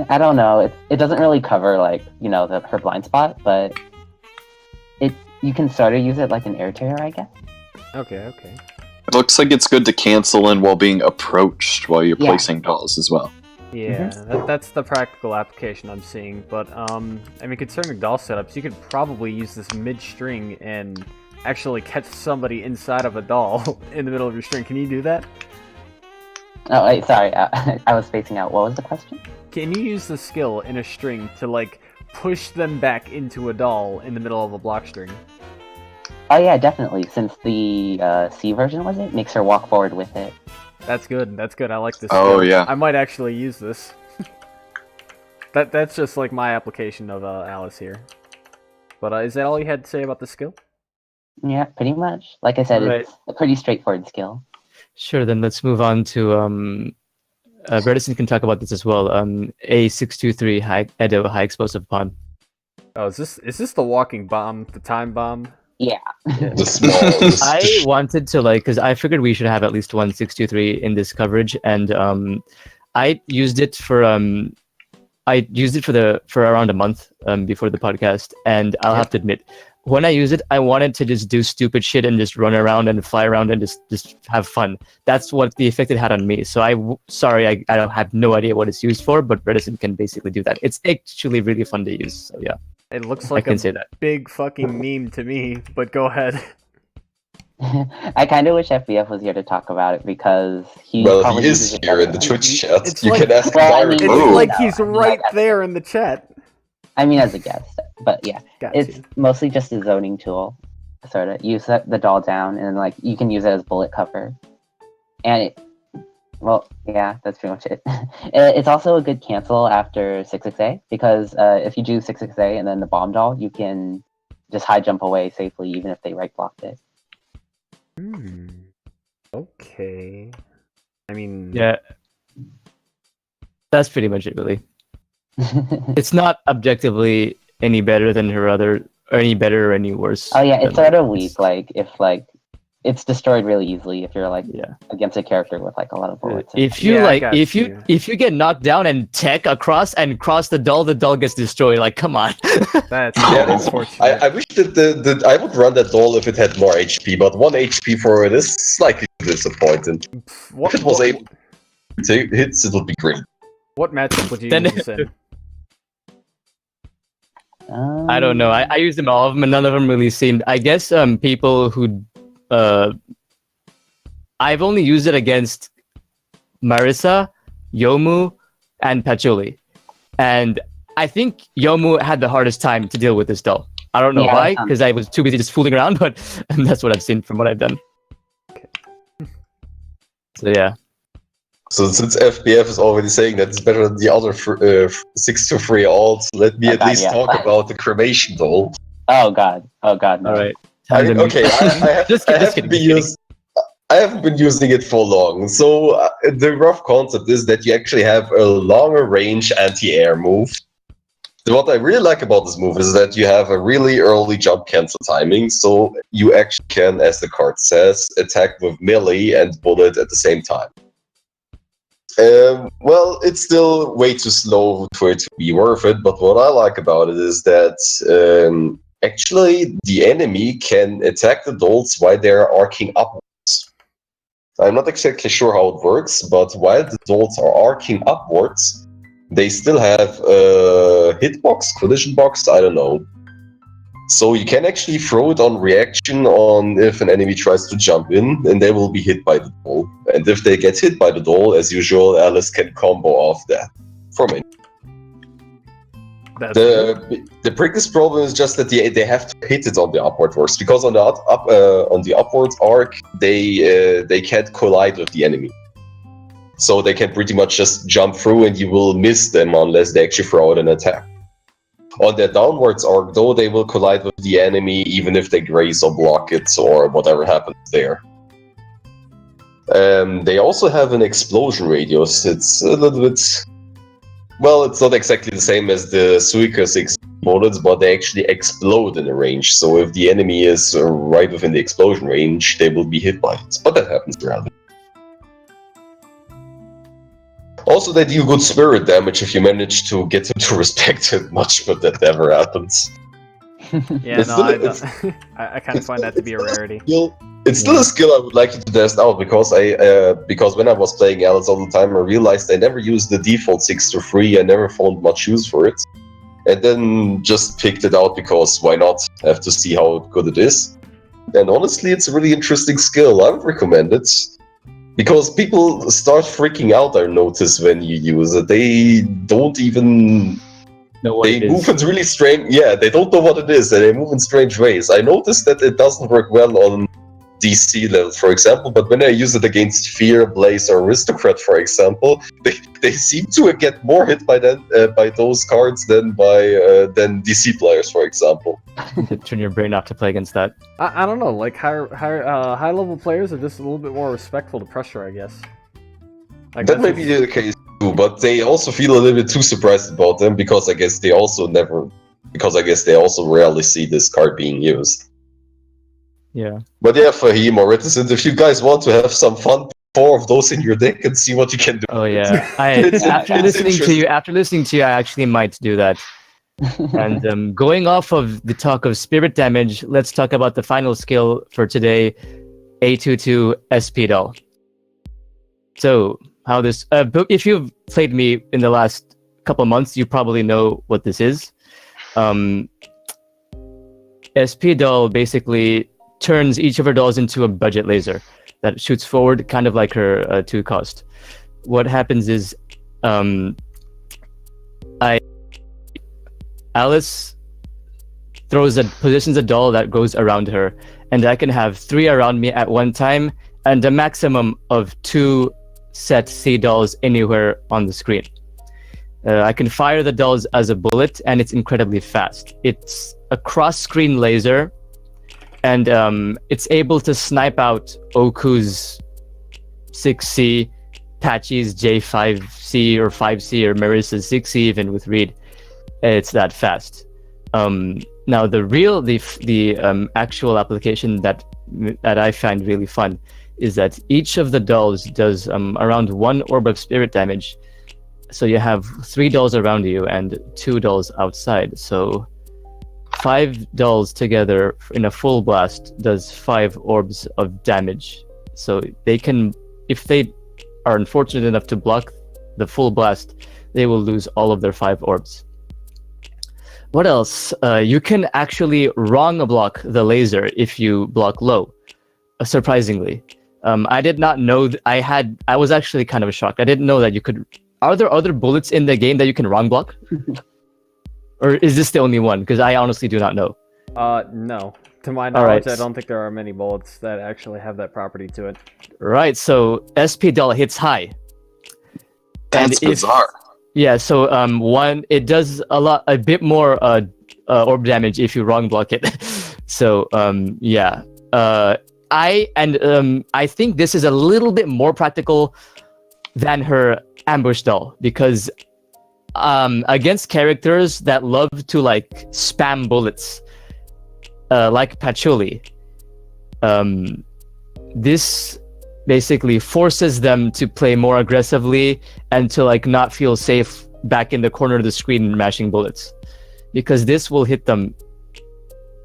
S6: I don't know. It doesn't really cover like her blind spot, but you can sort of use it like an air terror, I guess.
S4: Okay.
S1: It looks like it's good to cancel in while being approached while you're placing dolls as well.
S4: Yeah, that's the practical application I'm seeing. But I mean, concerning doll setups, you could probably use this mid-string and actually catch somebody inside of a doll in the middle of your string. Can you do that?
S6: Oh, wait, sorry. I was spacing out. What was the question?
S4: Can you use the skill in a string to like push them back into a doll in the middle of a block string?
S6: Oh yeah, definitely. Since the C version was it makes her walk forward with it.
S4: That's good. I like this.
S1: Oh,
S4: skill.
S1: yeah.
S4: I might actually use this. That's just like my application of Alice here. But is that all you had to say about the skill?
S6: Yeah, pretty much. Like I said,
S2: Right.
S6: It's a pretty straightforward skill.
S2: Sure, then let's move on to Reticent can talk about this as well. A623 high explosive bomb.
S4: Oh, is this the walking bomb, the time bomb?
S6: Yeah.
S5: The small.
S2: I wanted to because I figured we should have at least one 623 in this coverage, and I used it for around a month before the podcast, and I'll have to admit, when I use it, I wanted to just do stupid shit and just run around and fly around and just have fun. That's what the effect it had on me. So I don't have no idea what it's used for, but Reticent can basically do that. It's actually really fun to use. So yeah.
S4: It looks like a big fucking meme to me, but go ahead.
S6: I kind of wish FBF was here to talk about it because he
S5: is here in the Twitch chat.
S4: It's
S5: You
S4: like-
S5: can ask him
S6: Well, I mean,
S5: directly.
S4: It's like
S6: no,
S4: he's
S6: I mean,
S4: right
S6: like-
S4: there in the chat.
S6: I mean, as a guest, but yeah,
S4: Got
S6: it's
S4: you.
S6: mostly just a zoning tool. Sort of, you set the doll down, and like you can use it as bullet cover. And that's pretty much it. It's also a good cancel after 6-6A because if you do 6-6A and then the bomb doll, you can just high jump away safely, even if they right blocked it.
S4: Okay. I mean,
S2: Yeah. That's pretty much it, really. It's not objectively any better than her other, or any better or any worse.
S6: Oh yeah, it's
S2: than
S6: sort of weak. Like if it's destroyed really easily if you're
S2: Yeah.
S6: against a character with like a lot of bullets.
S2: If you
S4: Yeah, I got
S2: if
S4: you.
S2: you get knocked down and tech across and cross the doll gets destroyed. Like, come on.
S4: that's
S5: Yeah,
S4: unfortunate.
S5: I wish that I would run that doll if it had more HP, but 1 HP for it is slightly disappointing.
S4: What,
S5: If it was
S4: what,
S5: able to hit, it would be great.
S4: what matchup would you
S2: Then-
S4: use this in?
S2: I don't know. I used them all of them, and none of them really seemed. I guess people who, I've only used it against Marissa, Yomu, and Patchouli, and I think Yomu had the hardest time to deal with this doll. I don't know
S6: Yeah,
S2: why, because I was too busy just fooling around, but that's what I've seen from what I've done. So yeah.
S5: So since FBF is already saying that it's better than the other 6-3 alts, let me at least talk about the cremation doll.
S6: Oh god, no.
S2: All right.
S5: I mean, okay, I haven't been using it for long. So the rough concept is that you actually have a longer range anti-air move. So what I really like about this move is that you have a really early jump cancel timing, so you actually can, as the card says, attack with melee and bullet at the same time. Well, it's still way too slow for it to be worth it, but what I like about it is that actually the enemy can attack the dolls while they're arcing upwards. I'm not exactly sure how it works, but while the dolls are arcing upwards, they still have a hitbox, collision box, I don't know. So you can actually throw it on reaction on if an enemy tries to jump in, and they will be hit by the doll. And if they get hit by the doll, as usual, Alice can combo off that from it. The biggest problem is just that they have to hit it on the upward arcs, because on the upward arc they can't collide with the enemy. So they can pretty much just jump through, and you will miss them unless they actually throw out an attack. on their downwards arc, though, they will collide with the enemy even if they graze or block it or whatever happens there. They also have an explosion radius. It's a little bit... Well, it's not exactly the same as the Suica 6 bullets, but they actually explode in a range. So if the enemy is right within the explosion range, they will be hit by it. But that happens rarely. Also, they deal good spirit damage if you manage to get them to respect it much, but that never happens.
S4: Yeah, I kind of find that to be a rarity.
S5: It's still a skill I would like you to test out, because because when I was playing Alice all the time, I realized I never used the default 6-3. I never found much use for it. And then just picked it out because why not? I have to see how good it is. And honestly, it's a really interesting skill. I would recommend it. Because people start freaking out, I notice, when you use it. They don't even... They move in really strange... Yeah, they don't know what it is, and they move in strange ways. I noticed that it doesn't work well on DC levels, for example, but when I use it against Fear, Blaze, or Aristocrat, for example, they seem to get more hit by those cards than than DC players, for example.
S2: Turn your brain off to play against that.
S4: I don't know, like high level players are just a little bit more respectful to pressure, I guess. Like,
S5: that may be the case too, but they also feel a little bit too surprised about them because I guess they also rarely see this card being used.
S2: Yeah.
S5: But yeah, Fahim or Reticent, if you guys want to have some fun, 4 of those in your deck and see what you can do.
S2: Oh yeah. After listening to you, I actually might do that. And going off of the talk of spirit damage, let's talk about the final skill for today, A22 SP doll. So how this if you've played me in the last couple months, you probably know what this is. SP doll basically turns each of her dolls into a budget laser that shoots forward, kind of like her 2 cost. What happens is Alice positions a doll that goes around her, and I can have 3 around me at one time and a maximum of 2 set C dolls anywhere on the screen. I can fire the dolls as a bullet, and it's incredibly fast. It's a cross-screen laser, and it's able to snipe out Oku's 6C, Patchy's J5C or 5C, or Marissa's 6C even with Reed. It's that fast. Now the actual application that I find really fun is that each of the dolls does around 1 orb of spirit damage. So you have 3 dolls around you and 2 dolls outside. So 5 dolls together in a full blast does 5 orbs of damage. So they can, if they are unfortunate enough to block the full blast, they will lose all of their 5 orbs. What else? You can actually wrong block the laser if you block low, surprisingly. I did not know I was actually kind of shocked. I didn't know that you could. Are there other bullets in the game that you can wrong block? Or is this the only one? Because I honestly do not know.
S4: No. To my knowledge, I don't think there are many bullets that actually have that property to it.
S2: Right, so SP doll hits high.
S1: That's bizarre.
S2: Yeah, so it does a bit more orb damage if you wrong block it. So yeah. I think this is a little bit more practical than her ambush doll, because against characters that love to like spam bullets, like Patchouli, this basically forces them to play more aggressively and to like not feel safe back in the corner of the screen mashing bullets, because this will hit them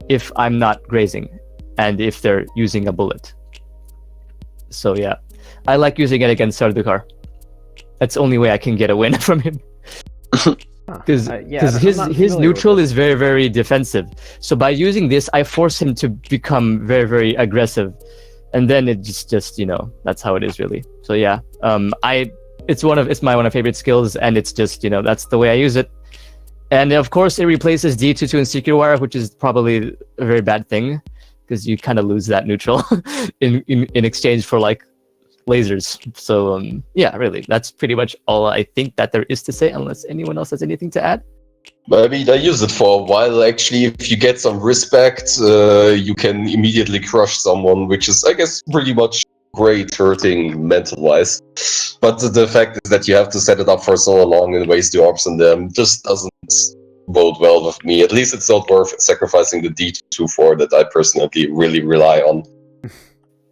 S2: if I'm not grazing and if they're using a bullet. So yeah, I like using it against Sardukar. That's the only way I can get a win from him. Because his neutral is very, very defensive. So by using this, I force him to become very, very aggressive. And then it's just, that's how it is really. So yeah, it's one of my favorite skills, and it's just, that's the way I use it. And of course it replaces D22 and Secret Wire, which is probably a very bad thing, because you kind of lose that neutral in exchange for like lasers. So yeah, really, that's pretty much all I think that there is to say, unless anyone else has anything to add.
S5: I mean, I use it for a while. Actually, if you get some respect, you can immediately crush someone, which is, I guess, pretty much great hurting mental-wise. But the fact is that you have to set it up for so long and waste the orbs on them just doesn't bode well with me. At least it's not worth sacrificing the D2 that I personally really rely on.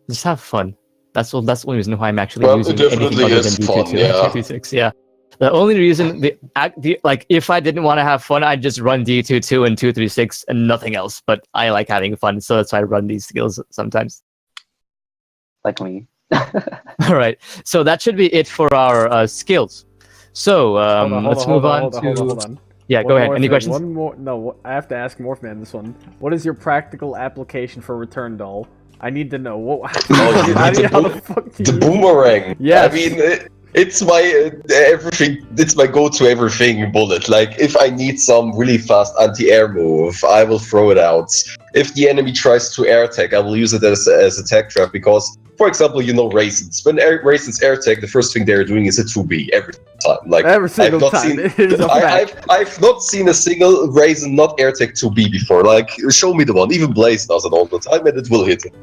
S2: Just have fun. That's the only reason why I'm actually
S5: Well,
S2: using
S5: it definitely
S2: anything other
S5: is
S2: than
S5: fun,
S2: D2
S5: yeah.
S2: and 236. Yeah. The only reason, like, if I didn't want to have fun, I'd just run D22 and 236 and nothing else. But I like having fun, so that's why I run these skills sometimes.
S6: Like me.
S2: All right, so that should be it for our skills. So let's move on to.
S4: Hold on.
S2: Yeah, go ahead. Any questions?
S4: One more. No, I have to ask Morphman this one. What is your practical application for Return Doll? I need to know. How the fuck do
S5: The
S4: you
S5: boomerang.
S4: Yes.
S5: I mean, it's my everything. It's my go-to everything bullet. Like, if I need some really fast anti-air move, I will throw it out. If the enemy tries to air tag, I will use it as attack trap because, for example, you know Raisins. When Raisins air tag, the first thing they're doing is a 2B every time. Like,
S4: every single time? It is a fact.
S5: I've not seen a single Raisin not air tag 2B before. Like, show me the one. Even Blaze does it all the time, and it will hit it.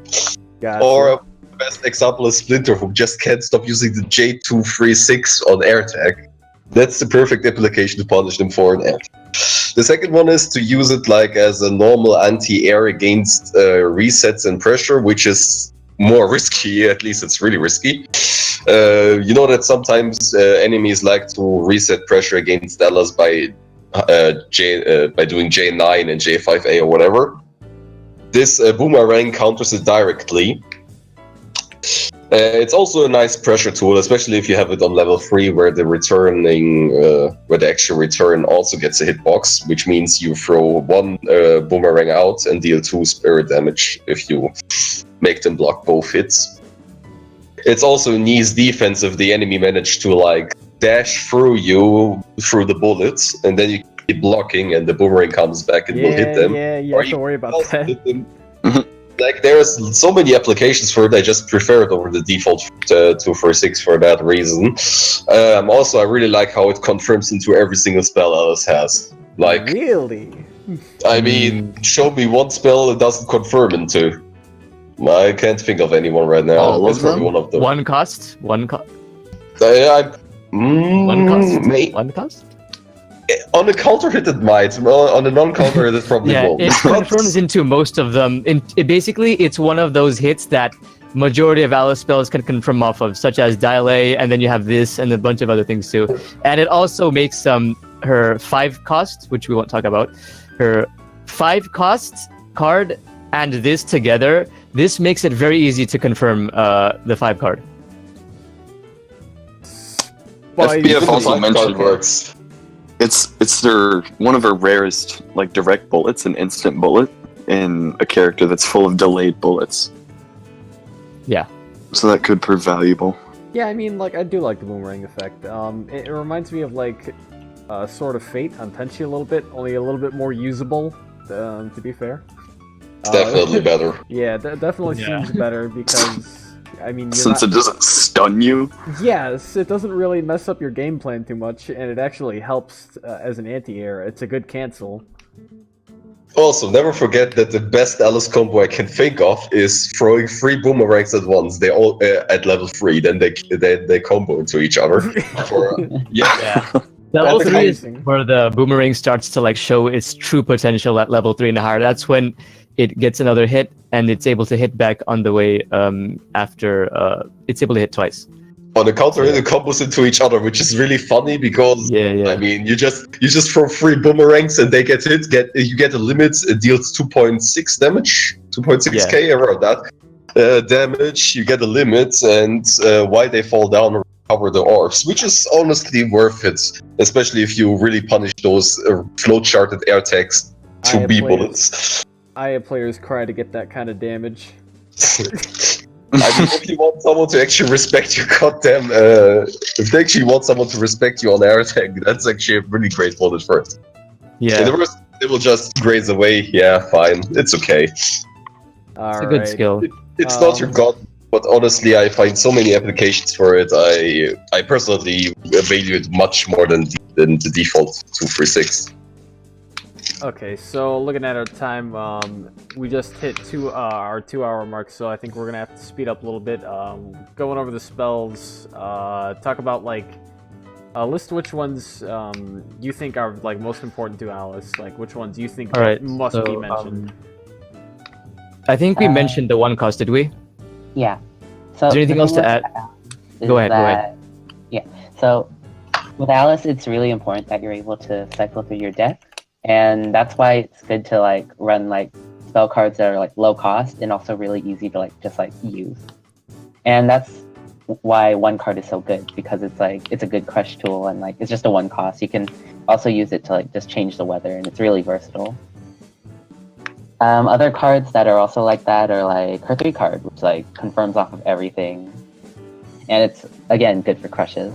S4: Gotcha.
S5: Or best example is Splinter, who just can't stop using the J236 on air tag. That's the perfect application to punish them for an air. The second one is to use it like as a normal anti-air against resets and pressure, which is more risky. At least it's really risky. You know that sometimes enemies like to reset pressure against Alice by doing J9 and J5A or whatever. This boomerang counters it directly. It's also a nice pressure tool, especially if you have it on level 3, where the actual return also gets a hitbox, which means you throw one boomerang out and deal 2 spirit damage if you make them block both hits. It's also Knee's defense if the enemy managed to like dash through you through the bullets, and then you keep blocking and the boomerang comes back and will hit them.
S4: Yeah, you have to worry about that.
S5: Like, there's so many applications for it, I just prefer it over the default 246 for that reason. Also, I really like how it confirms into every single spell Alice has. Like,
S4: really?
S5: I mean, show me one spell it doesn't confirm into. I can't think of anyone right now.
S1: All
S5: That's
S1: of
S5: probably
S1: them?
S5: one of them.
S2: One cost.
S5: One
S2: One cost.
S5: May-
S2: One cost.
S5: On a counter hit it might. On a non-counter hit it probably
S2: Yeah,
S5: won't.
S2: it confirms into most of them. Basically, it's one of those hits that majority of Alice spells can confirm off of, such as Dial A, and then you have this and a bunch of other things too. And it also makes her 5 cost, which we won't talk about, her 5 cost card and this together. This makes it very easy to confirm the 5 card.
S1: FBF also mentioned
S5: works.
S1: It's one of her rarest like direct bullets, an instant bullet, in a character that's full of delayed bullets.
S2: Yeah.
S1: So that could prove valuable.
S4: Yeah, I mean, like, I do like the boomerang effect. It reminds me of, like, Sword of Fate on Tenchi a little bit, only a little bit more usable, to be fair.
S5: Definitely better.
S4: Yeah, definitely seems better because, I mean,
S1: Since it doesn't stun you.
S4: Yes, it doesn't really mess up your game plan too much, and it actually helps as an anti-air. It's a good cancel.
S5: Also, never forget that the best Alice combo I can think of is throwing 3 boomerangs at once. They all at level 3, then they combo into each other.
S2: Yeah. Level 3 is where the boomerang starts to like show its true potential at level 3 and higher. That's when it gets another hit and it's able to hit back on the way after it's able to hit twice.
S5: On the counter hit, it combos into each other, which is really funny because I mean, you just throw 3 boomerangs and they get hit. You get a limit. It deals 2.6 damage, 2.6k around that damage. You get a limit, and why they fall down and recover the orbs, which is honestly worth it, especially if you really punish those float charted air tags to be bullets.
S4: IA players cry to get that kind of damage.
S5: I mean, if you want someone to actually respect you, goddamn, if they actually want someone to respect you on air tag, that's actually a really great bullet for it.
S2: Yeah.
S5: And the rest, they will just graze away. Yeah, fine. It's okay.
S2: It's a good skill.
S5: It's not your god, but honestly, I find so many applications for it. I personally value it much more than the default 236.
S4: Okay, so looking at our time, we just hit our 2-hour mark, so I think we're gonna have to speed up a little bit. Going over the spells, talk about like list which ones you think are like most important to Alice. Like which ones you think must be mentioned.
S2: I think we mentioned the one cost, did we?
S6: Yeah. So
S2: Is there anything else to add? Go ahead.
S6: Yeah. So with Alice, it's really important that you're able to cycle through your deck. And that's why it's good to like run like spell cards that are like low cost and also really easy to like just like use. And that's why one card is so good, because it's like it's a good crush tool and like it's just a one cost. You can also use it to like just change the weather, and it's really versatile. Other cards that are also like that are like her 3 card, which like confirms off of everything. And it's again good for crushes.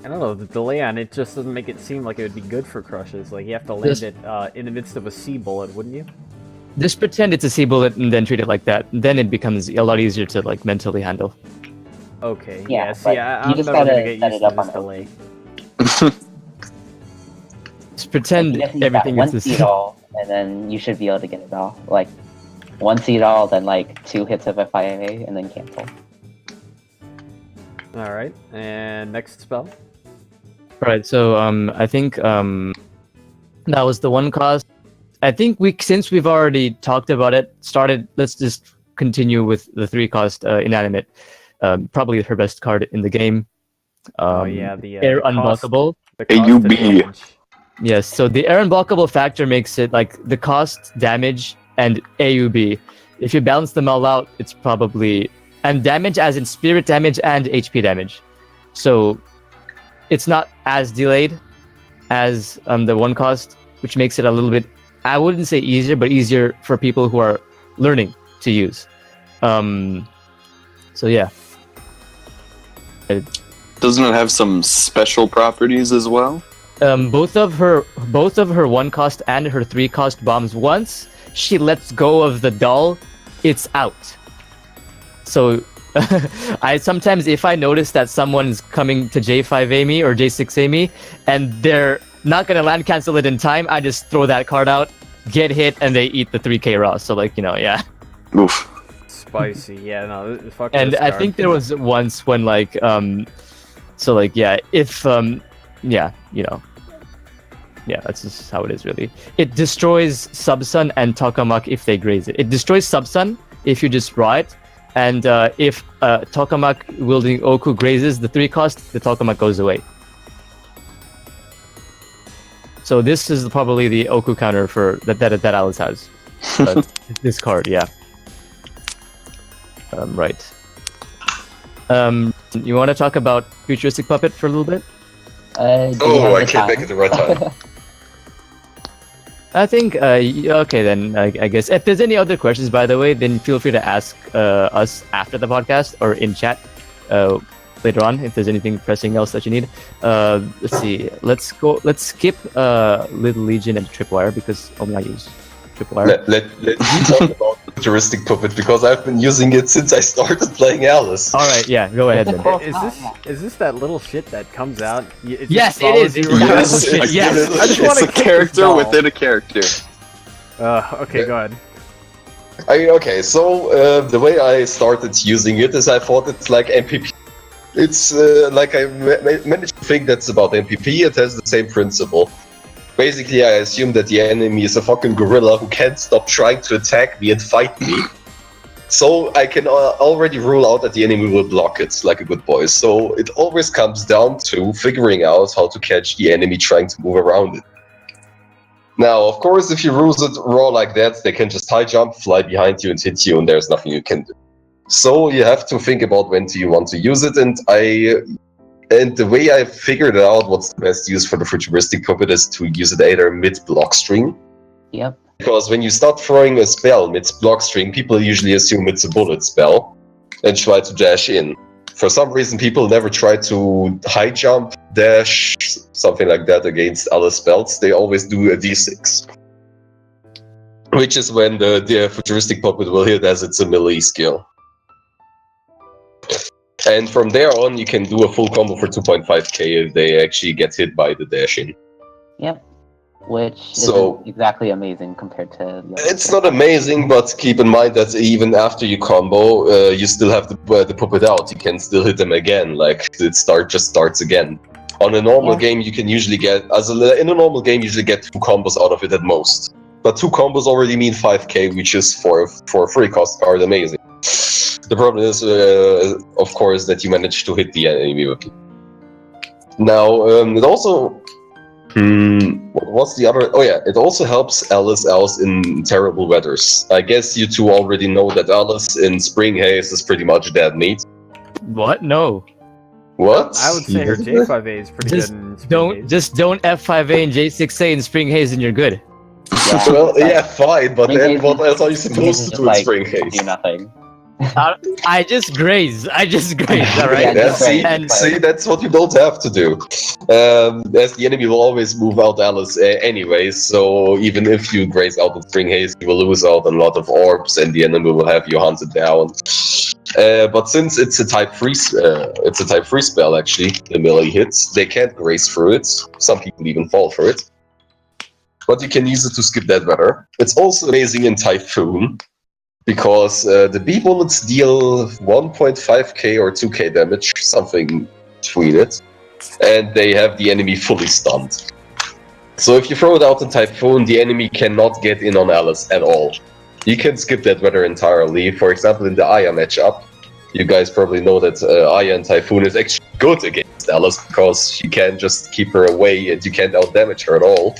S4: I don't know, the delay on it just doesn't make it seem like it would be good for crushes. Like, you have to land it in the midst of a C bullet, wouldn't you?
S2: Just pretend it's a C bullet and then treat it like that. Then it becomes a lot easier to like mentally handle.
S4: Okay,
S6: Yeah,
S4: see, I'm never gonna get used to this delay.
S2: Just pretend everything
S6: one
S2: is the
S6: seed
S2: same.
S6: all, and then you should be able to get it all. Like, 1 seed all, then like 2 hits of FIA, and then cancel.
S4: Alright, and next spell?
S2: Right, so I think that was the one cost. I think since we've already talked about it, let's just continue with the 3 cost inanimate. Probably her best card in the game.
S4: The
S2: Air Unblockable.
S1: AUB.
S2: Yes, so the air unblockable factor makes it like the cost, damage, and AUB. If you balance them all out, it's probably... And damage as in spirit damage and HP damage. So it's not as delayed as the one cost, which makes it a little bit, I wouldn't say easier, but easier for people who are learning to use. So yeah.
S1: Doesn't it have some special properties as well?
S2: Both of her one cost and her 3 cost bombs, once she lets go of the doll, it's out. So I sometimes, if I notice that someone's coming to J5A me or J6A me and they're not gonna land cancel it in time, I just throw that card out, get hit, and they eat the 3k raw. So like, yeah.
S1: Oof.
S4: Spicy, yeah, no, fuck
S2: And
S4: this
S2: I
S4: card.
S2: think there was once when like so like if that's just how it is really. It destroys Subsun and Tokamak if they graze it. It destroys Subsun if you just raw it, and if Tokamak wielding Oku grazes the 3 cost, the Tokamak goes away. So this is probably the Oku counter for that Alice has. This card, yeah. Right. You want to talk about Futuristic Puppet for a little bit?
S5: I can't make it the right time.
S2: I think, okay then, I guess. If there's any other questions, by the way, then feel free to ask us after the podcast or in chat later on if there's anything pressing else that you need. Let's see. Let's skip Little Legion and Tripwire because I use Tripwire.
S5: Let me talk about Futuristic Puppet because I've been using it since I started playing Alice.
S2: Alright, yeah, go ahead then.
S4: Is this that little shit that comes out?
S2: Yes, it is.
S1: Yes,
S2: Yes.
S4: I just want
S1: it's a character within a character.
S4: Okay, go ahead.
S5: Okay, so the way I started using it is I thought it's like MPP. It's like I managed to think that's about MPP. It has the same principle. Basically, I assume that the enemy is a fucking gorilla who can't stop trying to attack me and fight me. So I can already rule out that the enemy will block it like a good boy. So it always comes down to figuring out how to catch the enemy trying to move around it. Now, of course, if you rule it raw like that, they can just high jump, fly behind you and hit you, and there's nothing you can do. So you have to think about when do you want to use it, and the way I figured out what's the best use for the Futuristic Puppet is to use it either mid-block string.
S6: Yep.
S5: Because when you start throwing a spell mid-block string, people usually assume it's a bullet spell and try to dash in. For some reason, people never try to high jump, dash, something like that against other spells. They always do a d6. Which is when the Futuristic Puppet will hit as it's a melee skill. And from there on, you can do a full combo for 2.5k if they actually get hit by the dashing.
S6: Yep. Which
S5: So-
S6: isn't exactly amazing compared to the other
S5: It's
S6: two.
S5: not amazing, but keep in mind that even after you combo, you still have the puppet out. You can still hit them again, like it just starts again. On a normal
S6: Yeah.
S5: game, you can usually get, in a normal game, you usually get 2 combos out of it at most. But 2 combos already mean 5k, which is for a free cost card amazing. The problem is, of course, that you manage to hit the enemy with it. Now, it also... what's the other? Oh yeah, it also helps Alice out in terrible weathers. I guess you two already know that Alice in Spring Haze is pretty much dead meat.
S2: What? No.
S5: What?
S4: I would say her J5A is pretty
S2: Just
S4: good in Spring
S2: Don't
S4: Haze.
S2: just don't F5A and J6A in Spring Haze and you're good.
S6: Yeah,
S5: Well,
S6: like,
S5: yeah, fine, but
S6: Spring
S5: then
S6: Haze
S5: what
S6: is-
S5: else are you
S6: Spring
S5: supposed
S6: Haze
S5: to
S6: is
S5: do in
S6: like,
S5: Spring Haze?
S6: do nothing.
S2: I just graze. All
S6: Yeah,
S2: right.
S5: Yeah,
S6: just
S5: see,
S6: right.
S5: see, that's what you don't have to do. As the enemy will always move out Alice anyway, so even if you graze out in Spring Haze, you will lose out on a lot of orbs, and the enemy will have you hunted down. But since it's a type 3 spell actually, the melee hits, they can't graze through it. Some people even fall for it. But you can use it to skip that weather. It's also amazing in Typhoon, because the B bullets deal 1.5k or 2k damage, something between it, and they have the enemy fully stunned. So if you throw it out in Typhoon, the enemy cannot get in on Alice at all. You can skip that weather entirely. For example, in the Aya matchup, you guys probably know that Aya and Typhoon is actually good against Alice, because you can just keep her away and you can't outdamage her at all.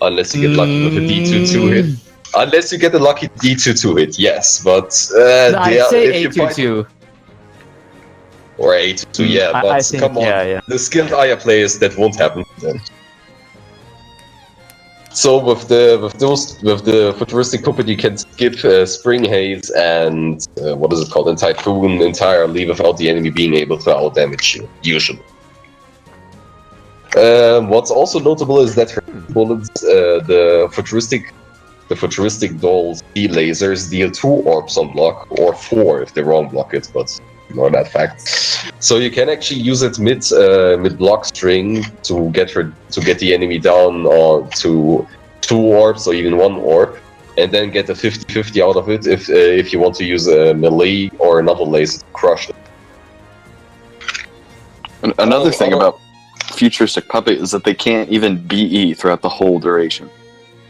S5: Unless you get lucky with a D22 hit. Unless you get a lucky D22 hit, yes, but
S2: I'd say
S5: if you fight-
S2: A22.
S5: or A22, yeah, but
S2: I think,
S5: come on,
S2: yeah.
S5: the skilled Aya players, that won't happen then. So with the futuristic puppet, you can skip Spring Haze and what is it called, in Typhoon entirely without the enemy being able to outdamage you, usually. What's also notable is that her bullets, the futuristic dolls, the lasers deal 2 orbs on block, or 4 if they wrong block it, but ignore that fact. So you can actually use it mid block string to get the enemy down to 2 orbs or even 1 orb, and then get a 50-50 out of it if you want to use a melee or another laser to crush it.
S1: Another thing about futuristic puppet is that they can't even BE throughout the whole duration.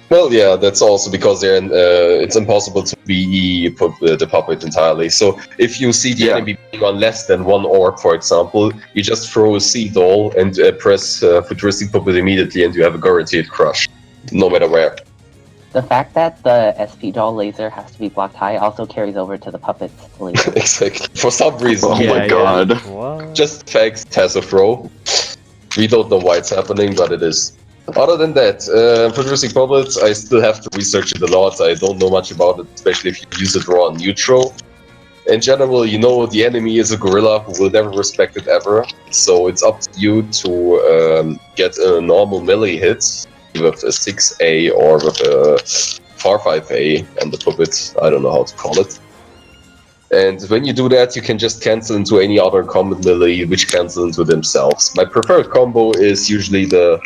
S5: Well, yeah, that's also because it's impossible to BE the puppet entirely. So if you see the enemy being on less than 1 orb, for example, you just throw a C doll and press futuristic puppet immediately, and you have a guaranteed crush, no matter where.
S6: The fact that the SP doll laser has to be blocked high also carries over to the puppet's laser.
S5: Exactly. For some reason.
S1: Oh my god.
S4: What?
S5: Just facts, has a throw. We don't know why it's happening, but it is. Other than that, futuristic puppets, I still have to research it a lot. I don't know much about it, especially if you use it raw and neutral. In general, you know the enemy is a gorilla who will never respect it ever, so it's up to you to get a normal melee hit with a 6A or with a far 5A on the puppet. I don't know how to call it. And when you do that, you can just cancel into any other combat melee, which cancel into themselves. My preferred combo is usually the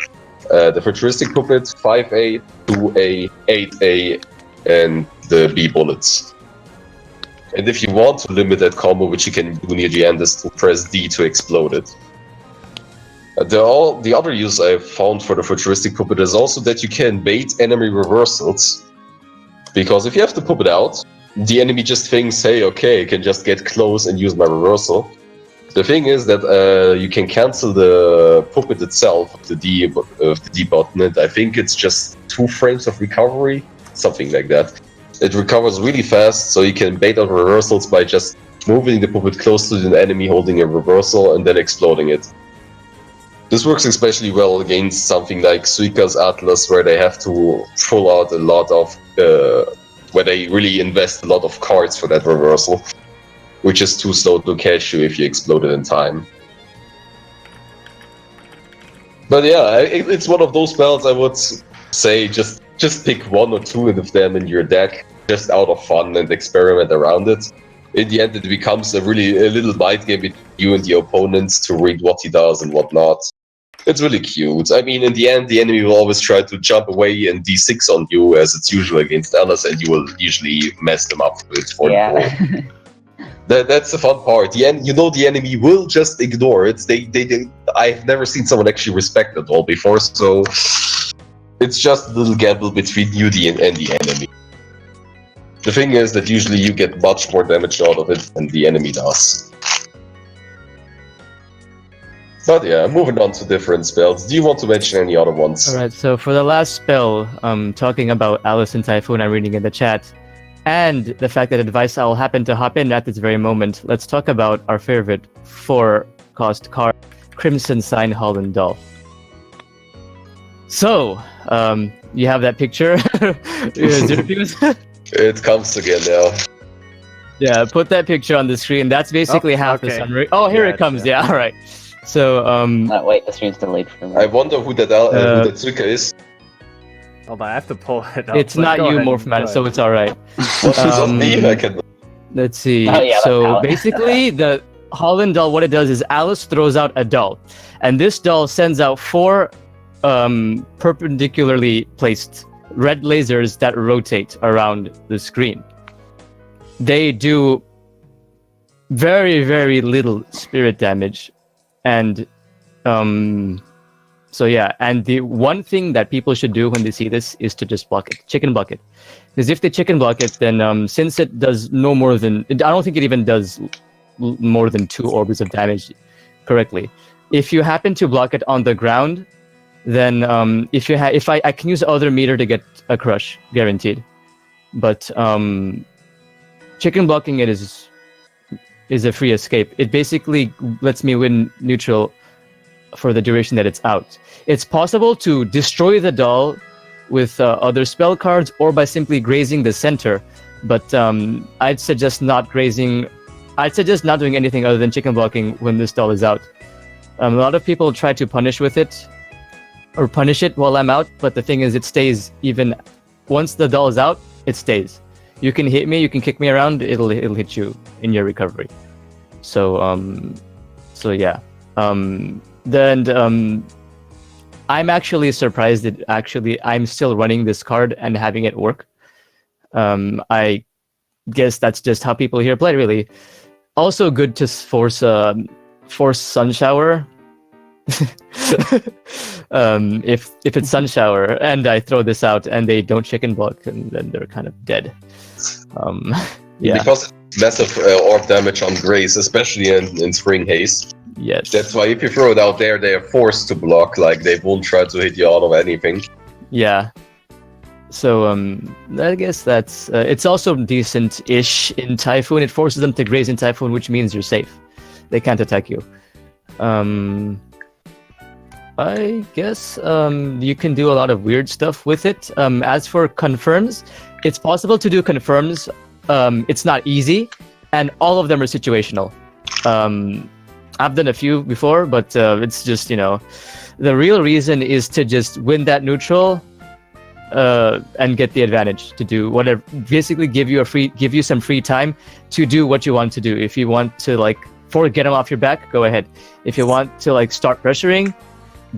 S5: futuristic puppet, 5A, 2A, 8A, and the B bullets. And if you want to limit that combo, which you can do near the end, is to press D to explode it. The other use I found for the futuristic puppet is also that you can bait enemy reversals. Because if you have to puppet out, the enemy just thinks, hey, okay, I can just get close and use my reversal. The thing is that you can cancel the puppet itself of the D button, and I think it's just 2 frames of recovery, something like that. It recovers really fast, so you can bait out reversals by just moving the puppet close to the enemy, holding a reversal, and then exploding it. This works especially well against something like Suika's Atlas, where they have to pull out a lot of where they really invest a lot of cards for that reversal, which is too slow to catch you if you explode it in time. But yeah, it's one of those spells I would say just pick 1 or 2 of them in your deck, just out of fun, and experiment around it. In the end, it becomes a little mind game between you and the opponents to read what he does and what not. It's really cute. I mean, in the end, the enemy will always try to jump away and D6 on you, as it's usual against Alice, and you will usually mess them up with for the goal. That's the fun part. The enemy will just ignore it. I've never seen someone actually respect it all before, so it's just a little gamble between you and the enemy. The thing is that usually you get much more damage out of it than the enemy does. But yeah, moving on to different spells. Do you want to mention any other ones?
S2: Alright, so for the last spell, talking about Alice and Typhoon, I'm reading in the chat, and the fact that AdviceOwl happened to hop in at this very moment, let's talk about our favorite 4-cost card, Crimson Sign Holland Doll. So, you have that picture?
S5: It comes again now.
S2: Yeah, put that picture on the screen. That's basically half the summary. Oh, here it comes. Yeah, alright. So,
S6: wait, the stream's delayed for me.
S5: I wonder who that Zuka is.
S4: Hold on, I have to pull it up.
S2: It's not you, Morphman, so it's alright. Let's see.
S6: Oh, yeah,
S2: so basically, the Holland doll, what it does is Alice throws out a doll, and this doll sends out 4 perpendicularly placed red lasers that rotate around the screen. They do very, very little spirit damage, and so yeah, and the one thing that people should do when they see this is to just block it, chicken block it. Because if they chicken block it, then since it does no more than, I don't think it even does more than 2 orbs of damage correctly. If you happen to block it on the ground, then if I can use other meter to get a crush, guaranteed. But chicken blocking it is a free escape. It basically lets me win neutral for the duration that it's out. It's possible to destroy the doll with other spell cards or by simply grazing the center, but I'd suggest not grazing. I'd suggest not doing anything other than chicken blocking when this doll is out. A lot of people try to punish with it, or punish it while I'm out, but the thing is it stays even once the doll is out, it stays. You can hit me, you can kick me around, it'll hit you in your recovery. So yeah. Then I'm actually surprised that I'm still running this card and having it work. I guess that's just how people here play, really. Also good to force Sun Shower. If it's Sun Shower and I throw this out and they don't chicken block, and then they're kind of dead. Yeah.
S5: Because it's massive orb damage on Grace, especially in Spring Haze.
S2: Yes.
S5: That's why if you throw it out there, they are forced to block. Like, they won't try to hit you out of anything.
S2: Yeah. So I guess that's it's also decent-ish in Typhoon. It forces them to graze in Typhoon, which means you're safe. They can't attack you. I guess you can do a lot of weird stuff with it. As for confirms, it's possible to do confirms. It's not easy, and all of them are situational. I've done a few before, but it's just, the real reason is to just win that neutral and get the advantage to do whatever. Basically, give you some free time to do what you want to do. If you want to get them off your back, go ahead. If you want to start pressuring,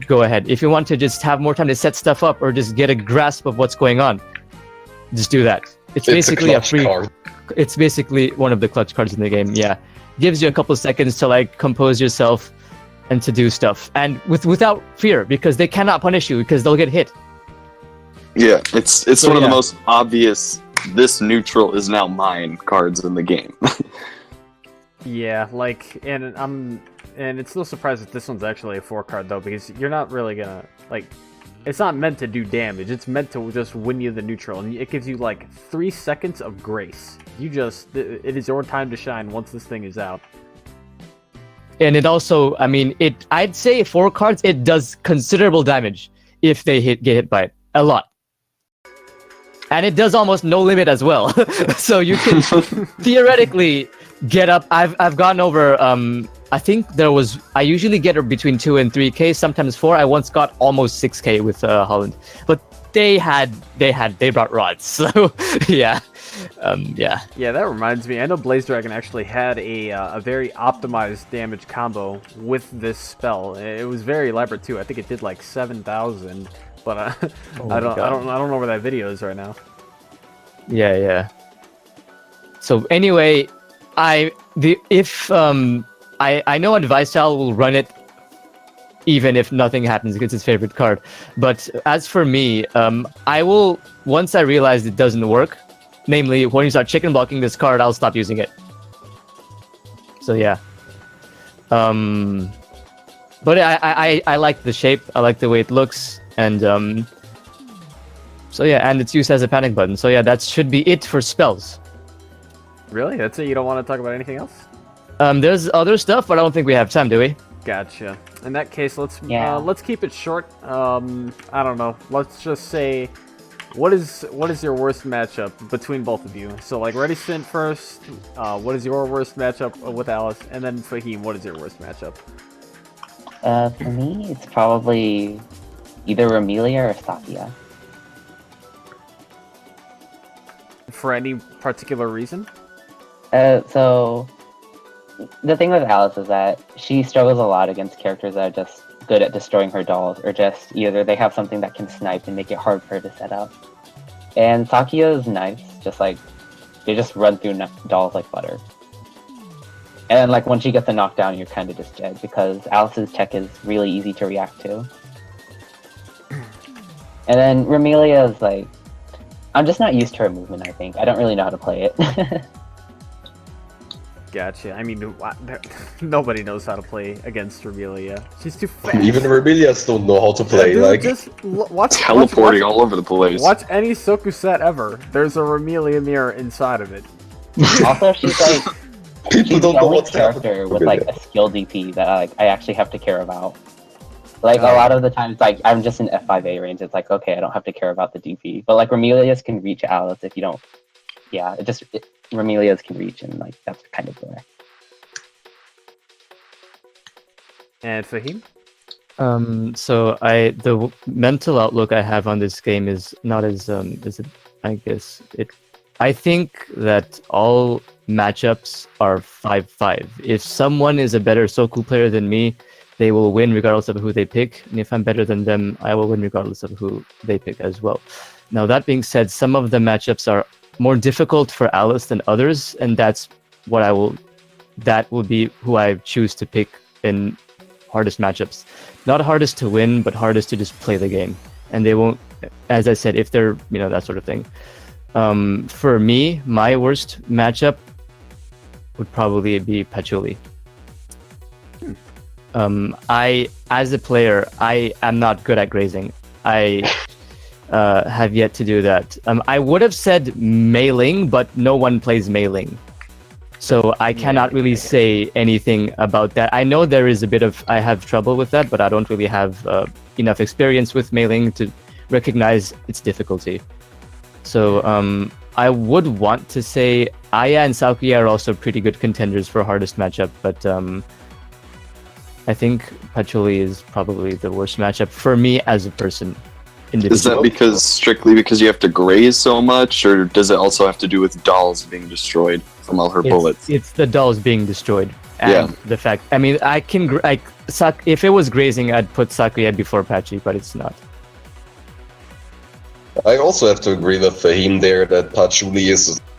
S2: go ahead. If you want to just have more time to set stuff up or just get a grasp of what's going on, just do that. It's basically a free card. It's basically one of the clutch cards in the game. Yeah, gives you a couple seconds to compose yourself and to do stuff, and without fear, because they cannot punish you because they'll get hit.
S1: Yeah, it's one of the most obvious "this neutral is now mine" cards in the game.
S4: Yeah, and it's no surprise that this one's actually a 4-card though, because you're not really gonna it's not meant to do damage. It's meant to just win you the neutral, and it gives you 3 seconds of grace. It is your time to shine once this thing is out.
S2: And it also, I'd say 4 cards, it does considerable damage if they get hit by it. A lot. And it does almost no limit as well. So you can theoretically get up. I've gone over, I think I usually get between 2 and 3k, sometimes 4. I once got almost 6k with Holland. But they brought rods. So yeah. Yeah.
S4: Yeah, that reminds me. I know Blaze Dragon actually had a very optimized damage combo with this spell. It was very elaborate too. I think it did like 7,000, but
S2: Oh
S4: I
S2: my God.
S4: don't know where that video is right now.
S2: Yeah. So anyway, I know AdviceOwl will run it even if nothing happens because it's his favorite card. But as for me, I will, once I realize it doesn't work, namely when you start chicken blocking this card, I'll stop using it. So yeah. But I like the shape, I like the way it looks, and so yeah, and it's used as a panic button. So yeah, that should be it for spells.
S4: Really? That's it? You don't want to talk about anything else?
S2: There's other stuff, but I don't think we have time, do we?
S4: Gotcha. In that case, let's keep it short. I don't know. Let's just say, what is your worst matchup between both of you? So like Reticent first. What is your worst matchup with Alice? And then Fahim, what is your worst matchup?
S6: For me, it's probably either Ramelia or Sakia.
S4: For any particular reason?
S6: So the thing with Alice is that she struggles a lot against characters that are just good at destroying her dolls, or just either they have something that can snipe and make it hard for her to set up. And Sakia is nice, just like they just run through dolls like butter. And like once she gets a knockdown, you're kind of just dead because Alice's tech is really easy to react to. And then Ramelia is like, I'm just not used to her movement, I think. I don't really know how to play it.
S4: Gotcha. I mean, nobody knows how to play against Ramelia. She's too fast.
S5: Even Remelias don't know how to play.
S4: Dude,
S5: like
S4: just watch
S1: Teleporting all over the place.
S4: Watch any Soku set ever. There's a Ramelia mirror inside of it.
S6: Also, she's like
S5: people
S6: she's
S5: don't
S6: the
S5: know
S6: only
S5: what's happening.
S6: character with like a skill DP that I actually have to care about. Like a lot of the times, like I'm just in F5A range. It's like okay, I don't have to care about the DP. But like Ramelias can reach Alice if you don't. Yeah, Ramelias can reach, and like that's kind of where.
S4: And Fahim?
S2: So the mental outlook I have on this game is not as I guess it. I think that all matchups are 5-5. If someone is a better Soku player than me, they will win regardless of who they pick. And if I'm better than them, I will win regardless of who they pick as well. Now, that being said, some of the matchups are more difficult for Alice than others, and that will be who I choose to pick in hardest matchups. Not hardest to win, but hardest to just play the game. And they won't, as I said, if they're, that sort of thing. For me, my worst matchup would probably be Patchouli. As a player, I am not good at grazing. I have yet to do that. I would have said mailing, but no one plays mailing. So I cannot really say anything about that. I know there is I have trouble with that, but I don't really have enough experience with mailing to recognize its difficulty. So I would want to say Aya and Sakuya are also pretty good contenders for hardest matchup, but I think Patchouli is probably the worst matchup for me as a person.
S1: Is that strictly because you have to graze so much, or does it also have to do with dolls being destroyed from all her bullets?
S2: It's the dolls being destroyed. And the fact, I mean, if it was grazing, I'd put Sakuya before Patchy, but it's not.
S5: I also have to agree with Fahim there that Patchouli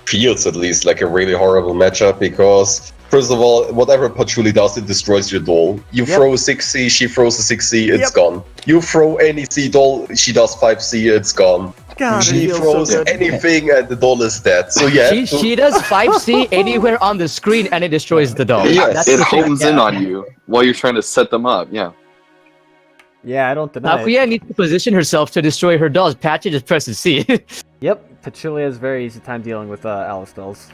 S5: feels at least like a really horrible matchup because, first of all, whatever Patchouli does, it destroys your doll. You throw a 6C, she throws a 6C, it's gone. You throw any C doll, she does 5C, it's gone.
S4: God,
S5: she throws anything and the doll is dead. So yeah.
S2: She does 5C anywhere on the screen and it destroys the doll.
S1: Yes, it hones in on you while you're trying to set them up,
S4: Yeah, I don't deny
S2: Sakuya needs to position herself to destroy her dolls. Patchy just presses C.
S4: Yep, Patchouli has very easy time dealing with Alice dolls.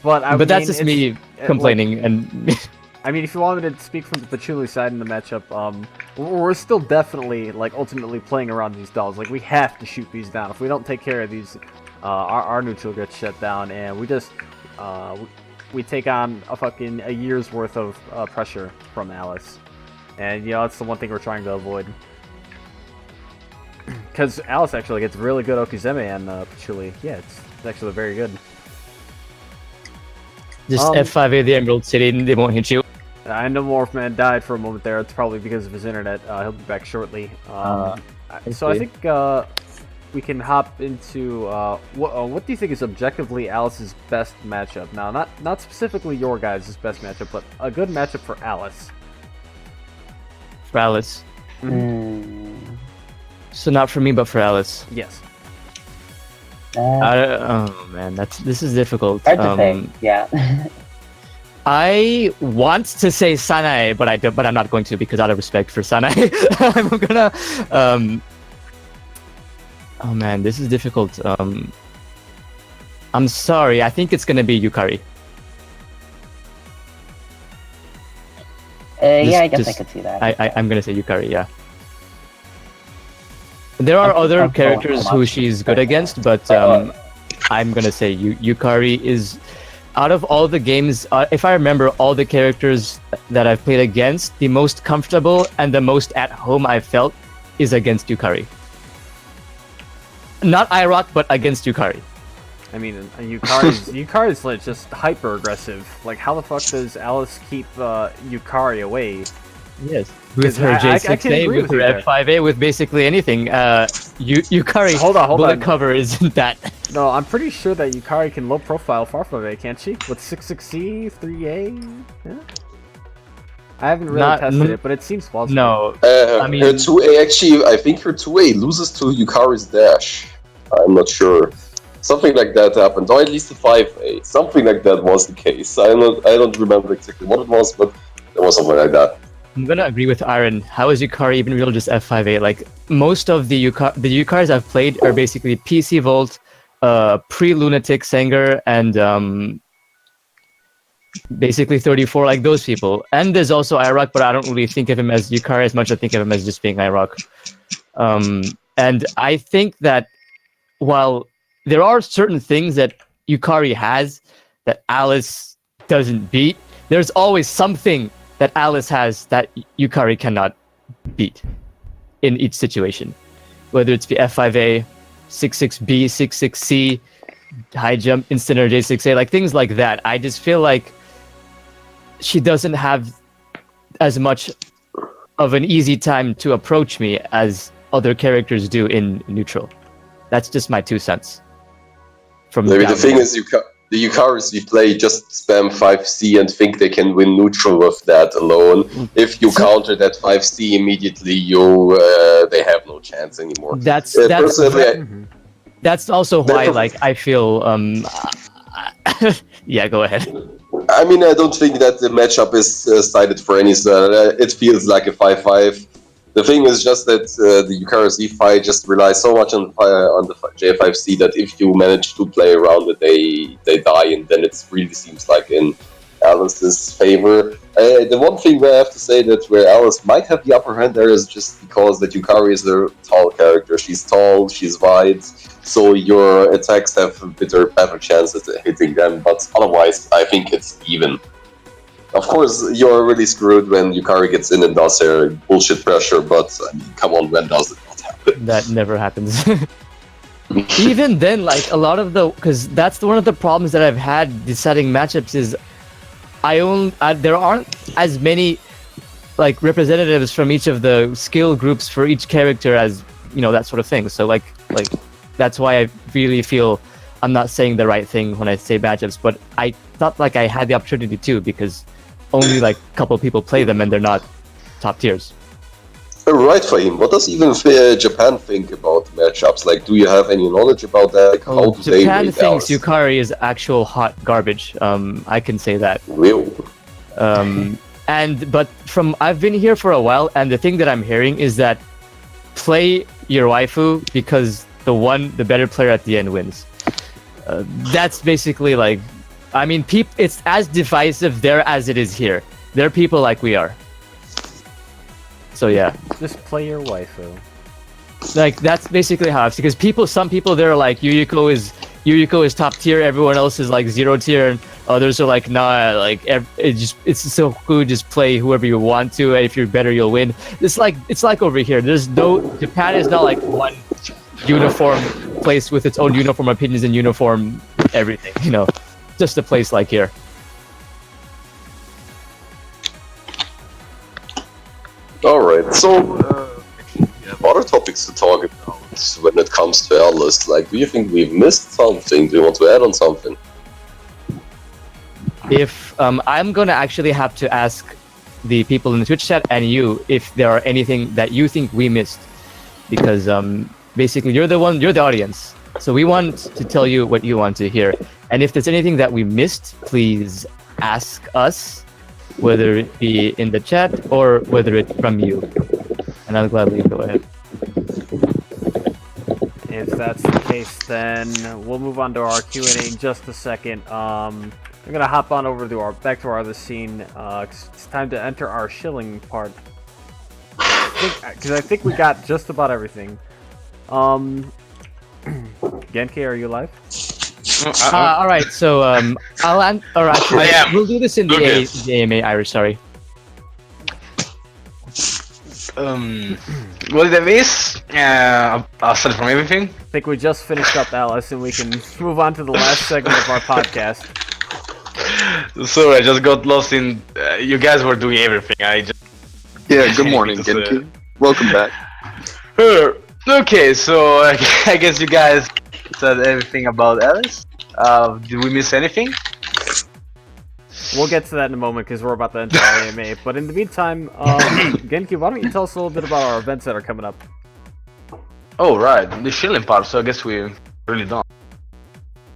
S4: But
S2: that's just me complaining. And
S4: I mean, if you want me to speak from the Patchouli side in the matchup, we're still definitely ultimately playing around these dolls. Like we have to shoot these down. If we don't take care of these, our neutral gets shut down, and we just we take on a year's worth of pressure from Alice. And that's the one thing we're trying to avoid. because Alice actually gets really good Okizeme and Patchouli. Yeah, it's actually very good.
S2: Just F5A the Emerald City and they won't hit you.
S4: I know Morphman died for a moment there. It's probably because of his internet. He'll be back shortly. So I think we can hop into what do you think is objectively Alice's best matchup? Now, not specifically your guys' best matchup, but a good matchup for Alice.
S2: For Alice. So not for me, but for Alice.
S4: Yes.
S2: Oh man, this is difficult.
S6: Hard to say. Yeah.
S2: I want to say Sanae, but I'm not going to because out of respect for Sanae, I'm gonna. Oh man, this is difficult. I'm sorry. I think it's gonna be Yukari.
S6: Yeah, I guess I could see that.
S2: I'm gonna say Yukari. Yeah. There are other characters who she's good against, but I'm gonna say Yukari is, out of all the games, if I remember all the characters that I've played against, the most comfortable and the most at home I've felt is against Yukari. Not IROC, but against Yukari.
S4: I mean, Yukari's like just hyper aggressive. Like, how the fuck does Alice keep Yukari away?
S2: Yes, with her J6A, with her F5A, with basically anything. Yukari,
S4: hold on.
S2: cover isn't that.
S4: No, I'm pretty sure that Yukari can low profile Farfave, can't she? With 6-6C, 3A? Yeah? I haven't really tested it, but it seems plausible.
S2: No,
S5: I mean, her 2A actually, I think her 2A loses to Yukari's dash. I'm not sure. Something like that happened, or at least a 5A. Something like that was the case. I don't remember exactly what it was, but there was something like that.
S2: I'm gonna agree with Aaron. How is Yukari even real just F5A? Like, most of the Yukaris I've played are basically PC Volt, pre-Lunatic Sanger, and basically 34, like those people. And there's also IROC, but I don't really think of him as Yukari as much. I think of him as just being IROC. And I think that while there are certain things that Yukari has that Alice doesn't beat, there's always something that Alice has that Yukari cannot beat in each situation. Whether it's the F5A, 6-6B, 6-6C, high jump, instant or J6A, like things like that. I just feel like she doesn't have as much of an easy time to approach me as other characters do in neutral. That's just my 2 cents.
S5: Maybe the thing is, the Yukaris we play just spam 5C and think they can win neutral with that alone. If you counter that 5C immediately, they have no chance anymore.
S2: That's also why, like, I feel yeah, go ahead.
S5: I mean, I don't think that the matchup is cited for any. It feels like a 5-5. The thing is just that the Yukari Z5 just relies so much on the J5C that if you manage to play around it, they die, and then it really seems like in Alice's favor. The one thing where I have to say that where Alice might have the upper hand there is just because that Yukari is a tall character. She's tall, she's wide, so your attacks have a better chance at hitting them, but otherwise I think it's even. Of course, you're really screwed when Yukari gets in and does her bullshit pressure, but I mean, come on, when does it not happen?
S2: That never happens. Even then, like, a lot of because that's one of the problems that I've had deciding matchups is there aren't as many, like, representatives from each of the skill groups for each character as, that sort of thing. So, like that's why I really feel I'm not saying the right thing when I say matchups, but I thought, like, I had the opportunity to, because only like a couple of people play them and they're not top tiers.
S5: Right, Fahim. What does even Japan think about matchups? Like, do you have any knowledge about that? Like, how do
S2: Japan
S5: they
S2: thinks Yukari is actual hot garbage. I can say that.
S5: Real.
S2: But I've been here for a while, and the thing that I'm hearing is that play your waifu because the better player at the end wins. That's basically like. I mean, it's as divisive there as it is here. There are people like we are. So yeah.
S4: Just play your waifu.
S2: Like, that's basically how it's, because some people they're like Yuriko is top tier, everyone else is like 0 tier, and others are like, nah, like it's so cool, just play whoever you want to, and if you're better you'll win. It's like over here. Japan is not like one uniform place with its own uniform opinions and uniform everything. You know, just a place like here.
S5: Alright, so we have other topics to talk about when it comes to Alice. Like, do you think we've missed something? Do you want to add on something?
S2: If I'm gonna actually have to ask the people in the Twitch chat and you if there are anything that you think we missed, because basically you're the audience, so we want to tell you what you want to hear, and if there's anything that we missed, please ask us, whether it be in the chat or whether it's from you, and I'll gladly go ahead.
S4: If that's the case, then we'll move on to our Q&A in just a second. I'm gonna hop on over to back to our other scene. 'Cause it's time to enter our shilling part. Because I think we got just about everything. Genki, are you live?
S2: All right, so we'll do this in the AMA Irish. Sorry.
S3: What did I miss? I'll start from everything.
S4: I think we just finished up Alice, and we can move on to the last segment of our podcast.
S3: Sorry, I just got lost in. You guys were doing everything.
S1: Yeah, good morning, Genki. Welcome back.
S3: Okay, so I guess you guys said everything about Alice. Did we miss anything?
S4: We'll get to that in a moment because we're about to enter our AMA. But in the meantime, Genki, why don't you tell us a little bit about our events that are coming up?
S3: Oh, right, the shilling part, so I guess we really don't.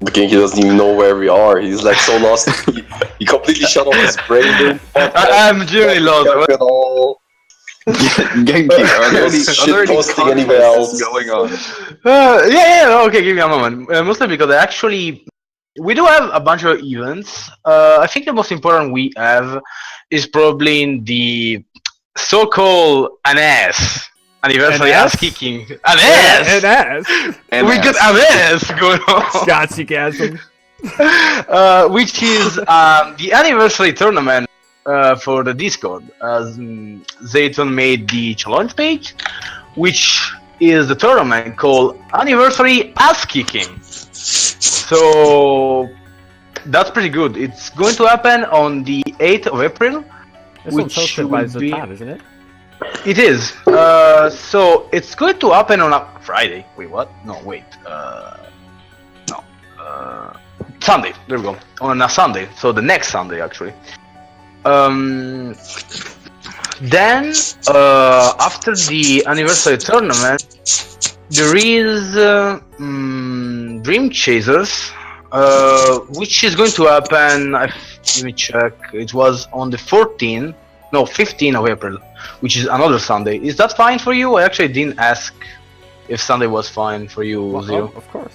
S5: Genki doesn't even know where we are. He's like so lost. He completely shut off his brain.
S3: I'm genuinely lost.
S1: Genki, are there any
S5: posting anywhere else
S1: going on?
S3: Okay, give me a moment. Mostly because we do have a bunch of events. I think the most important we have is probably in the so-called anniversary ass kicking. An ass! We got an ass going on.
S4: Gotcha-gasm.
S3: Which is the anniversary tournament for the Discord. Zayton made the challenge page, which is the tournament called Anniversary Ass Kicking. So that's pretty good. It's going to happen on the 8th of April.
S4: This one's hosted by Zatan, isn't it?
S3: It is. So it's going to happen on a Friday. Wait, what? No, wait. Sunday. There we go. On a Sunday. So the next Sunday, actually. Then, after the anniversary tournament, there is Dream Chasers, which is going to happen. Let me check. It was on the 15th of April, which is another Sunday. Is that fine for you? I actually didn't ask if Sunday was fine for you,
S4: Well,
S3: Zero.
S4: of course.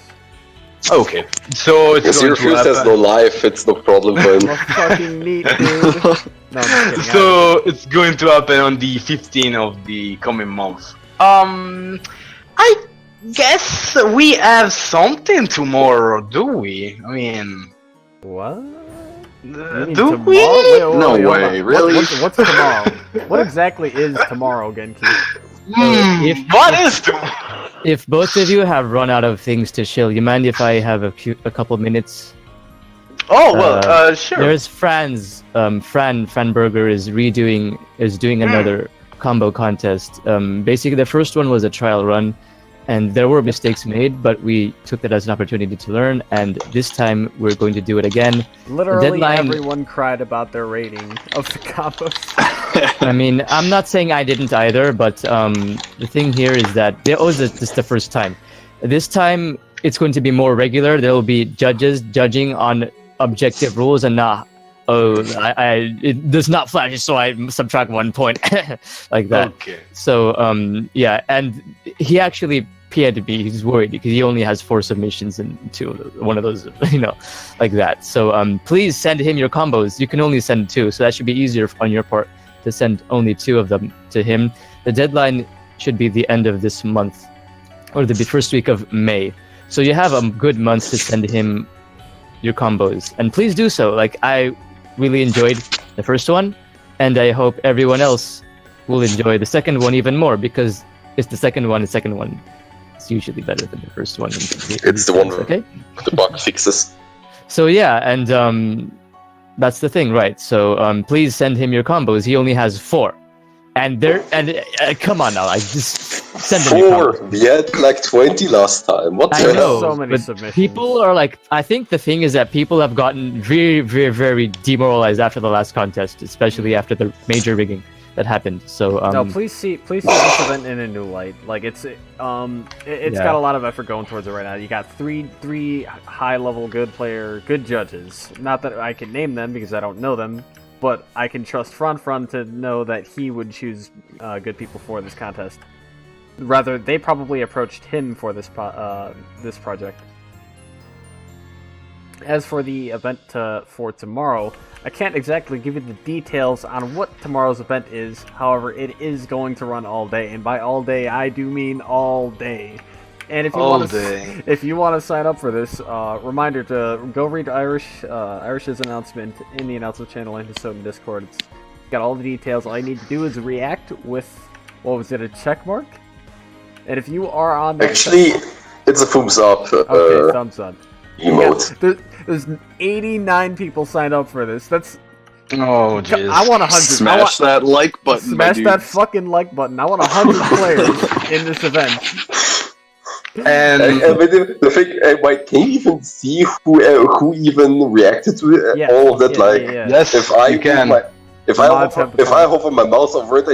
S3: Okay, so it's going to
S5: Zero
S3: happen.
S5: has no life. It's no problem for him.
S4: Well, fucking neat, dude. No, I'm just kidding.
S3: So it's going to happen on the 15th of the coming month. I guess we have something tomorrow, do we? I mean,
S4: What?
S3: do we?
S1: No way, really?
S4: What's tomorrow? What exactly is tomorrow, Genki?
S3: What is tomorrow?
S2: If both of you have run out of things to chill, you mind if I have a couple minutes?
S3: Oh well, sure.
S2: There's Fran's Fran Burger is doing another combo contest. Basically, the first one was a trial run, and there were mistakes made, but we took that as an opportunity to learn. And this time, we're going to do it again.
S4: Literally, everyone cried about their rating of the combos.
S2: I mean, I'm not saying I didn't either, but the thing here is that this is the first time. This time, it's going to be more regular. There will be judges judging on objective rules and not, it does not flash, so I subtract 1 point, like that.
S3: Okay.
S2: So, yeah, and he actually PN'd me. He's worried because he only has 4 submissions and 2, one of those, like that. So, please send him your combos. You can only send 2, so that should be easier on your part to send only 2 of them to him. The deadline should be the end of this month, or the first week of May. So you have a good month to send him your combos, and please do so. Like, I really enjoyed the first one, and I hope everyone else will enjoy the second one even more, because it's the second one. It's usually better than the first one.
S5: It's the one
S2: Okay.
S5: with the bug fixes.
S2: So yeah, and that's the thing, right? So please send him your combos. He only has 4, and come on now, I just send him your
S5: 4. We had like 20 last time. What
S2: I
S5: the
S2: know,
S5: hell?
S4: So many
S2: but
S4: submissions.
S2: people are like, I think the thing is that people have gotten very, very, very demoralized after the last contest, especially after the major rigging that happened. So
S4: No, please see this event in a new light. Like it's got a lot of effort going towards it right now. You got three high level good judges. Not that I can name them because I don't know them, but I can trust Fran to know that he would choose good people for this contest. Rather, they probably approached him for this project. As for the event for tomorrow, I can't exactly give you the details on what tomorrow's event is. However, it is going to run all day, and by all day, I do mean all day. And if you want to sign up for this, reminder to go read Irish's announcement in the announcement channel in Hisouten Discord. It's got all the details. All you need to do is react with, what was it, a check mark? And if you are on that
S5: Actually, it's a thumbs up.
S4: Okay, thumbs up.
S5: Emote.
S4: Yeah, there's 89 people signed up for this. That's
S3: Oh, jeez.
S4: I want 100.
S1: Smash that like button.
S4: Smash that fucking like button. I want 100 players in this event.
S3: And
S5: the thing, wait, can you even see who even reacted to all of that?
S3: yes,
S5: if I
S3: you can.
S5: If I hover my mouse over it, I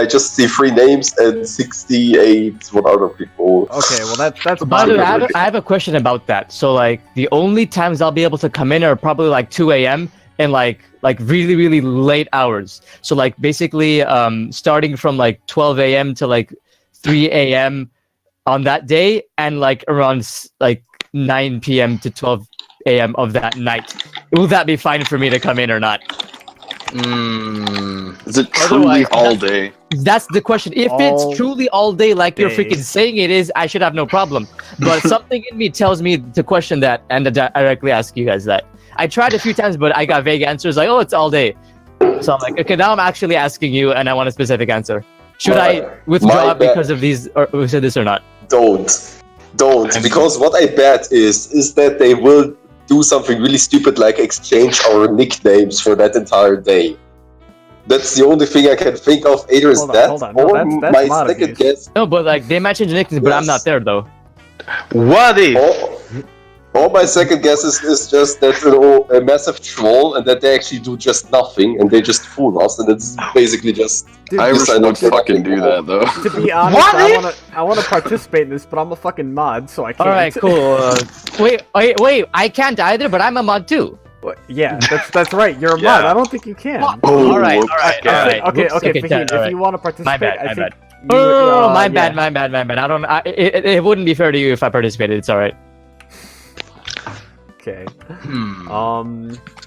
S5: just see 3 names and 68 what other people.
S4: Okay, well that's.
S2: By the way, I have a question about that. So like the only times I'll be able to come in are probably like 2 a.m. and like really really late hours. So like basically starting from like 12 a.m. to like 3 a.m. on that day, and like around like 9 p.m. to 12 a.m. of that night. Will that be fine for me to come in or not?
S1: Is it truly all day?
S2: That's the question. If it's truly all day, like you're freaking saying it is, I should have no problem. But something in me tells me to question that and to directly ask you guys that. I tried a few times, but I got vague answers like, oh, it's all day. So I'm like, okay, now I'm actually asking you, and I want a specific answer. Should I withdraw because of these, or who said this or not?
S5: Don't, because what I bet is that they will do something really stupid like exchange our nicknames for that entire day. That's the only thing I can think of. Either is that, or my second guess.
S2: No, but like they mentioned the nicknames, but I'm not there though.
S3: What if?
S5: Or my second guess is just that a massive troll, and that they actually do just nothing, and they just fool us, and it's basically just.
S1: Irish would fucking do that though.
S4: To be honest, I want to participate in this, but I'm a fucking mod, so I can't.
S2: All right, cool. Wait! I can't either, but I'm a mod too.
S4: Yeah, that's right. You're a mod. I don't think you can.
S2: All right.
S4: Okay. Fahim, if you want to participate,
S2: my bad.
S4: I think.
S2: My bad. I don't. It wouldn't be fair to you if I participated. It's all right.
S4: Okay.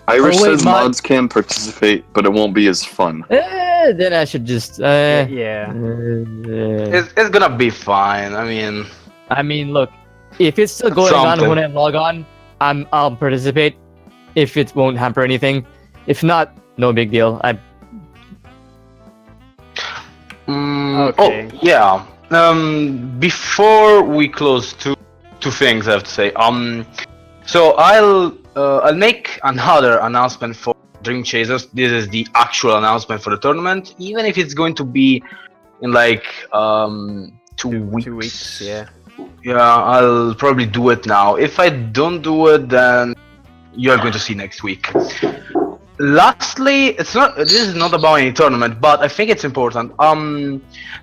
S1: Irish says mods can participate, but it won't be as fun.
S2: Then I should just.
S4: Yeah.
S3: It's gonna be fine.
S2: I mean, look, if it's still going on when I log on, I'll participate. If it won't hamper anything, if not, no big deal.
S4: Okay.
S3: Oh yeah. Before we close, two things I have to say. So I'll make another announcement for Dream Chasers. This is the actual announcement for the tournament, even if it's going to be in like 2 weeks.
S4: 2 weeks, yeah.
S3: Yeah, I'll probably do it now. If I don't do it, then you are going to see next week. Lastly, this is not about any tournament, but I think it's important.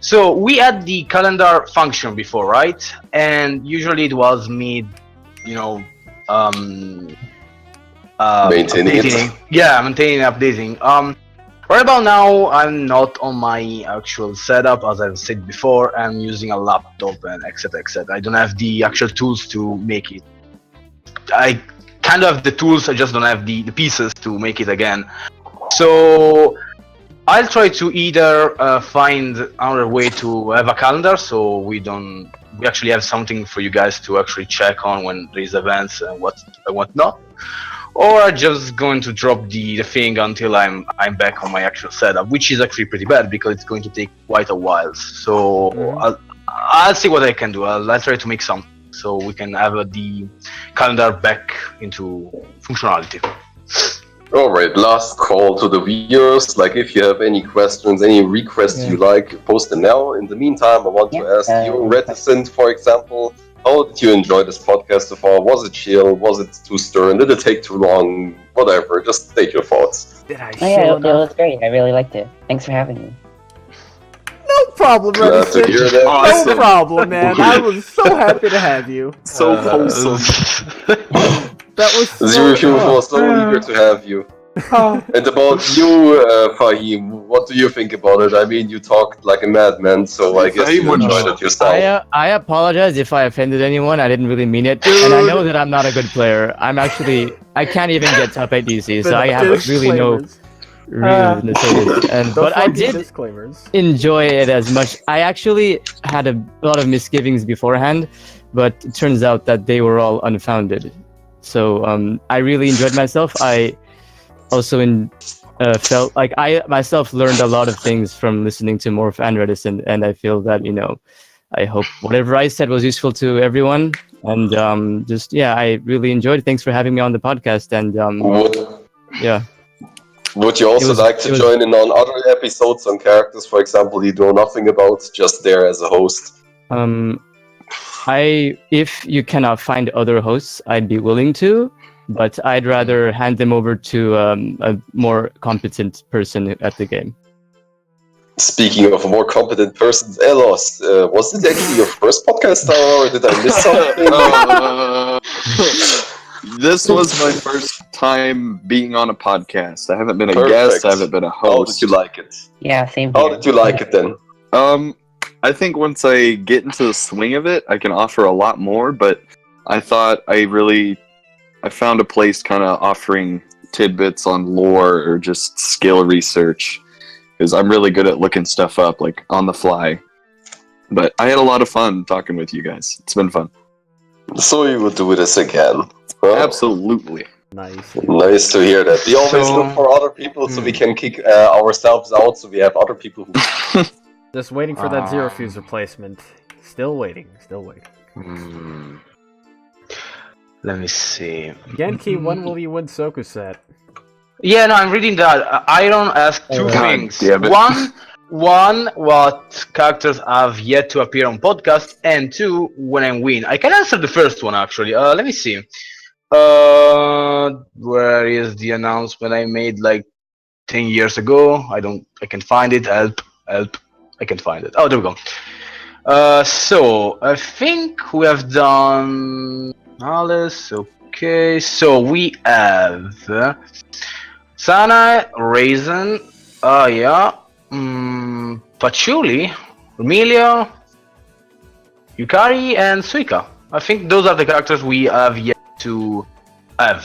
S3: So we had the calendar function before, right? And usually it was me,
S5: maintaining it.
S3: Yeah, maintaining and updating. Right about now, I'm not on my actual setup, as I've said before. I'm using a laptop and etc. I don't have the actual tools to make it. I kind of have the tools, I just don't have the pieces to make it again. So I'll try to either find another way to have a calendar, so we actually have something for you guys to actually check on when there's events and what not. Or I'm just going to drop the thing until I'm back on my actual setup, which is actually pretty bad because it's going to take quite a while. So I'll see what I can do. I'll try to make some so we can have the calendar back into functionality.
S5: Alright, last call to the viewers. Like, if you have any questions, any requests you like, post them now. In the meantime, I want to ask you, Reticent, for example, how did you enjoy this podcast so far? Was it chill? Was it too stern? Did it take too long? Whatever, just state your thoughts.
S4: Did I
S6: Oh, yeah, it was great. I really liked it. Thanks for having me.
S4: No problem,
S5: Glad to
S4: Reticent.
S5: hear that.
S4: No
S1: Awesome.
S4: problem, man. I was so happy to have you.
S1: So wholesome.
S4: That was so
S5: Zero Fuel was so eager to have you. And about you, Fahim, what do you think about it? I mean, you talked like a madman, so I guess you enjoyed it yourself.
S2: I apologize if I offended anyone. I didn't really mean it, and I know that I'm not a good player. I can't even get top 8 DC, so I have really no reason to say this. But I did enjoy it as much. I actually had a lot of misgivings beforehand, but it turns out that they were all unfounded. So I really enjoyed myself. I also felt like I myself learned a lot of things from listening to Morph and Reticent, and I feel that, I hope whatever I said was useful to everyone. And I really enjoyed it. Thanks for having me on the podcast. And
S5: Would you also like to join in on other episodes on characters, for example, you know nothing about, just there as a host?
S2: If you cannot find other hosts, I'd be willing to, but I'd rather hand them over to a more competent person at the game.
S5: Speaking of more competent persons, Elos, was it actually your first podcast, or did I miss something?
S1: This was my first time being on a podcast. I haven't been a guest, I haven't been a host.
S5: How did you like it?
S6: Yeah, same here.
S5: How did you like it then?
S1: I think once I get into the swing of it, I can offer a lot more, but I thought I found a place kind of offering tidbits on lore or just skill research, because I'm really good at looking stuff up, like, on the fly. But I had a lot of fun talking with you guys. It's been fun.
S5: So you would do this again? Well,
S1: absolutely.
S5: Nice to hear that. We always look for other people so we can kick ourselves out, so we have other people who...
S4: Just waiting for that Zero Fuse replacement. Still waiting.
S3: Let me see.
S4: Genki, when will you win Soku set?
S3: Yeah, no, I'm reading that. Iron asked two things. One, what characters have yet to appear on podcast, and two, when I win. I can answer the first one, actually. Let me see. Where is the announcement I made like 10 years ago? I can find it. Help. I can find it. Oh, there we go. So, I think we have done Alice. Okay, so we have Sana, Raisin, Patchouli, Romelia, Yukari, and Suika. I think those are the characters we have yet to have.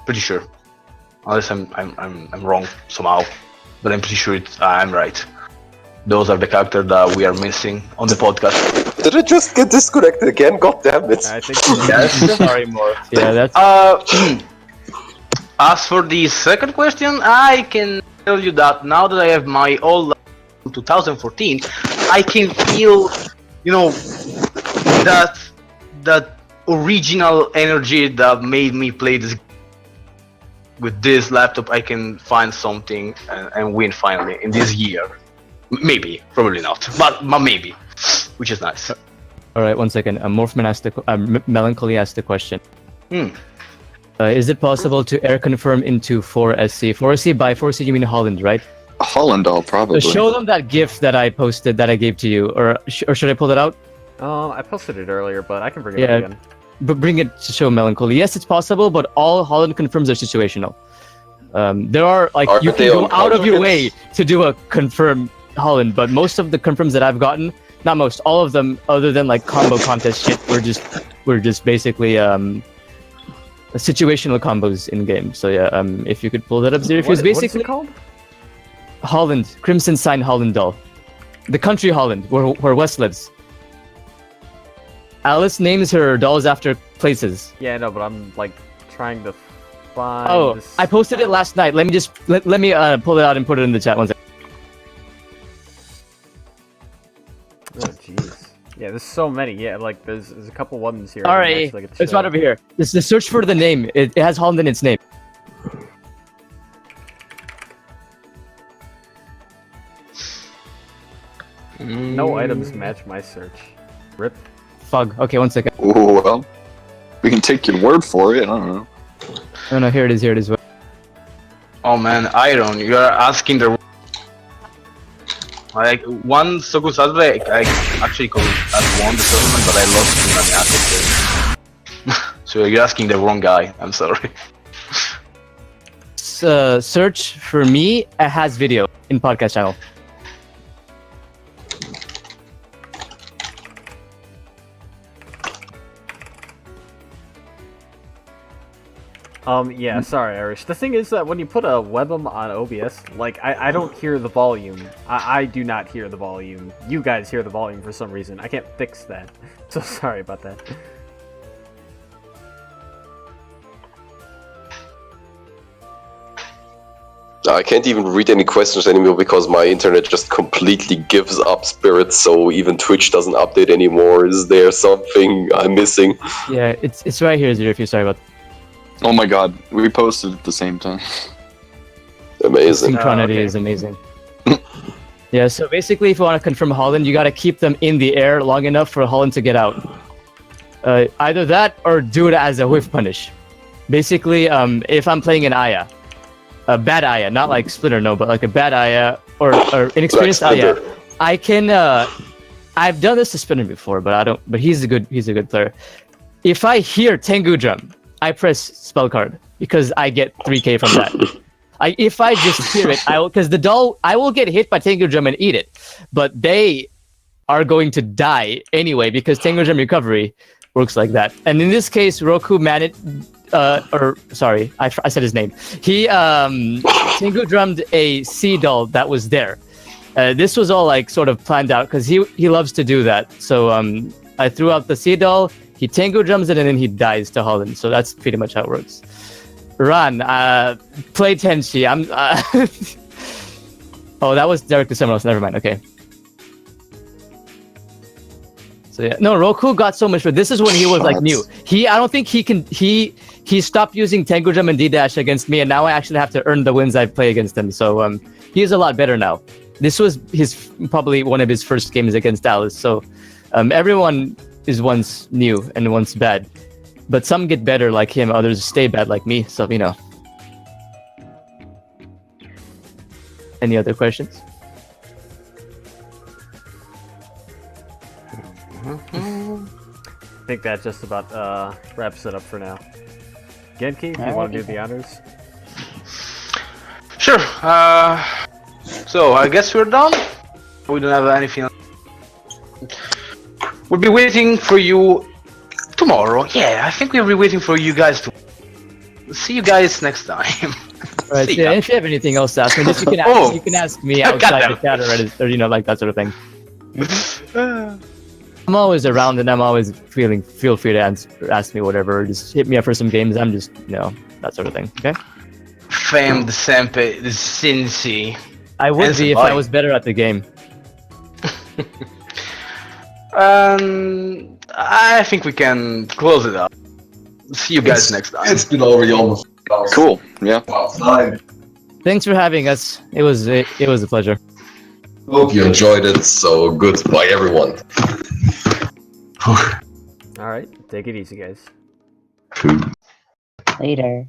S3: Pretty sure, unless I'm wrong somehow, but I'm pretty sure I'm right. Those are the characters that we are missing on the podcast.
S5: Did it just get disconnected again? God damn it!
S4: I think
S3: yes. Sorry, more.
S2: Yeah, that's.
S3: As for the second question, I can tell you that now that I have my old 2014, I can feel, that original energy that made me play this. With this laptop, I can find something and win finally in this year. Maybe, probably not, but maybe, which is nice.
S2: All right, 1 second. Melancholy asked the question. Is it possible to air confirm into 4SC? 4SC, by 4SC you mean Holland, right?
S1: Holland, probably.
S2: So show them that GIF that I posted that I gave to you, or should I pull it out?
S4: I posted it earlier, but I can bring it up again.
S2: But bring it to show Melancholy. Yes, it's possible, but all Holland confirms are situational. There are you can go out of your way to do a confirm Holland, but most of the confirms that I've gotten, not most, all of them, other than like combo contest shit, we're just basically situational combos in game. So yeah, if you could pull that up, Zerifuse, basically.
S4: What's it called?
S2: Holland, Crimson Sign Holland doll, the country Holland, where Wes lives. Alice names her dolls after places.
S4: Yeah, no, but I'm like trying to find.
S2: Oh, I posted it last night. Let me just let me pull it out and put it in the chat. 1 second.
S4: Oh jeez. there's so many. Yeah, like there's a couple ones here.
S2: All right, it's right over here. This is the search for the name. It has Holland in its name.
S4: No items match my search. Rip.
S2: Fug. Okay, 1 second.
S1: Oh, well, we can take your word for it. I don't know.
S2: Oh no, here it is. Here it is.
S3: Oh man, Iron, you are asking the like one Soku Saturday. I actually could have won the tournament, but I lost to Namiate. So you're asking the wrong guy. I'm sorry.
S2: Search for me. It has video in podcast channel.
S4: Yeah, sorry, Irish. The thing is that when you put a webm on OBS, like, I don't hear the volume. I do not hear the volume. You guys hear the volume for some reason. I can't fix that. So sorry about that.
S5: I can't even read any questions anymore because my internet just completely gives up spirit, so even Twitch doesn't update anymore. Is there something I'm missing?
S2: Yeah, it's right here, Zero, if you're sorry about that.
S1: Oh my god, we posted at the same time.
S5: Amazing.
S2: Synchronity is amazing. Yeah, so basically, if you want to confirm Holland, you got to keep them in the air long enough for Holland to get out. Either that or do it as a whiff punish. Basically, if I'm playing an Aya, a bad Aya, not like Splinter, no, but like a bad Aya or inexperienced Aya, I can. I've done this to Splinter before, but I don't. But he's a good player. If I hear Tengu Drum, I press spell card because I get 3k from that. If I just hear it, because the doll, I will get hit by Tengu Drum and eat it, but they are going to die anyway because Tengu Drum recovery works like that. And in this case, Roku managed, sorry, I said his name. He Tengu Drummed a sea doll that was there. This was all like sort of planned out because he loves to do that. So I threw out the sea doll. He Tengu Drums it and then he dies to Holland. So that's pretty much how it works. Ran, play Tenshi. Oh, that was directed to someone else. Never mind. Okay. So yeah, no, Roku got so much. This is when he was like new. I don't think he can. He stopped using Tengu Drum and D-Dash against me, and now I actually have to earn the wins I play against him. So he is a lot better now. This was probably one of his first games against Alice. So everyone is once new and once bad, but some get better like him, others stay bad like me, so you know. Any other questions?
S4: I think that just about wraps it up for now. Genki, you want to do the honors?
S3: Sure. So I guess we're done. We don't have anything else. We'll be waiting for you tomorrow. Yeah, I think we'll be waiting for you guys to see you guys next time.
S2: Right. Yeah, if you have anything else to ask me, just you can ask me outside the chat or you know, like that sort of thing. I'm always around and I'm always feel free to ask me whatever. Just hit me up for some games. I'm just, you know, that sort of thing. Okay.
S3: Fame the Senpai, the Sensei.
S2: I would be if I was better at the game.
S3: I think we can close it up. See you guys next time.
S5: It's been already almost
S1: Cool. Yeah.
S2: Thanks for having us. It was a pleasure.
S5: Hope you enjoyed it. So goodbye, everyone.
S4: Alright, take it easy, guys.
S6: Later.